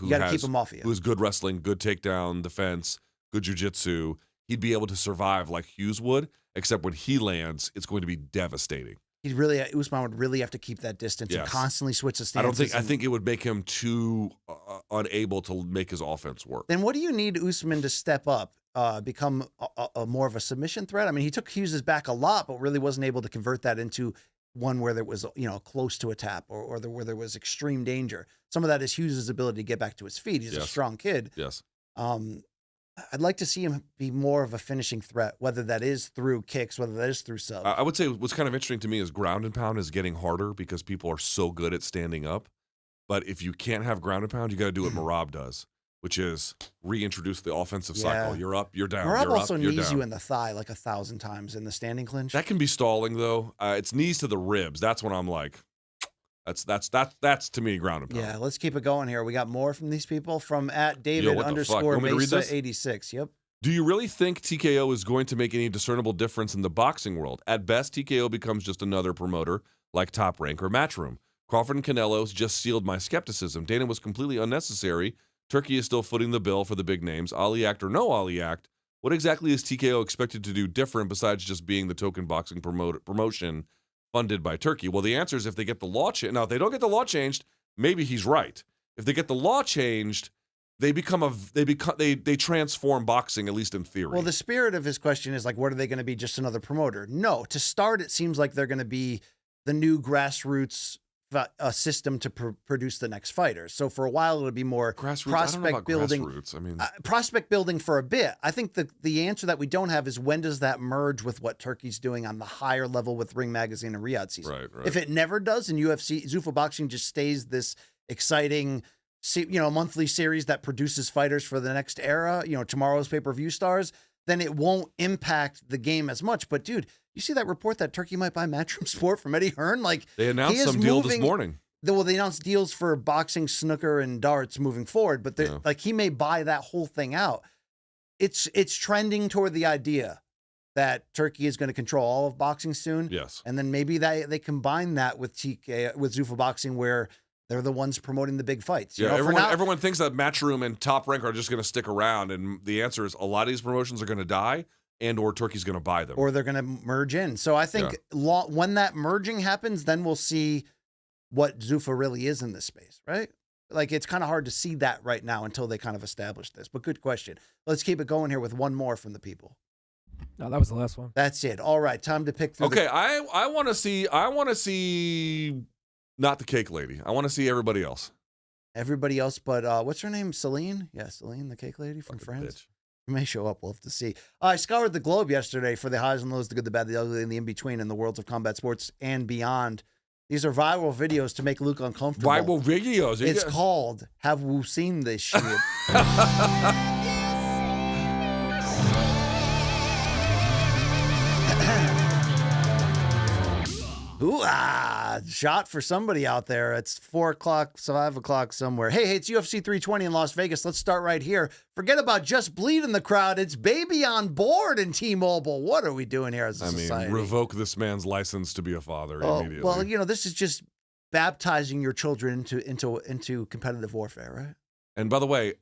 you gotta keep him off you. Who's good wrestling, good takedown defense, good jiu-jitsu, he'd be able to survive like Hughes would, except when he lands, it's going to be devastating. Usman would really have to keep that distance and constantly switch the stances. I think it would make him too unable to make his offense work. Then what do you need Usman to step up, become a more of a submission threat? I mean, he took Hughes' back a lot, but really wasn't able to convert that into one where there was, close to a tap or where there was extreme danger. Some of that is Hughes' ability to get back to his feet. He's a strong kid. Yes. I'd like to see him be more of a finishing threat, whether that is through kicks, whether that is through subs. I would say what's kind of interesting to me is ground and pound is getting harder because people are so good at standing up. But if you can't have ground and pound, you got to do what Merab does, which is reintroduce the offensive cycle. You're up, you're down. Merab you're also up, you're knees down. you in the thigh like 1,000 times in the standing clinch. That can be stalling though. It's knees to the ribs. That's when I'm like, that's to me ground and pound. Yeah, let's keep it going here. We got more from these people from at David _Mesa86. Yep. Do you really think TKO is going to make any discernible difference in the boxing world? At best, TKO becomes just another promoter like Top Rank or Matchroom. Crawford and Canelo's just sealed my skepticism. Dana was completely unnecessary. Turkey is still footing the bill for the big names. Ali Act or no Ali Act, what exactly is TKO expected to do different besides just being the token boxing promotion funded by Turkey? Well, the answer is if they get the law changed. Now, if they don't get the law changed, maybe he's right. If they get the law changed, they transform boxing, at least in theory. Well, the spirit of his question is like, what are they going to be? Just another promoter? No. To start, it seems like they're going to be the new grassroots system to produce the next fighters. So for a while, it'll be more prospect building. Prospect building for a bit. I think the answer that we don't have is when does that merge with what Turkey's doing on the higher level with Ring Magazine and Riyadh season? Right. If it never does, and UFC, Zuffa Boxing just stays this exciting, monthly series that produces fighters for the next era, tomorrow's pay-per-view stars, then it won't impact the game as much. But dude, you see that report that Turkey might buy Matchroom Sport from Eddie Hearn? Like, they announced some deal this morning. Well, they announced deals for boxing, snooker, and darts moving forward, but like he may buy that whole thing out. It's trending toward the idea that Turkey is going to control all of boxing soon. Yes. And then maybe they combine that with Zuffa Boxing, where they're the ones promoting the big fights. Yeah, everyone thinks that Matchroom and Top Rank are just going to stick around, and the answer is a lot of these promotions are going to die, or Turkey's going to buy them. Or they're going to merge in. So I think when that merging happens, then we'll see what Zuffa really is in this space, right? Like, it's kind of hard to see that right now until they kind of establish this. But good question. Let's keep it going here with one more from the people. No, that was the last one. That's it. All right, time to pick through. Okay, I want to see not the cake lady. I want to see everybody else. Everybody else, but what's her name? Celine? Yeah, Celine, the cake lady from France. Bitch. She may show up. We'll have to see. I scoured the globe yesterday for the highs and lows, the good, the bad, the ugly, and the in-between in the worlds of combat sports and beyond. These are viral videos to make Luke uncomfortable. Viral videos? It's called Have We Seen This Shit? Ooh, shot for somebody out there. It's 4 o'clock, 5 o'clock somewhere. Hey, it's UFC 320 in Las Vegas. Let's start right here. Forget about just bleeding the crowd. It's baby on board in T-Mobile. What are we doing here as a society? Revoke this man's license to be a father immediately. Well, this is just baptizing your children into competitive warfare, right? And by the way,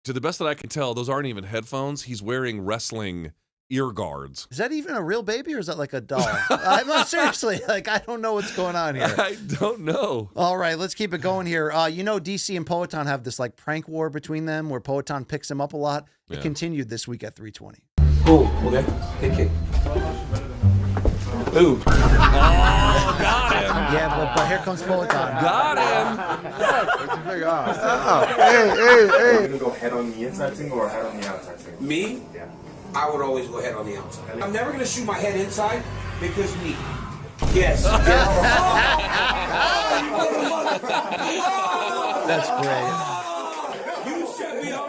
to the best that I can tell, those aren't even headphones. He's wearing wrestling ear guards. Is that even a real baby, or is that like a doll? I'm not seriously. Like, I don't know what's going on here. I don't know. All right, let's keep it going here. DC and Poatan have this like prank war between them, where Poatan picks him up a lot. It continued this week at 320. Cool. Okay. Take it. Ooh. Oh, got him. Yeah, but here comes Poatan. Got him. Hey. Are you gonna go head on the inside single or head on the outside single? Me? Yeah. I would always go head on the outside. I'm never going to shoot my head inside because me. Yes. That's great. You set me up.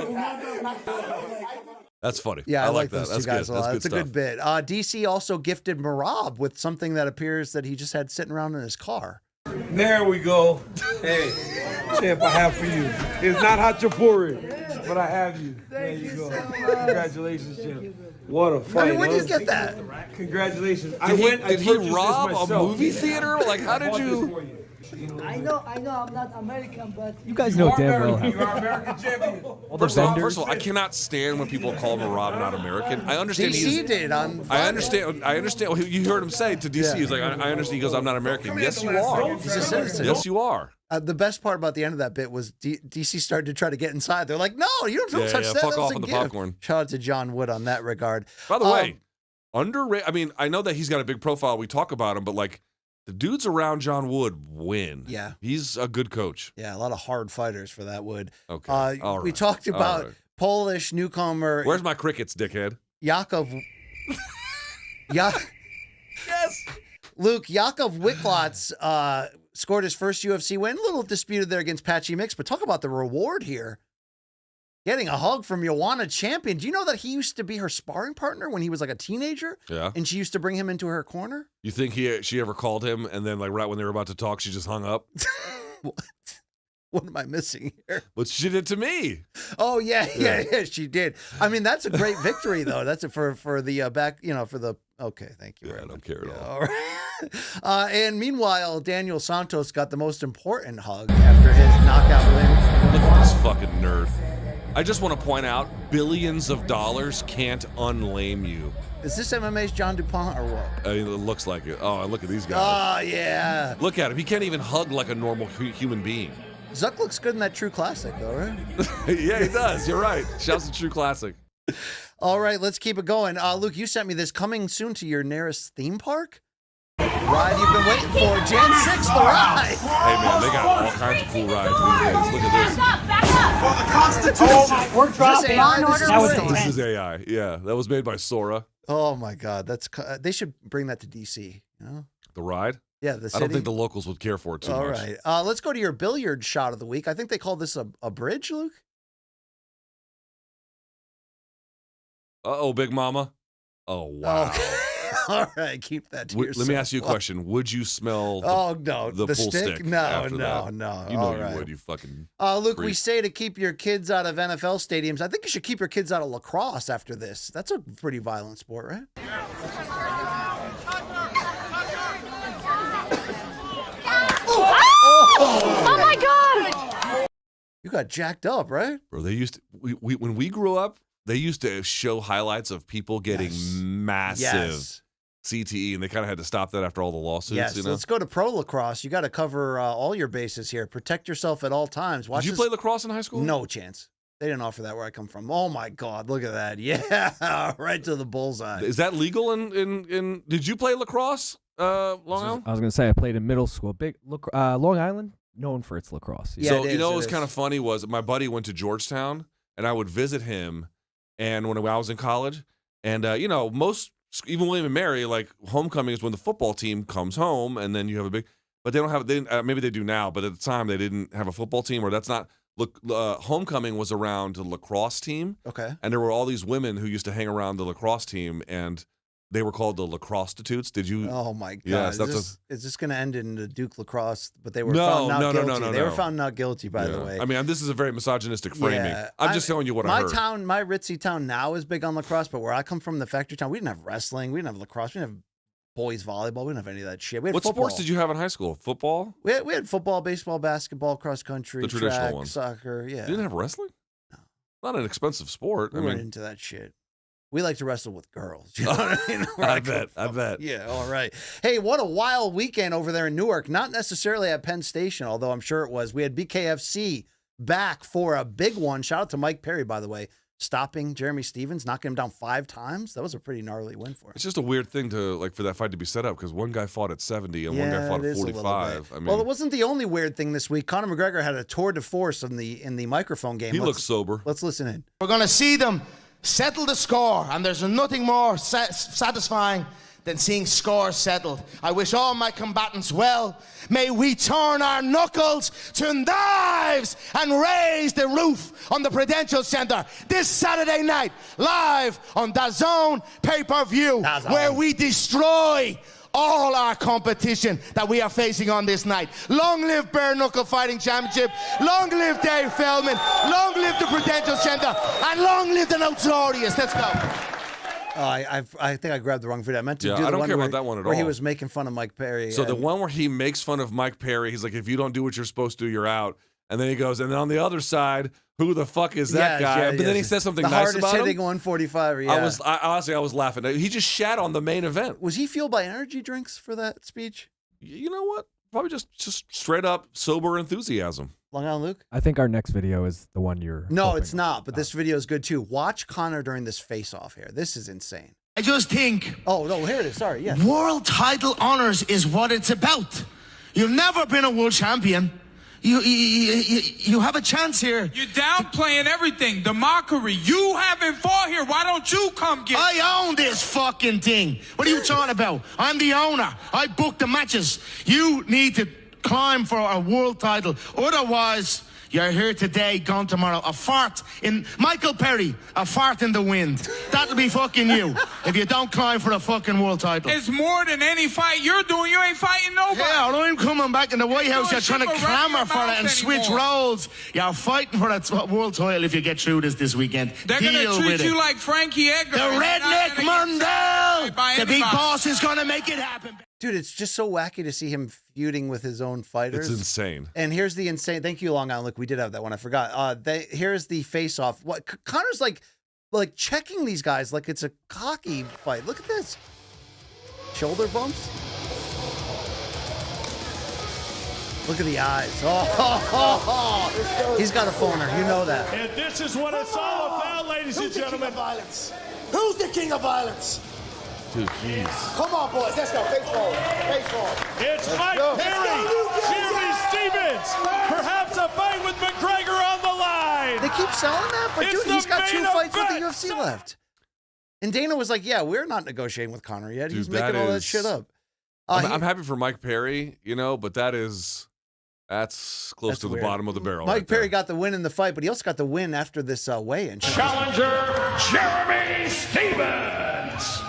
That's funny. Yeah, I like that. those That's two guys good. a lot. That's It's a good bit. DC also gifted Merab with something that appears that he just had sitting around in his car. There we go. Hey, champ, I have for you. It's not Hachapuri, but I have you. There you go. Congratulations, champ. What a fight. Where did you get that? Congratulations. Did he rob a movie theater? Like, how did you? I know, I'm not American, but you guys know damn well. You are American champion. First of all, I cannot stand when people call Merab not American. I understand DC did on I understand. Well, you heard him say to DC. He's like, I understand. He goes, I'm not American. Yes, you are. He's a citizen. Yes, you are. The best part about the end of that bit was DC started to try to get inside. They're like, no, you don't touch that. Fuck That was off a on the gift. popcorn. Shout out to John Wood on that regard. By the way, underrated. I mean, I know that he's got a big profile. We talk about him, but like, the dudes around John Wood win. Yeah. He's a good coach. Yeah, a lot of hard fighters for that Wood. Okay. All right. We talked about Polish newcomer. Where's my crickets, dickhead? Yakov. Yes. Luke, Yakov Wiklotz scored his first UFC win. A little disputed there against Patchy Mix, but talk about the reward here. Getting a hug from Joanna Champion. Do you know that he used to be her sparring partner when he was like a teenager? Yeah. And she used to bring him into her corner? You think she ever called him and then like right when they were about to talk, she just hung up? What? What am I missing here? What she did to me. Oh yeah, she did. I mean, that's a great victory though. That's for the back, for the. Okay, thank you. I don't care at all. All right. And meanwhile, Daniel Santos got the most important hug after his knockout win. Look at this fucking nerd. I just want to point out, billions of dollars can't unlame you. Is this MMA's John DuPont or what? It looks like it. Oh, look at these guys. Oh yeah. Look at him. He can't even hug like a normal human being. Zuck looks good in that True Classic, though, right? Yeah, he does. You're right. Shouts to True Classic. All right, let's keep it going. Luke, you sent me this coming soon to your nearest theme park. Ride you've been waiting for, Jan 6th, the ride. Hey, man, they got all kinds of cool rides these days. Look at this. Back up! For the Constitution! We're dropping on order. This is AI. Yeah, that was made by Sora. Oh, my God. They should bring that to D.C., The ride? Yeah, the city. I don't think the locals would care for it too much. All right. Let's go to your billiard shot of the week. I think they call this a bridge, Luke? Uh-oh, Big Mama. Oh, wow. All right, keep that to yourself. Let me ask you a question. Would you smell the pool stick? No. You know you would, you fucking Luke, creep. We say to keep your kids out of NFL stadiums. I think you should keep your kids out of lacrosse after this. That's a pretty violent sport, right? Oh my God! You got jacked up, right? Bro, they used to, when we grew up, they used to show highlights of people getting massive CTE, and they kind of had to stop that after all the lawsuits. Yes, let's go to pro lacrosse. You got to cover all your bases here. Protect yourself at all times. Did you play lacrosse in high school? No chance. They didn't offer that where I come from. Oh my God, look at that! Yeah, right to the bullseye. Is that legal in? Did you play lacrosse, Long Island? I was gonna say I played in middle school. Long Island, known for its lacrosse. Yeah, so what was kind of funny was my buddy went to Georgetown, and I would visit him. And when I was in college, and most, even William and Mary, like homecoming is when the football team comes home, and then you have a big. But they don't have. Maybe they do now, but at the time they didn't have a football team, or that's not. Look, homecoming was around the lacrosse team. Okay. And there were all these women who used to hang around the lacrosse team, and they were called the lacrosse-titutes. Did you? Oh my God! Yes, is this going to end in the Duke lacrosse? But they were found not guilty. No. They were found not guilty, by the way. I mean, this is a very misogynistic framing. I'm just telling you what I heard. My ritzy town now is big on lacrosse, but where I come from, the factory town, we didn't have wrestling, we didn't have lacrosse, we didn't have boys volleyball, we didn't have any of that shit. We had what football. Sports did you have in high school? Football? We had football, baseball, basketball, cross country, the traditional track, ones. soccer. Yeah. You didn't have wrestling? No. Not an expensive sport. We weren't into that shit. We like to wrestle with girls. You know what I mean? I bet. Yeah, all right. Hey, what a wild weekend over there in Newark. Not necessarily at Penn Station, although I'm sure it was. We had BKFC back for a big one. Shout out to Mike Perry, by the way, stopping Jeremy Stevens, knocking him down 5 times. That was a pretty gnarly win for him. It's just a weird thing for that fight to be set up because one guy fought at 70 and one guy fought at 45. I mean, well, it wasn't the only weird thing this week. Conor McGregor had a tour de force in the microphone game. He looks sober. Let's listen in. We're going to see them settle the score, and there's nothing more satisfying than seeing scores settled. I wish all my combatants well. May we turn our knuckles to knives and raise the roof on the Prudential Center this Saturday night, live on DAZN pay-per-view, where we destroy all our competition that we are facing on this night. Long live Bare Knuckle Fighting Championship. Long live Dave Feldman. Long live the Prudential Center. And long live the Notorious. Let's go. I think I grabbed the wrong video. I meant to do the I don't one care where, about that one at where all. he was making fun of Mike Perry. So the one where he makes fun of Mike Perry, he's like, if you don't do what you're supposed to, you're out. And then he goes, and then on the other side, who the fuck is that guy? But then he says something nice about him. The hardest hitting 145. Yeah. I was laughing. He just shat on the main event. Was he fueled by energy drinks for that speech? You know what? Probably just straight up sober enthusiasm. Long Island Luke? I think our next video is the one you're. No, it's not. But this video is good too. Watch Conor during this face-off here. This is insane. I just think. Oh no, here it is. Sorry, yeah. World title honors is what it's about. You've never been a world champion. You have a chance here. You're downplaying everything. The mockery. You haven't fought here. Why don't you come get? I own this fucking thing. What are you talking about? I'm the owner. I book the matches. You need to climb for a world title. Otherwise, You're here today, gone tomorrow. A fart in Michael Perry, a fart in the wind. That'll be fucking you if you don't climb for a fucking world title. It's more than any fight you're doing. You ain't fighting nobody. Yeah, I'm coming back in the White House. You're trying to clamor for it and switch roles. You're fighting for a world title if you get through this weekend. They're going to treat you like Frankie Edgar. The redneck Mundell. The big boss is going to make it happen. Dude, it's just so wacky to see him feuding with his own fighters. It's insane. And here's the insane. Thank you, Long Island. Look, we did have that one. I forgot. Here's the face-off. What Connor's like checking these guys like it's a cocky fight. Look at this. Shoulder bumps. Look at the eyes. Oh, he's got a phoner. You know that. And this is what it's all about, ladies and gentlemen. Who's the king of violence? Dude, jeez. Come on, boys. Let's go. Face forward. Face forward. It's Mike Perry, Jiri Stevens. Perhaps a fight with McGregor on the line. They keep selling that, but dude, he's got 2 fights with the UFC left. And Dana was like, "Yeah, we're not negotiating with Conor yet. He's making all that shit up." I'm happy for Mike Perry, but that's close to weird. The bottom of the barrel. Mike Perry got the win in the fight, but he also got the win after this weigh-in. Challenger, Jeremy Stevens.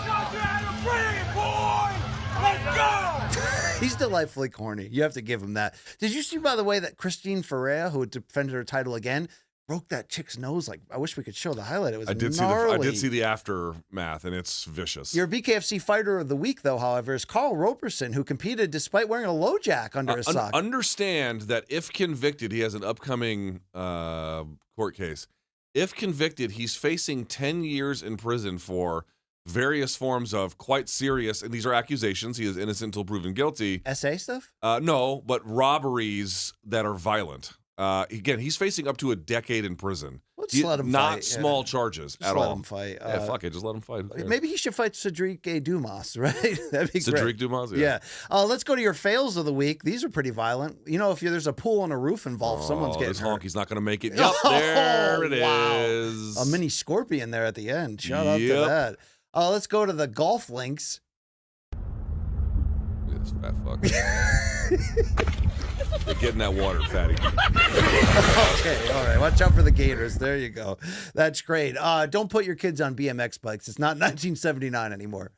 He's delightfully corny. You have to give him that. Did you see, by the way, that Christine Pereira, who defended her title again, broke that chick's nose? Like, I wish we could show the highlight. It was gnarly. I did see the aftermath, and it's vicious. Your BKFC Fighter of the Week, though, however, is Carl Roberson, who competed despite wearing a low jack under his sock. Understand that if convicted, he has an upcoming court case. If convicted, he's facing 10 years in prison for various forms of quite serious, and these are accusations. He is innocent until proven guilty. SA stuff? No, but robberies that are violent. Again, he's facing up to a decade in prison. Let's let him not fight. Small charges just at let all. Him fight. Yeah, fuck it, just let him fight. Maybe he should fight Cedric Dumas, right? That'd be great. Cedric Dumas, yeah. Let's go to your fails of the week. These are pretty violent. If there's a pool and a roof involved, someone's getting hurt. He's not going to make it. Yep, there it is. A mini scorpion there at the end. Shout out to that. Let's go to the golf links. This fat fuck. You're getting that water, fatty. Okay, all right. Watch out for the gators. There you go. That's great. Don't put your kids on BMX bikes. It's not 1979 anymore.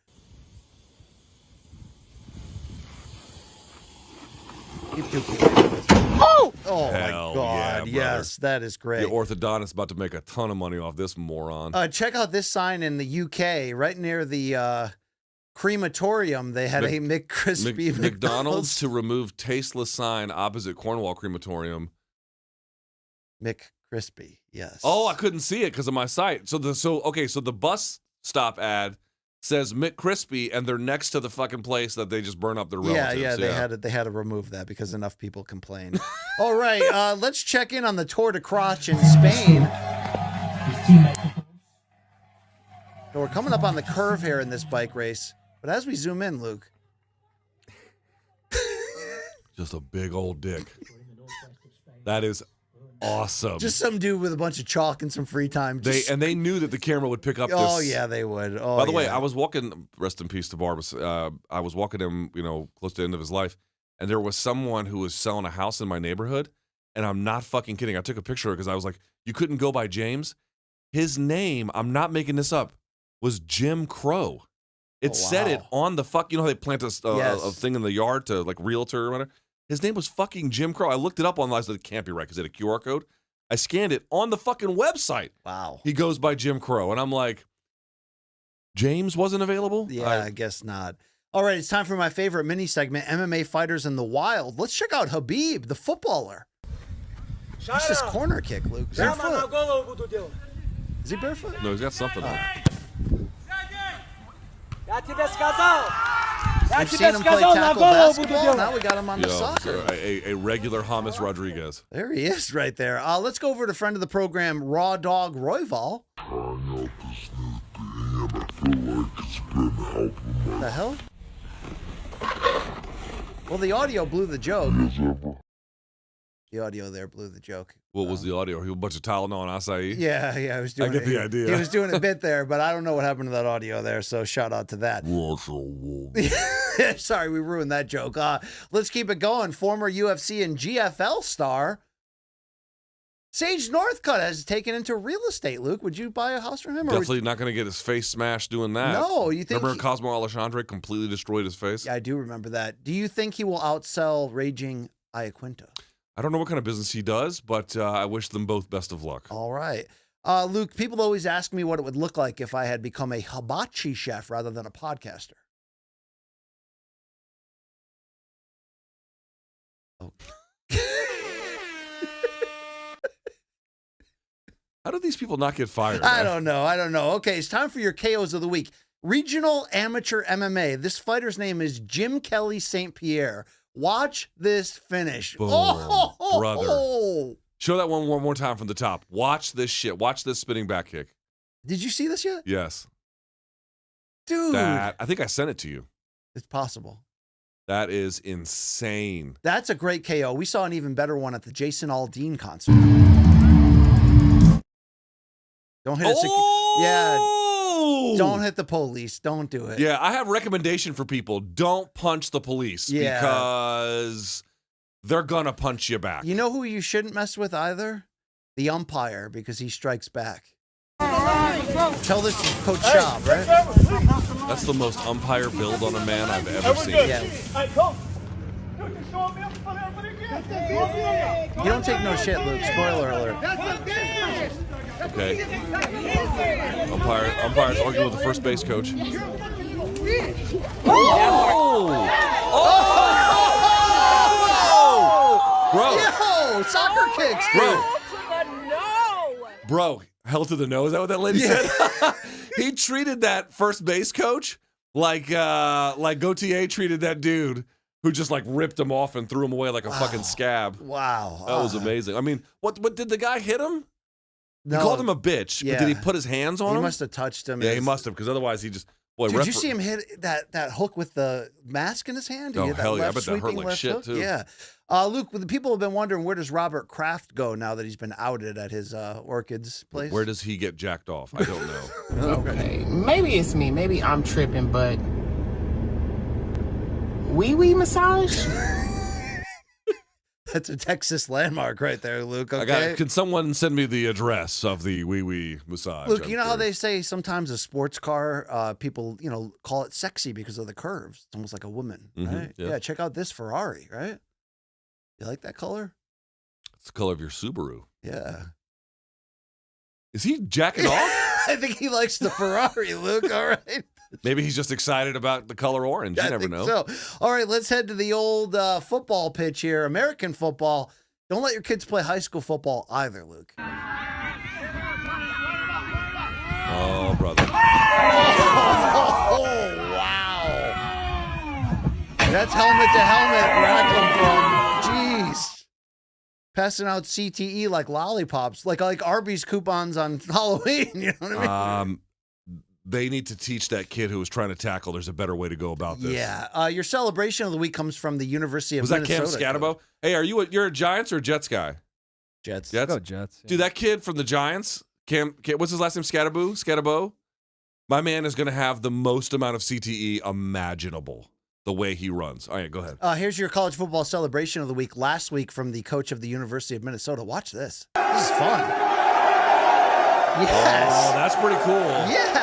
Oh my God! Yeah, yes, that is great. The orthodontist about to make a ton of money off this moron. Check out this sign in the UK, right near the crematorium. They had a McCrispy McDonald's to remove tasteless sign opposite Cornwall crematorium. McCrispy, yes. Oh, I couldn't see it because of my sight. So the bus stop ad says McCrispy, and they're next to the fucking place that they just burn up their relatives. Yeah, they had to remove that because enough people complained. All right, let's check in on the Tour de Crotch in Spain. So we're coming up on the curve here in this bike race, but as we zoom in, Luke, just a big old dick. That is awesome. Just some dude with a bunch of chalk and some free time. They knew that the camera would pick up this. Oh, yeah, they would. Oh, by the way, I was walking, rest in peace to Barbas. I was walking him, close to the end of his life, and there was someone who was selling a house in my neighborhood, and I'm not fucking kidding. I took a picture because I was like, you couldn't go by James. His name, I'm not making this up, was Jim Crow. It said it on the how they plant a thing in the yard to like realtor or whatever. His name was fucking Jim Crow. I looked it up online. I said, it can't be right because it had a QR code. I scanned it on the fucking website. Wow. He goes by Jim Crow. And I'm like, James wasn't available? Yeah, I guess not. All right, it's time for my favorite mini segment, MMA Fighters in the Wild. Let's check out Habib, the footballer. What's this corner kick, Luke? Barefoot? Is he barefoot? No, he's got something on. We've seen him play tackle basketball. Now we got him on the soccer. A regular James Rodriguez. There he is right there. Let's go over to friend of the program, Raw Dog Royval. What the hell? Well, the audio blew the joke. The audio there blew the joke. What was the audio? A bunch of Tylenol and acai? Yeah, I was doing I get the idea. He was doing a bit there, but I don't know what happened to that audio there, so shout out to that. Sorry, we ruined that joke. Let's keep it going. Former UFC and GFL star Sage Northcutt has taken into real estate, Luke. Would you buy a house from him? Definitely not going to get his face smashed doing that. No, you think... Remember Cosmo Alexandre completely destroyed his face? Yeah, I do remember that. Do you think he will outsell Raging Iaquinta? I don't know what kind of business he does, but I wish them both best of luck. All right. Luke, people always ask me what it would look like if I had become a hibachi chef rather than a podcaster. Oh. How do these people not get fired? I don't know. Okay, it's time for your KOs of the week. Regional Amateur MMA. This fighter's name is Jim Kelly St. Pierre. Watch this finish. Boom, brother. Show that one more time from the top. Watch this shit. Watch this spinning back kick. Did you see this yet? Yes. Dude. I think I sent it to you. It's possible. That is insane. That's a great KO. We saw an even better one at the Jason Aldean concert. Don't hit Yeah. Don't hit the police. Don't do it. Yeah, I have a recommendation for people. Don't punch the police because they're going to punch you back. You know who you shouldn't mess with either? The umpire, because he strikes back. Tell this to Coach Schaub, right? That's the most umpire build on a man I've ever seen. Yeah. You don't take no shit, Luke. Spoiler alert. Okay. Umpires arguing with the first base coach. Bro. Yo, soccer kicks, Bro, hell to the nose. Is that what that lady said? He treated that first base coach like Gautier treated that dude who just like ripped him off and threw him away like a fucking scab. Wow. That was amazing. I mean, what did the guy hit him? No. He called him a bitch, but did he put his hands on him? He must have touched him. Yeah, he must have, because otherwise he just... Boy, did you see him hit that hook with the mask in his hand? Oh, hell yeah. I bet that hurt like shit, too. Yeah. Luke, the people have been wondering, where does Robert Kraft go now that he's been outed at his Orchids place? Where does he get jacked off? I don't know. Okay. Maybe it's me. Maybe I'm tripping, but... Wee-wee massage? That's a Texas landmark right there, Luke. Okay. Can someone send me the address of the wee-wee massage? Luke, you know how they say sometimes a sports car, people, call it sexy because of the curves. It's almost like a woman, right? Yeah, check out this Ferrari, right? You like that color? It's the color of your Subaru. Yeah. Is he jacking off? I think he likes the Ferrari, Luke, all right? Maybe he's just excited about the color orange. You never know. So, all right, let's head to the old football pitch here. American football. Don't let your kids play high school football either, Luke. Oh, brother. Oh, wow. That's helmet to helmet where I come from. Jeez. Passing out CTE like lollipops, like Arby's coupons on Halloween. You know what I mean? They need to teach that kid who was trying to tackle there's a better way to go about this. Yeah. Your celebration of the week comes from the University of Minnesota. Was that Cam Scatabo? Hey, you're a Giants or a Jets guy? Jets. Go Jets. Yeah. Dude, that kid from the Giants, Cam, what's his last name? Scatabo? My man is going to have the most amount of CTE imaginable, the way he runs. All right, go ahead. Here's your college football celebration of the week last week from the coach of the University of Minnesota. Watch this. This is fun. Yes. Oh, that's pretty cool. Yeah.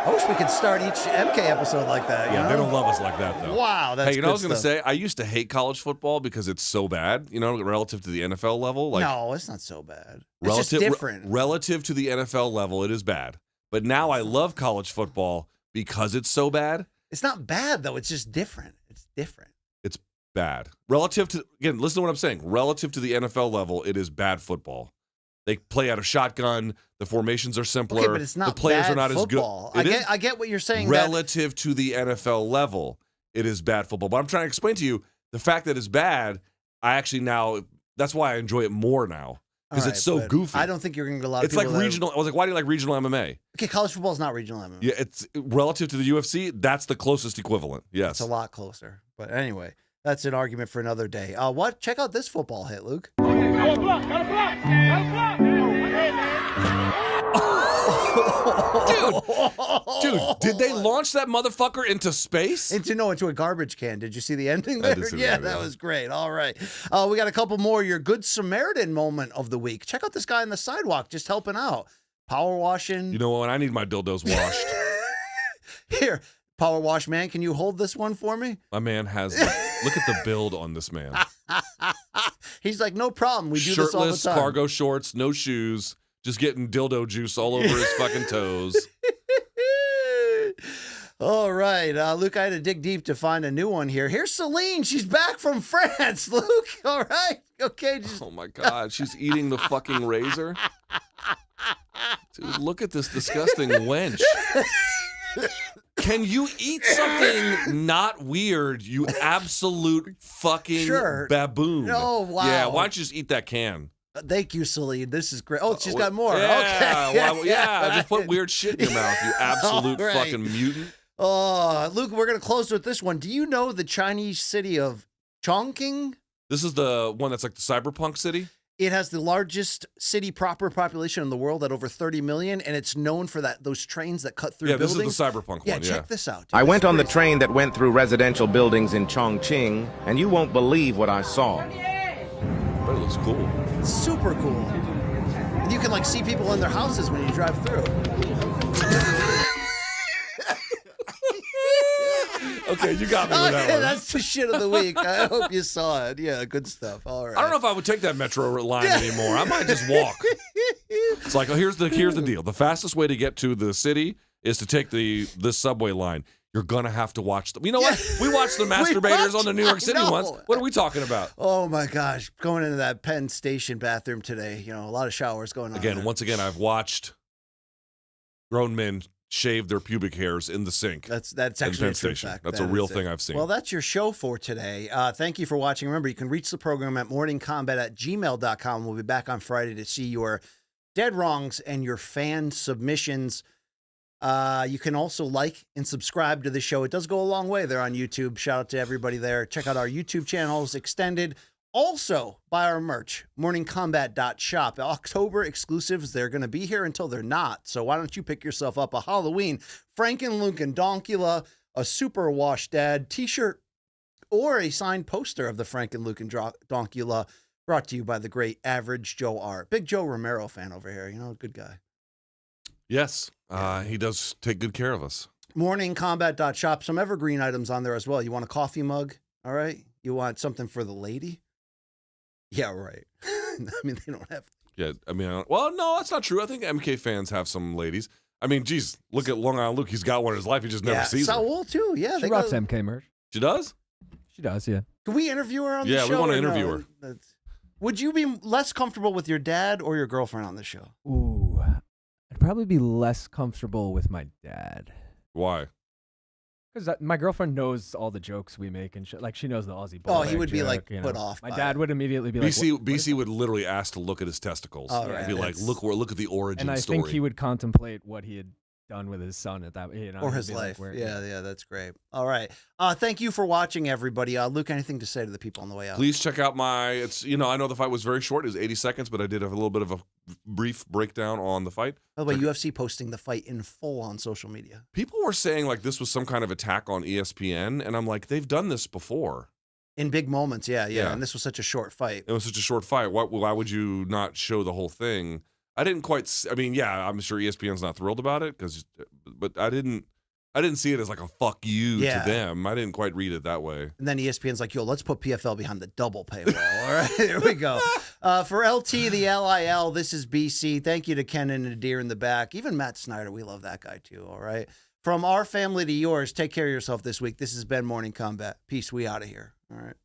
I wish we could start each MK episode like that. Yeah, they don't love us like that, though. Wow, that's Hey, you know good what I was going to stuff. say? I used to hate college football because it's so bad, relative to the NFL level. No, it's not so bad. It's just different. Relative to the NFL level, it is bad. But now I love college football because it's so bad. It's not bad, though. It's just different. It's different. It's bad. Relative to, again, listen to what I'm saying. Relative to the NFL level, it is bad football. They play out of shotgun. The formations are simpler. Okay, but it's not the players bad are not football. as good. I get what you're saying. Relative to the NFL level, it is bad football. But I'm trying to explain to you the fact that it's bad. That's why I enjoy it more now because it's so goofy. I don't think you're going to get a lot of It's people like regional. I was like, why do you like regional MMA? Okay, college football is not regional MMA. Yeah, it's relative to the UFC. That's the closest equivalent. Yes, it's a lot closer. But anyway, that's an argument for another day. Check out this football hit, Luke. Dude, did they launch that motherfucker into space? Into a garbage can. Did you see the ending there? That was great. All right. We got a couple more. Your Good Samaritan moment of the week. Check out this guy on the sidewalk just helping out. Power washing. You know what? I need my dildos washed. Here, power wash man, can you hold this one for me? My man has, look at the build on this man. He's like, no problem. We do this all the Shirtless, time. cargo shorts, no shoes, just getting dildo juice all over his fucking toes. All right, Luke, I had to dig deep to find a new one here. Here's Celine. She's back from France, Luke. All right. Okay. Oh, my God. She's eating the fucking razor. Dude, look at this disgusting wench. Can you eat something not weird, you absolute fucking baboon? Oh, wow. Yeah, why don't you just eat that can? Thank you, Celine. This is great. Oh, she's got more. Yeah, Okay. just put weird shit in your mouth, you absolute fucking mutant. Luke, we're going to close with this one. Do you know the Chinese city of Chongqing? This is the one that's like the cyberpunk city? It has the largest city proper population in the world at over 30 million, and it's known for those trains that cut through buildings. This is the cyberpunk one. Yeah, check this out. Dude. I went on the train that went through residential buildings in Chongqing, and you won't believe what I saw. But it looks cool. It's super cool. And you can see people in their houses when you drive through. Okay, you got me with that one. That's the shit of the week. I hope you saw it. Yeah, good stuff. All right. I don't know if I would take that metro line anymore. I might just walk. It's like, here's the deal. The fastest way to get to the city is to take the subway line. You're going to have to watch them. You know what? We watched the masturbators on the New York City ones. What are we talking about? Oh, my gosh. Going into that Penn Station bathroom today. A lot of showers going on. Once again, I've watched grown men shave their pubic hairs in the sink. That's actually a true fact. That's a real thing I've seen. Well, that's your show for today. Thank you for watching. Remember, you can reach the program at morningkombat@gmail.com. We'll be back on Friday to see your dead wrongs and your fan submissions. You can also like and subscribe to the show. It does go a long way there on YouTube. Shout out to everybody there. Check out our YouTube channels, Extended. Also, buy our merch, morningkombat.shop. October exclusives, they're going to be here until they're not. So why don't you pick yourself up a Halloween Frankenluken Donkula, a Super Wash Dad t-shirt, or a signed poster of the Frankenluken Donkula, brought to you by the great Average Joe R. Big Joe Romero fan over here. Good guy. Yes, he does take good care of us. Morningkombat.shop. Some evergreen items on there as well. You want a coffee mug? All right. You want something for the lady? Yeah, right. They don't have. Yeah, well, no, that's not true. I think MK fans have some ladies. Geez, look at Long Island Luke. He's got one in his life. He just never sees her. Saul too. Yeah, she rocks MK merch. She does? She does, yeah. Can we interview her on the show? Yeah, we want to interview her. Would you be less comfortable with your dad or your girlfriend on the show? Ooh, I'd probably be less comfortable with my dad. Why? Because my girlfriend knows all the jokes we make and shit. Like, she knows the Aussie ball. Oh, he would be joke, put off. My dad would immediately be BC would literally ask to look at his testicles. Oh, right. He'd be like, look at the origin story. And I think he would contemplate what he had done with his son at that, or his life. Yeah, that's great. All right. Thank you for watching, everybody. Luke, anything to say to the people on the way out? Please check out I know the fight was very short. It was 80 seconds, but I did have a little bit of a brief breakdown on the fight. By the way, UFC posting the fight in full on social media. People were saying this was some kind of attack on ESPN, and I'm like, they've done this before. In big moments, yeah. And this was such a short fight. It was such a short fight. Why would you not show the whole thing? I didn't quite. I'm sure ESPN's not thrilled about it but I didn't see it as like a fuck you to them. I didn't quite read it that way. And then ESPN's like, yo, let's put PFL behind the double paywall. All right, here we go. For LT, the LIL, this is BC. Thank you to Ken and Nadir in the back. Even Matt Snyder, we love that guy too. All right. From our family to yours, take care of yourself this week. This has been Morning Kombat. Peace. We out of here. All right.